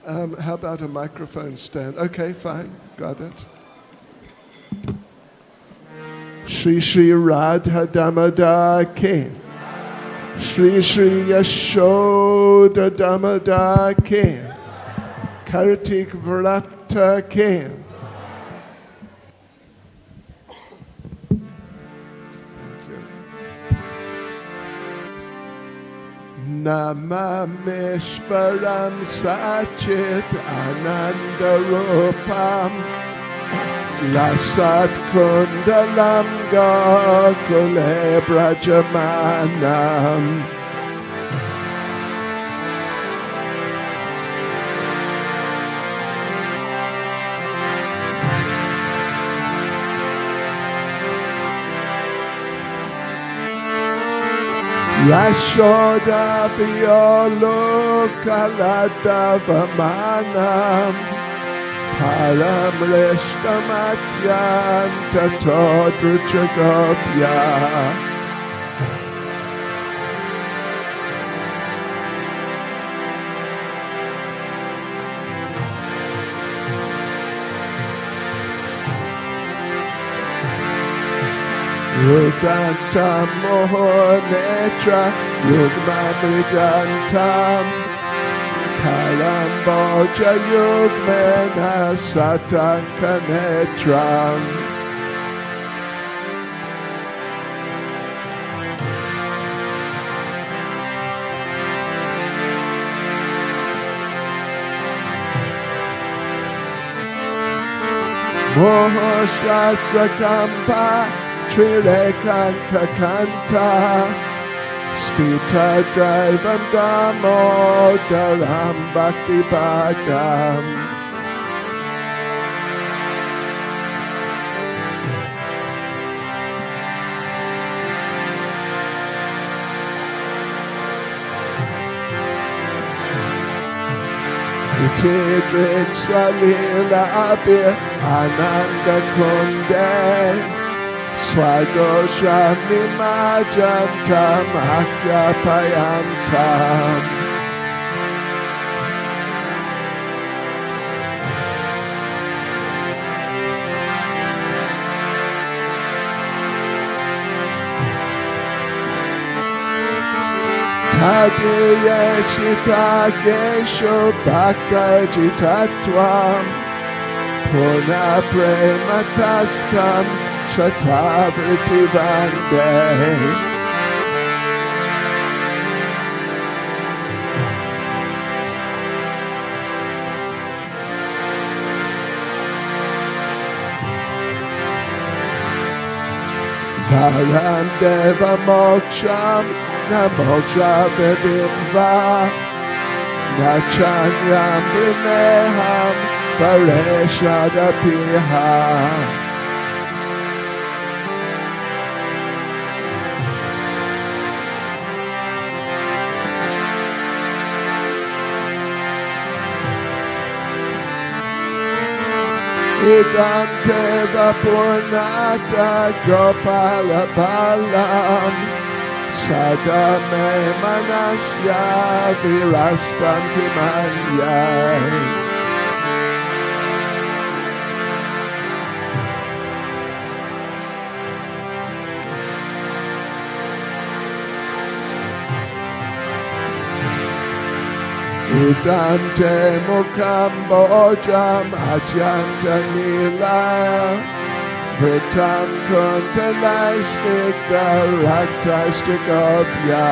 How about a microphone stand? Okay, fine, got it. Shri Shri Radha Damodar Ke. Shri Shri Yashoda Damodar Ke. Kartik Vrata Ke. Namameshvaram Sachit Anandarupam Lasat Kundalam Gokule Brajamanam Yashoda Piolo Kalata Vamanam Param Reshtamatyan Tatodru Chagopya Yudantam Mohonetra Yugmamridantam Kalamboja Yugmena Satankanetram Mohoshasakampa Trilekan Kakanta Stita Drivam Damodaram Bhakti Bhagam Tidrit Salila Abir Ananda Kunde Swadosha Nimajantam Akyapayantam Tadiyeshita Gesho Bhakta Jitatvam Puna Prematastam Shatavriti Vande Varam Deva Moksham Namoksha Vedimva Nachanyam Vineham Pareshadapiha Idam Teva Purnata Gopala Balam Sadame Manasya Virastam Kimanyai Idante Mukam Bojam Adyanta Nila Vritam Kuntalastikta Raktastikopya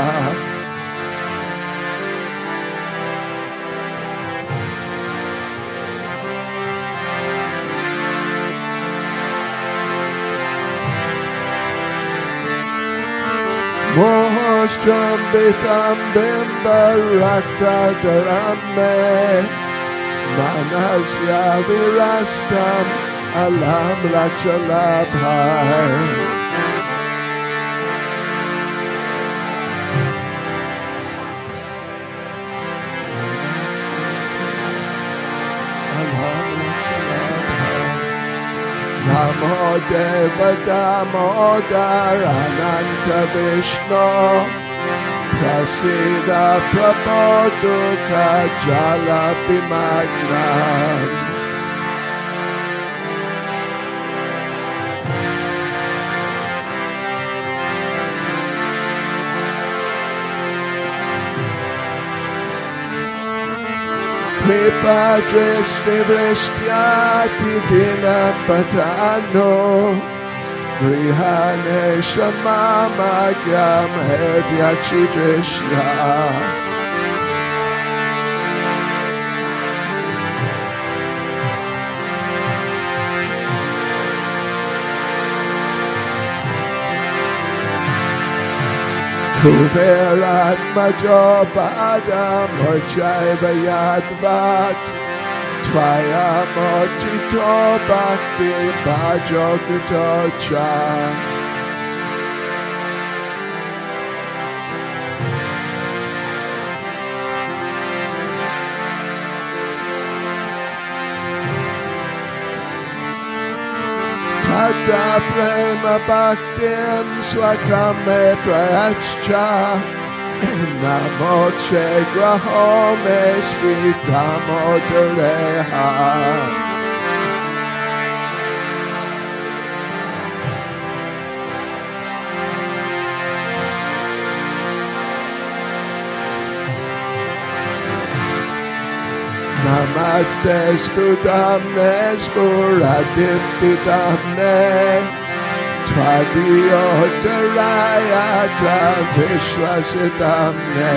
Mohostrambitam Bimba Raktadarambe Manasya Virastam Alam Lakshalaphai Namo Deva Damodar Ananta Vishnu Prasida Prabodhuka Jala Bhimagnam Kripa Drishti Vrishtyati Dinam Patano Grihane Shamamagyam Hedyachi Drishya Kuverat Majopadam Urchaiva Yadvat Tvaya Mochito Bhakti Bhajokutocha Mata prema bhaktim swakame prayachcha Namoche grahome sthitamodareha Namaste studamne spuradipidamne Tvadiyotaraya vishwasidamne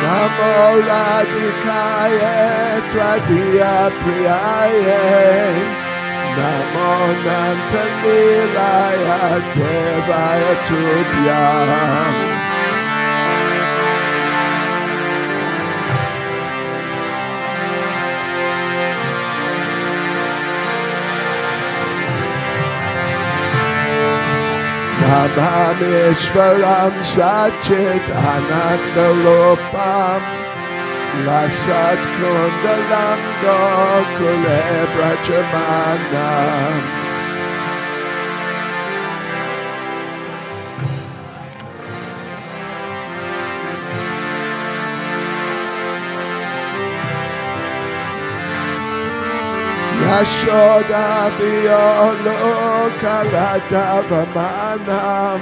Namo Radhikaye Tvadiya Priyaye Namo Nantanilaya Devaya Tubhyam Namamishvaram Sachit Anandarupam Lasat Kundalam Gokule Brajamanam Yashoda Viyolo Kaladavamanam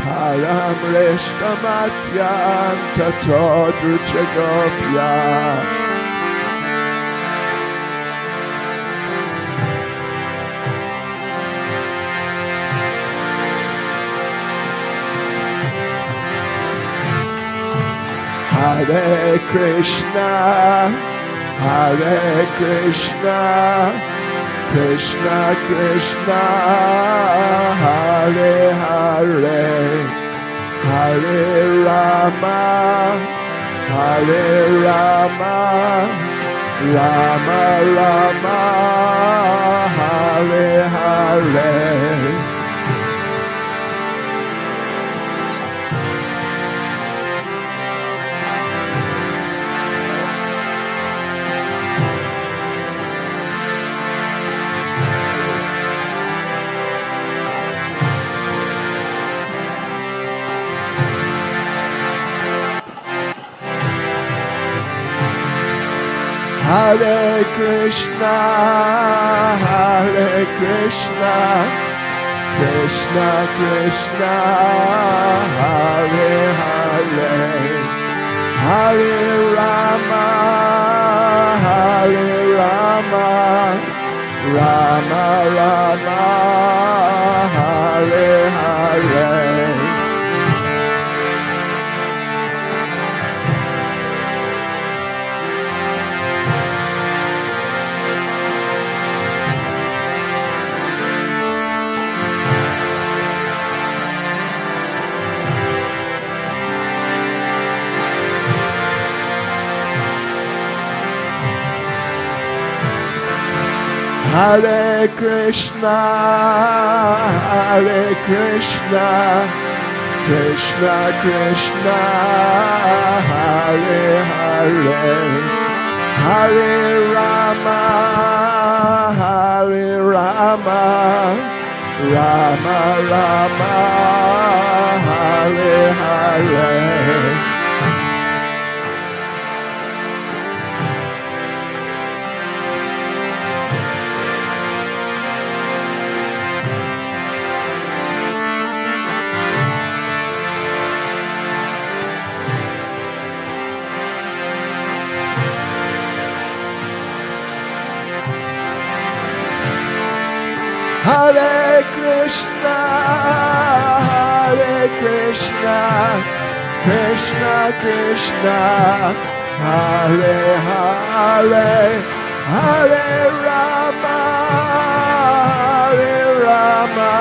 Param Rishtamatyan Tatodruchagopya Hare Krishna Hare Krishna, Krishna Krishna, Hare Hare, Hare Rama, Hare Rama, Rama Rama, Hare Hare. Hare Krishna, Hare Krishna, Krishna Krishna, Hare Hare, Hare Rama, Hare Rama, Rama Rama, Hare Hare. Hare Krishna, Hare Krishna, Krishna Krishna, Hare Hare, Hare Rama, Hare Rama, Rama Rama, Hare Hare. Hare Krishna, Hare Krishna, Krishna Krishna, Hare Hare, Hare Rama, Hare Rama,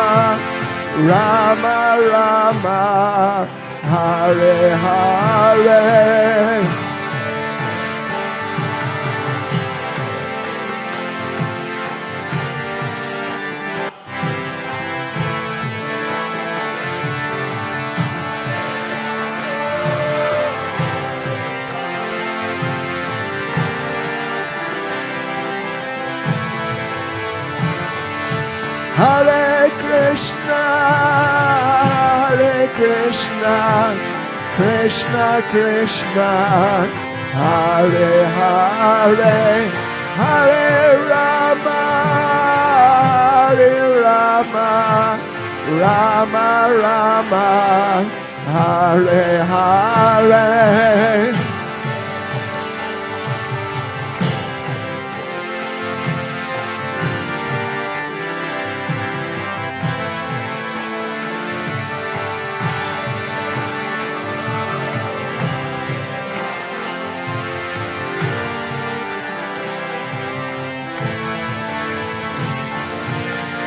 Rama Rama, Hare Hare. Hare Krishna, Hare Krishna, Krishna Krishna, Hare Hare, Hare Rama, Hare Rama, Rama Rama, Hare Hare.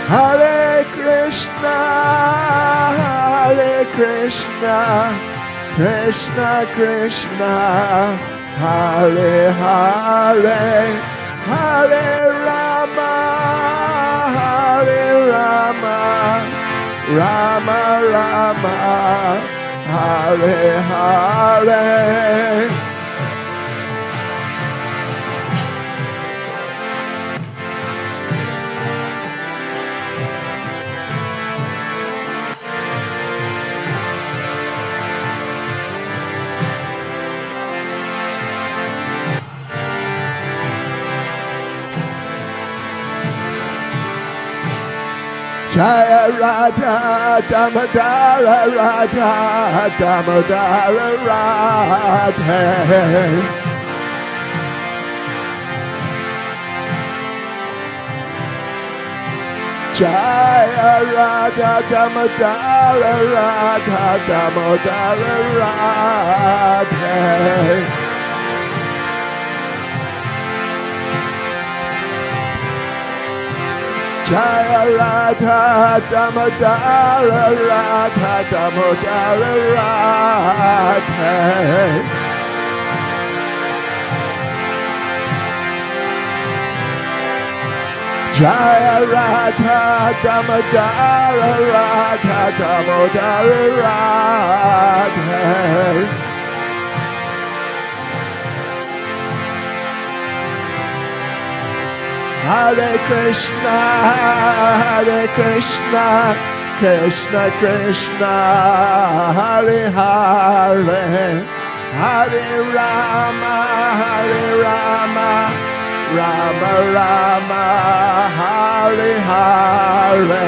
Hare Krishna, Hare Krishna, Krishna Krishna, Hare Hare, Hare Rama, Hare Rama, Rama Rama, Hare Hare. Jaya Radha Damodara Radha Damodara Radha. Jaya Radha Damodara Radha Damodara Radha. Jaya Radha Damodara Radha Damodara Radha. Jaya Radha Damodara Radha Damodara Radha. Hare Krishna, Hare Krishna, Krishna Krishna, Hare Hare, Hare Rama, Hare Rama, Rama Rama, Hare Hare.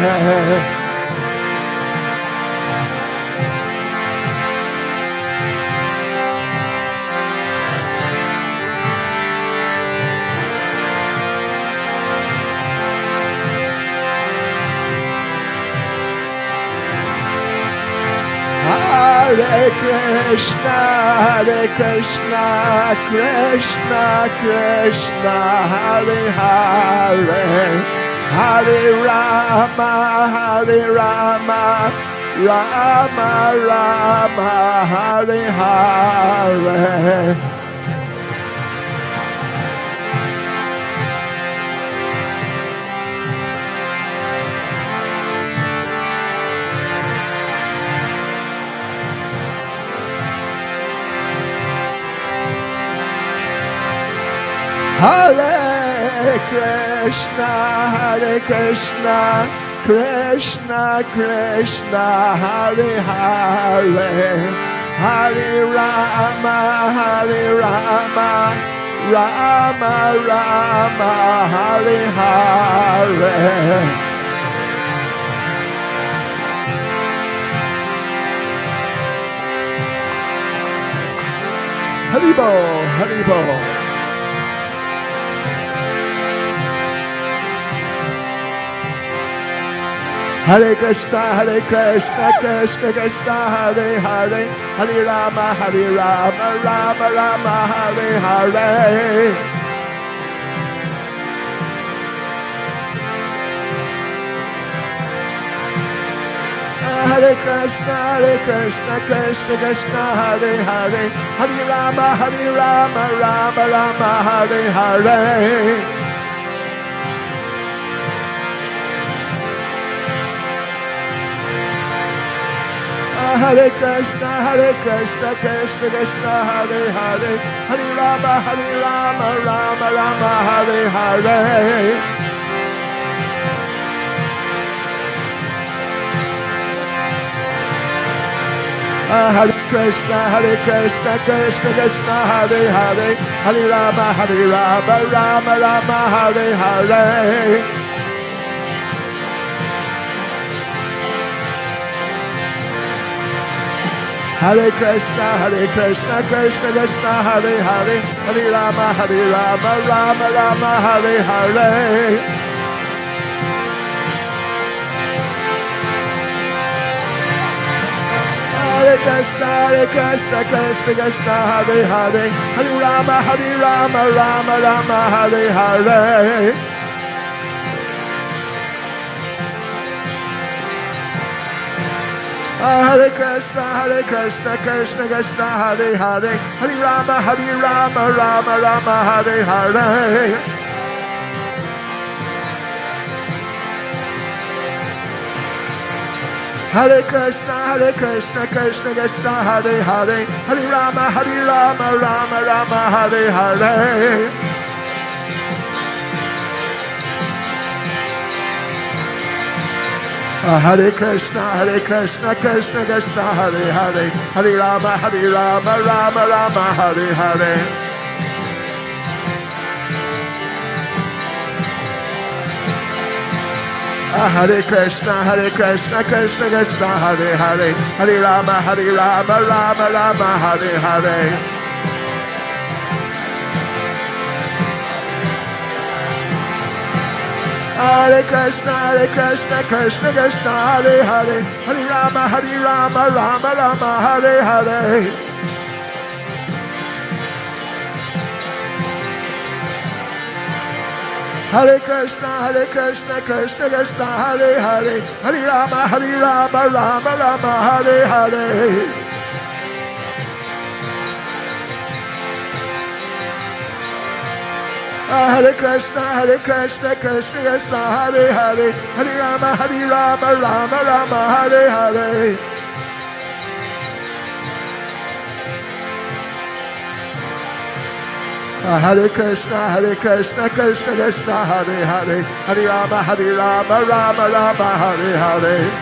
Hare Krishna, Hare Krishna, Krishna Krishna, Hare Hare, Hare Rama, Hare Rama, Rama Rama, Hare Hare. Hare Krishna, Hare Krishna, Krishna Krishna, Hare Hare, Hare Rama, Hare Rama, Rama Rama, Hare Hare. Haribo, Haribo. Hare Krishna, Hare Krishna, Krishna Krishna, Hare Hare, Hare Rama, Hare Rama, Rama Rama, Hare Hare. Hare Krishna, Krishna Krishna, Hare Hare, Hare Rama, Rama Rama, Hare Hare. Hare Krishna, Krishna Krishna, Hare Hare, Hare Rama, Rama Rama, Hare Hare. Hare Krishna, Krishna Krishna, Hare Hare, Hare Rama, Rama Rama, Hare Hare. Hare Krishna, Krishna Krishna, Hare Hare, Hare Rama, Rama Rama, Hare Hare. Hare Krishna, Krishna Krishna, Hare Hare, Hare Rama, Rama Rama, Hare Hare. Hare Krishna, Krishna Krishna, Hare Hare, Hare Rama, Rama Rama, Hare Hare. Hare Krishna, Krishna Krishna, Hare Hare, Hare Rama, Rama Rama, Hare Hare. Hare Krishna, Krishna Krishna, Hare Hare, Hare Rama, Rama Rama, Hare Hare. Hare Krishna, Krishna Krishna, Hare Hare, Hare Rama, Rama Rama, Hare Hare. Hare Krishna, Krishna Krishna, Hare Hare, Hare Rama, Rama Rama, Hare Hare. Hare Krishna, Krishna Krishna, Hare Hare, Hare Rama, Rama Rama, Hare Hare. Hare Krishna, Krishna Krishna, Hare Hare, Hare Rama, Rama Rama, Hare Hare. Hare Krishna, Krishna Krishna, Hare Hare, Hare Rama, Rama Rama, Hare Hare.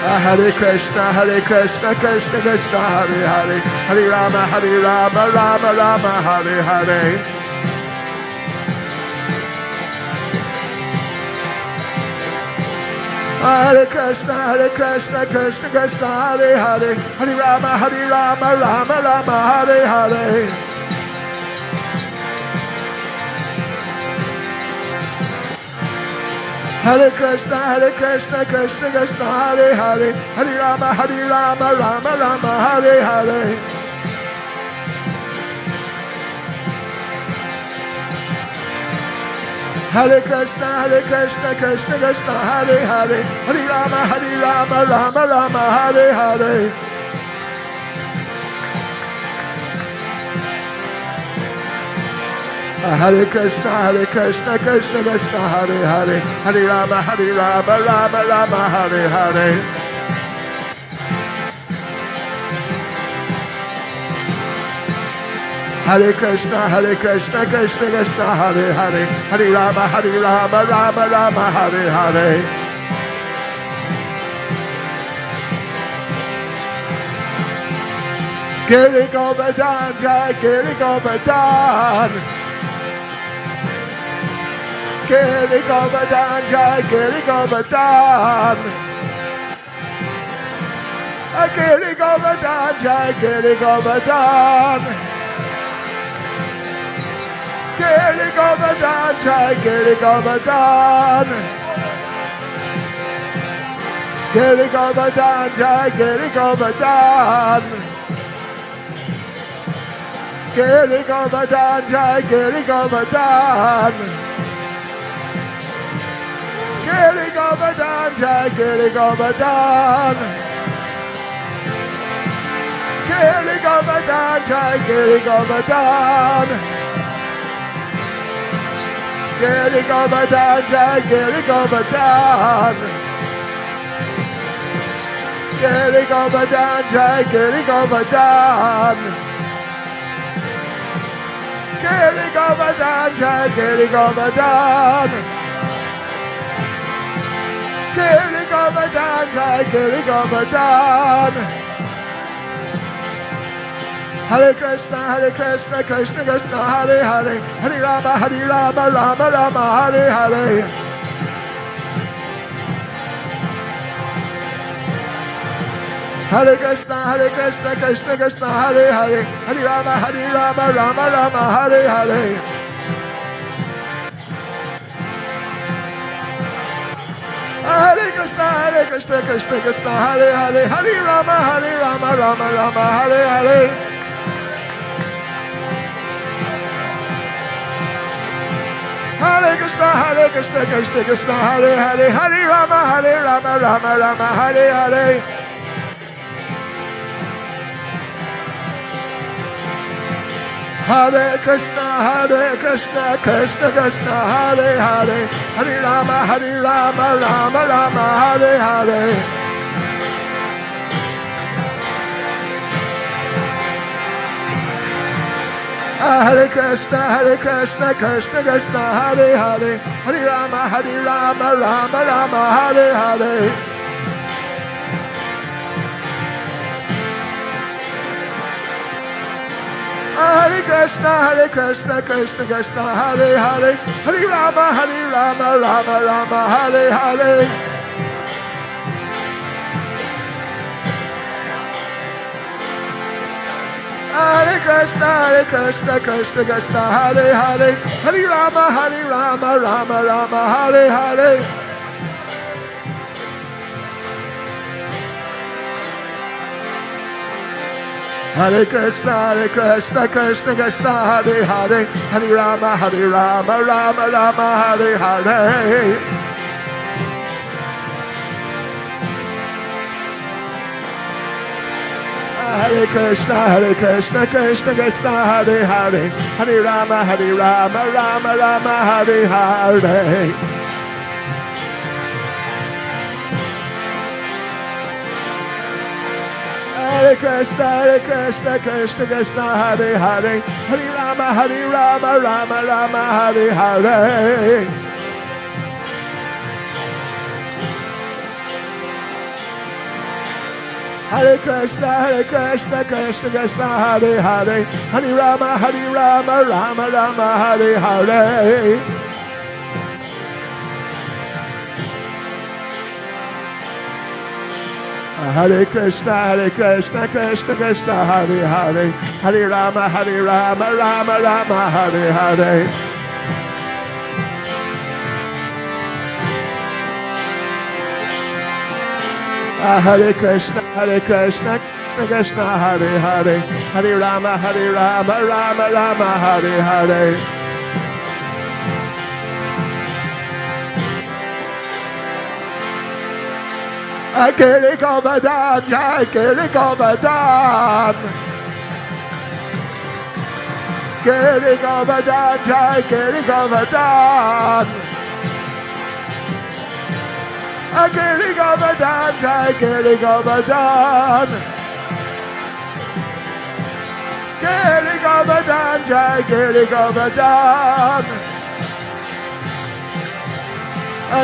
Hare Krishna, Krishna Krishna, Hare Hare, Hare Rama, Rama Rama, Hare Hare. Hare Krishna, Krishna Krishna, Hare Hare, Hare Rama, Rama Rama, Hare Hare. Hare Krishna, Krishna Krishna, Hare Hare, Hare Rama, Rama Rama, Hare Hare. Hare Krishna, Krishna Krishna, Hare Hare, Hare Rama, Rama Rama, Hare Hare. Hare Krishna, Krishna Krishna, Hare Hare, Hare Rama, Rama Rama, Hare Hare. Hare Krishna, Krishna Krishna, Hare Hare, Hare Rama, Rama Rama, Hare Hare. Giri Govardhan, Jai Giri Govardhan. Giri Govardhan, Jai Giri Govardhan. Giri Govardhan, Jai Giri Govardhan. Giri Govardhan, Jai Giri Govardhan. Giri Govardhan, Jai Giri Govardhan. Giri Govardhan, Jai Giri Govardhan. Giri Govardhan, Jai Giri Govardhan. Giri Govardhan, Jai Giri Govardhan. Giri Govardhan, Jai Giri Govardhan. Giri Govardhan, Jai Giri Govardhan. Giri Govardhan, Jai Giri Govardhan. Giri Govardhan Jai Giri Govardhan. Hare Krishna, Krishna Krishna, Hare Hare, Hare Rama, Rama Rama, Hare Hare. Hare Krishna, Krishna Krishna, Hare Hare, Hare Rama, Rama Rama, Hare Hare. Hare Krishna, Krishna Krishna, Hare Hare, Hare Rama, Rama Rama, Hare Hare. Hare Krishna, Krishna, Hare Hare, Hare Rama, Rama Rama, Hare Hare. Hare Krishna, Krishna Krishna, Hare Hare, Hare Rama, Rama Rama, Hare Hare. Hare Krishna, Krishna Krishna, Hare Hare, Hare Rama, Rama Rama, Hare Hare. Hare Krishna, Krishna Krishna, Hare Hare, Hare Rama, Rama Rama, Hare Hare. Hare Krishna, Krishna, Hare Hare, Hare Rama, Rama Rama, Hare Hare. Hare Krishna, Krishna, Hare Hare, Hare Rama, Rama Rama, Hare Hare. Hare Krishna, Krishna, Hare Hare, Hare Rama, Rama Rama, Hare Hare. Hare Krishna, Krishna, Hare Hare, Hare Rama, Rama Rama, Hare Hare. Hare Krishna, Krishna, Hare Hare, Hare Rama, Rama Rama, Hare Hare. Hare Krishna, Krishna, Hare Hare, Hare Rama, Rama Rama, Hare Hare. Hare Krishna, Krishna Hare Hare, Hare Rama, Rama Rama, Hare Hare. Giri Govardhan Jai, Giri Govardhan. Giri Govardhan Jai, Giri Govardhan. Giri Govardhan Jai, Giri Govardhan. Giri Govardhan Jai, Giri Govardhan.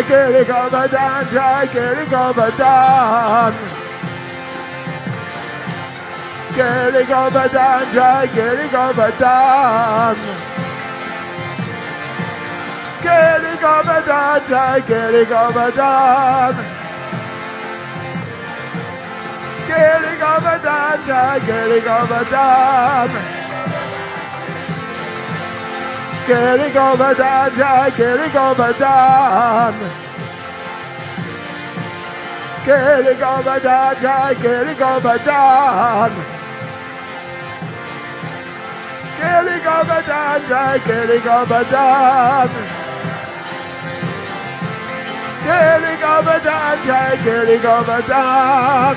Giri Govardhan Jai, Giri Govardhan. Giri Govardhan Jai, Giri Govardhan. Giri Govardhan Jai, Giri Govardhan. Giri Govardhan Jai, Giri Govardhan. Giri Govardhan Jai, Giri Govardhan. Giri Govardhan Jai, Giri Govardhan. Giri Govardhan Jai, Giri Govardhan. Giri Govardhan Jai, Giri Govardhan.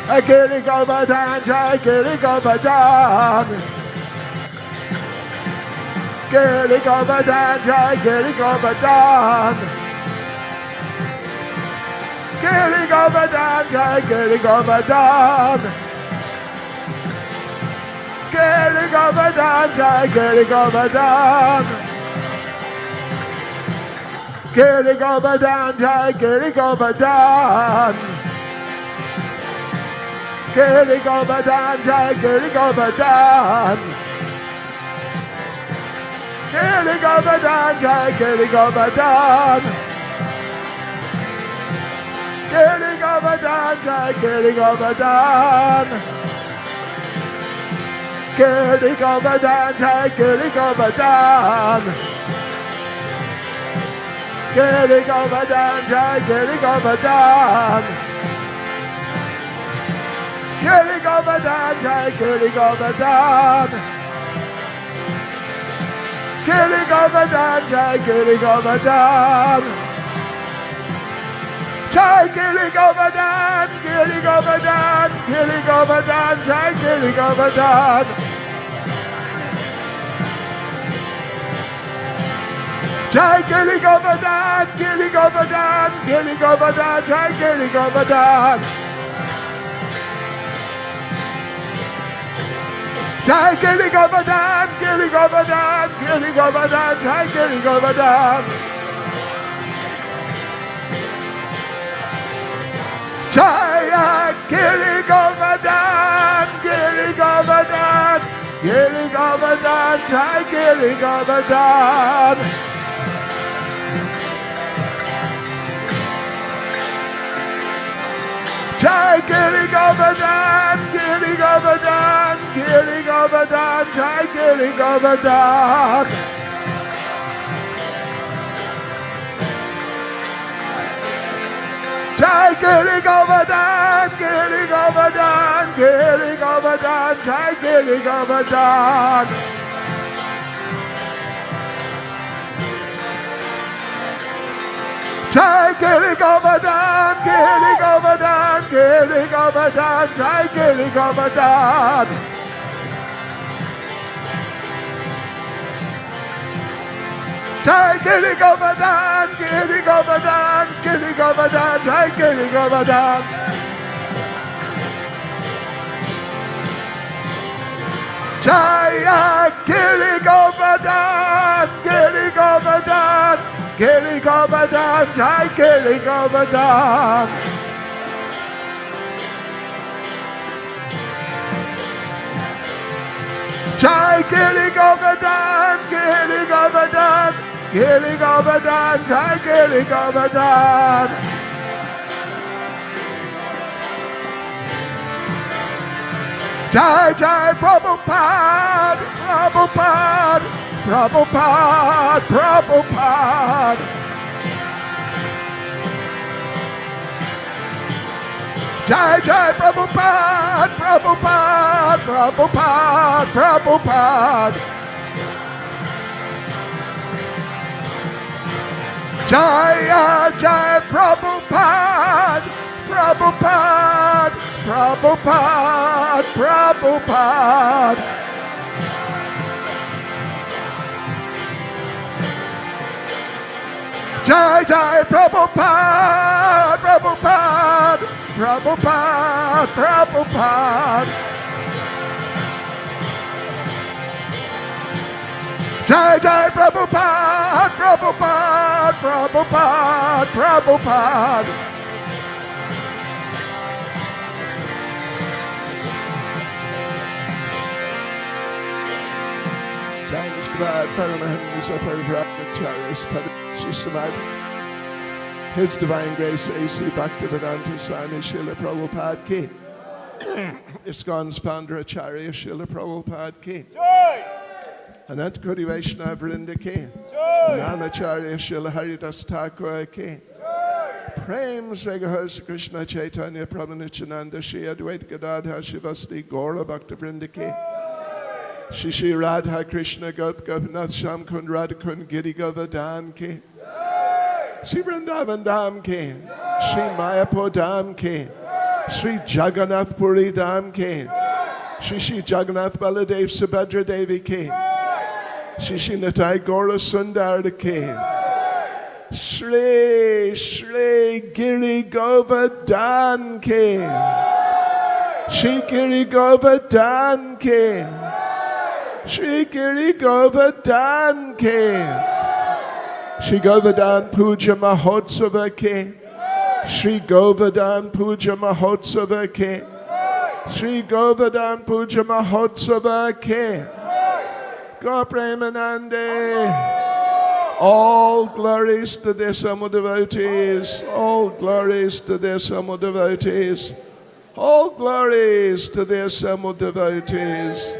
Giri Govardhan Jai, Giri Govardhan. Giri Govardhan Jai, Giri Govardhan. Giri Govardhan Jai, Giri Govardhan. Giri Govardhan Jai, Giri Govardhan. Giri Govardhan Jai Giri Govardhan. Giri Govardhan Jai Giri Govardhan. Giri Govardhan Jai Giri Govardhan. Giri Govardhan Jai Giri Govardhan. Giri Govardhan Jai Giri Govardhan. Giri Govardhan Jai Giri Govardhan. Giri Govardhan Jai Giri Govardhan. Giri Govardhan Jai Giri Govardhan. Jai Giri Govardhan, Giri Govardhan, Giri Govardhan, Jai Giri Govardhan. Jai Giri Govardhan, Giri Govardhan, Giri Govardhan, Jai Giri Govardhan. Jai Giri Govardhan, Giri Govardhan, Giri Govardhan, Jai Giri Govardhan. Jaya Giri Govardhan, Giri Govardhan, Giri Govardhan, Jai Giri Govardhan. Jai Giri Govardhan, Giri Govardhan, Giri Govardhan, Jai Giri Govardhan. Jai Giri Govardhan, Giri Govardhan, Giri Govardhan, Jai Giri Govardhan. Jai Giri Govardhan, Giri Govardhan, Giri Govardhan, Jai Giri Govardhan. Jai Giri Govardhan, Giri Govardhan, Giri Govardhan, Jai Giri Govardhan. Jaya Giri Govardhan, Giri Govardhan, Giri Govardhan, Jai Giri Govardhan. Jai Giri Govardhan, Giri Govardhan, Giri Govardhan, Jai Giri Govardhan. Jai Jai Prabhupada, Prabhupada, Prabhupada, Prabhupada. Jai Jai Prabhupada, Prabhupada, Prabhupada, Prabhupada. Jaya Jai Prabhupada, Prabhupada, Prabhupada, Prabhupada. Jai Jai Prabhupada, Prabhupada, Prabhupada, Prabhupada. Jai Jai Prabhupada, Prabhupada, Prabhupada, Prabhupada. Jai Vishnu Paramahansa Parabhakacharya Shishamad. His Divine Grace A.C. Bhaktivedanta Swami Srila Prabhupada Ki. ISKCON's founder Acharya Srila Prabhupada Ki. Anant Kodi Vaishnava Vrinda Ki. Nanacharya Srila Haridas Thakur Ki. Prem Sagahas Krishna Chaitanya Prabhu Nityananda Shri Advaita Gadadhar Shivasti Gaura Bhakta Vrinda Ki. Shri Shri Radha Krishna Gop Gopinath Sham Kund Radha Kund Giri Govardhan Ki. Shri Vrindavan Dham Ki. Shri Mayapur Dham Ki. Shri Jagannath Puri Dham Ki. Shri Shri Jagannath Baladev Subhadra Devi Ki. Shri Shri Nitai Gaura Sundar Ki. Shri Shri Giri Govardhan Ki. Shri Giri Govardhan Ki. Shri Giri Govardhan Ki. Shri Govardhan Puja Mahotsava ke. Shri Govardhan Puja Mahotsava ke. Shri Govardhan Puja Mahotsava ke. Go Premanande. All glories to their Samo devotees. All glories to their Samo devotees. All glories to their Samo devotees.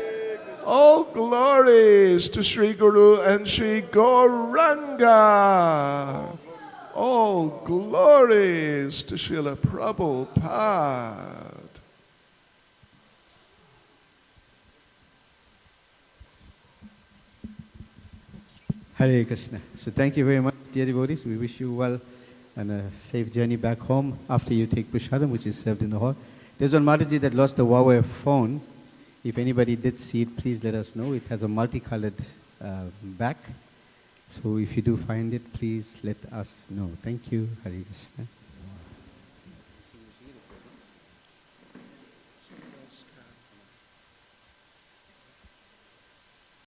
All glories to Sri Guru and Sri Gauranga. All glories to Srila Prabhupada. Hare Krishna. So thank you very much, dear devotees. We wish you well and a safe journey back home after you take prasadam, which is served in the hall. There's one Mataji that lost a Huawei phone. If anybody did see it, please let us know. It has a multicolored back. So if you do find it, please let us know. Thank you. Hare Krishna.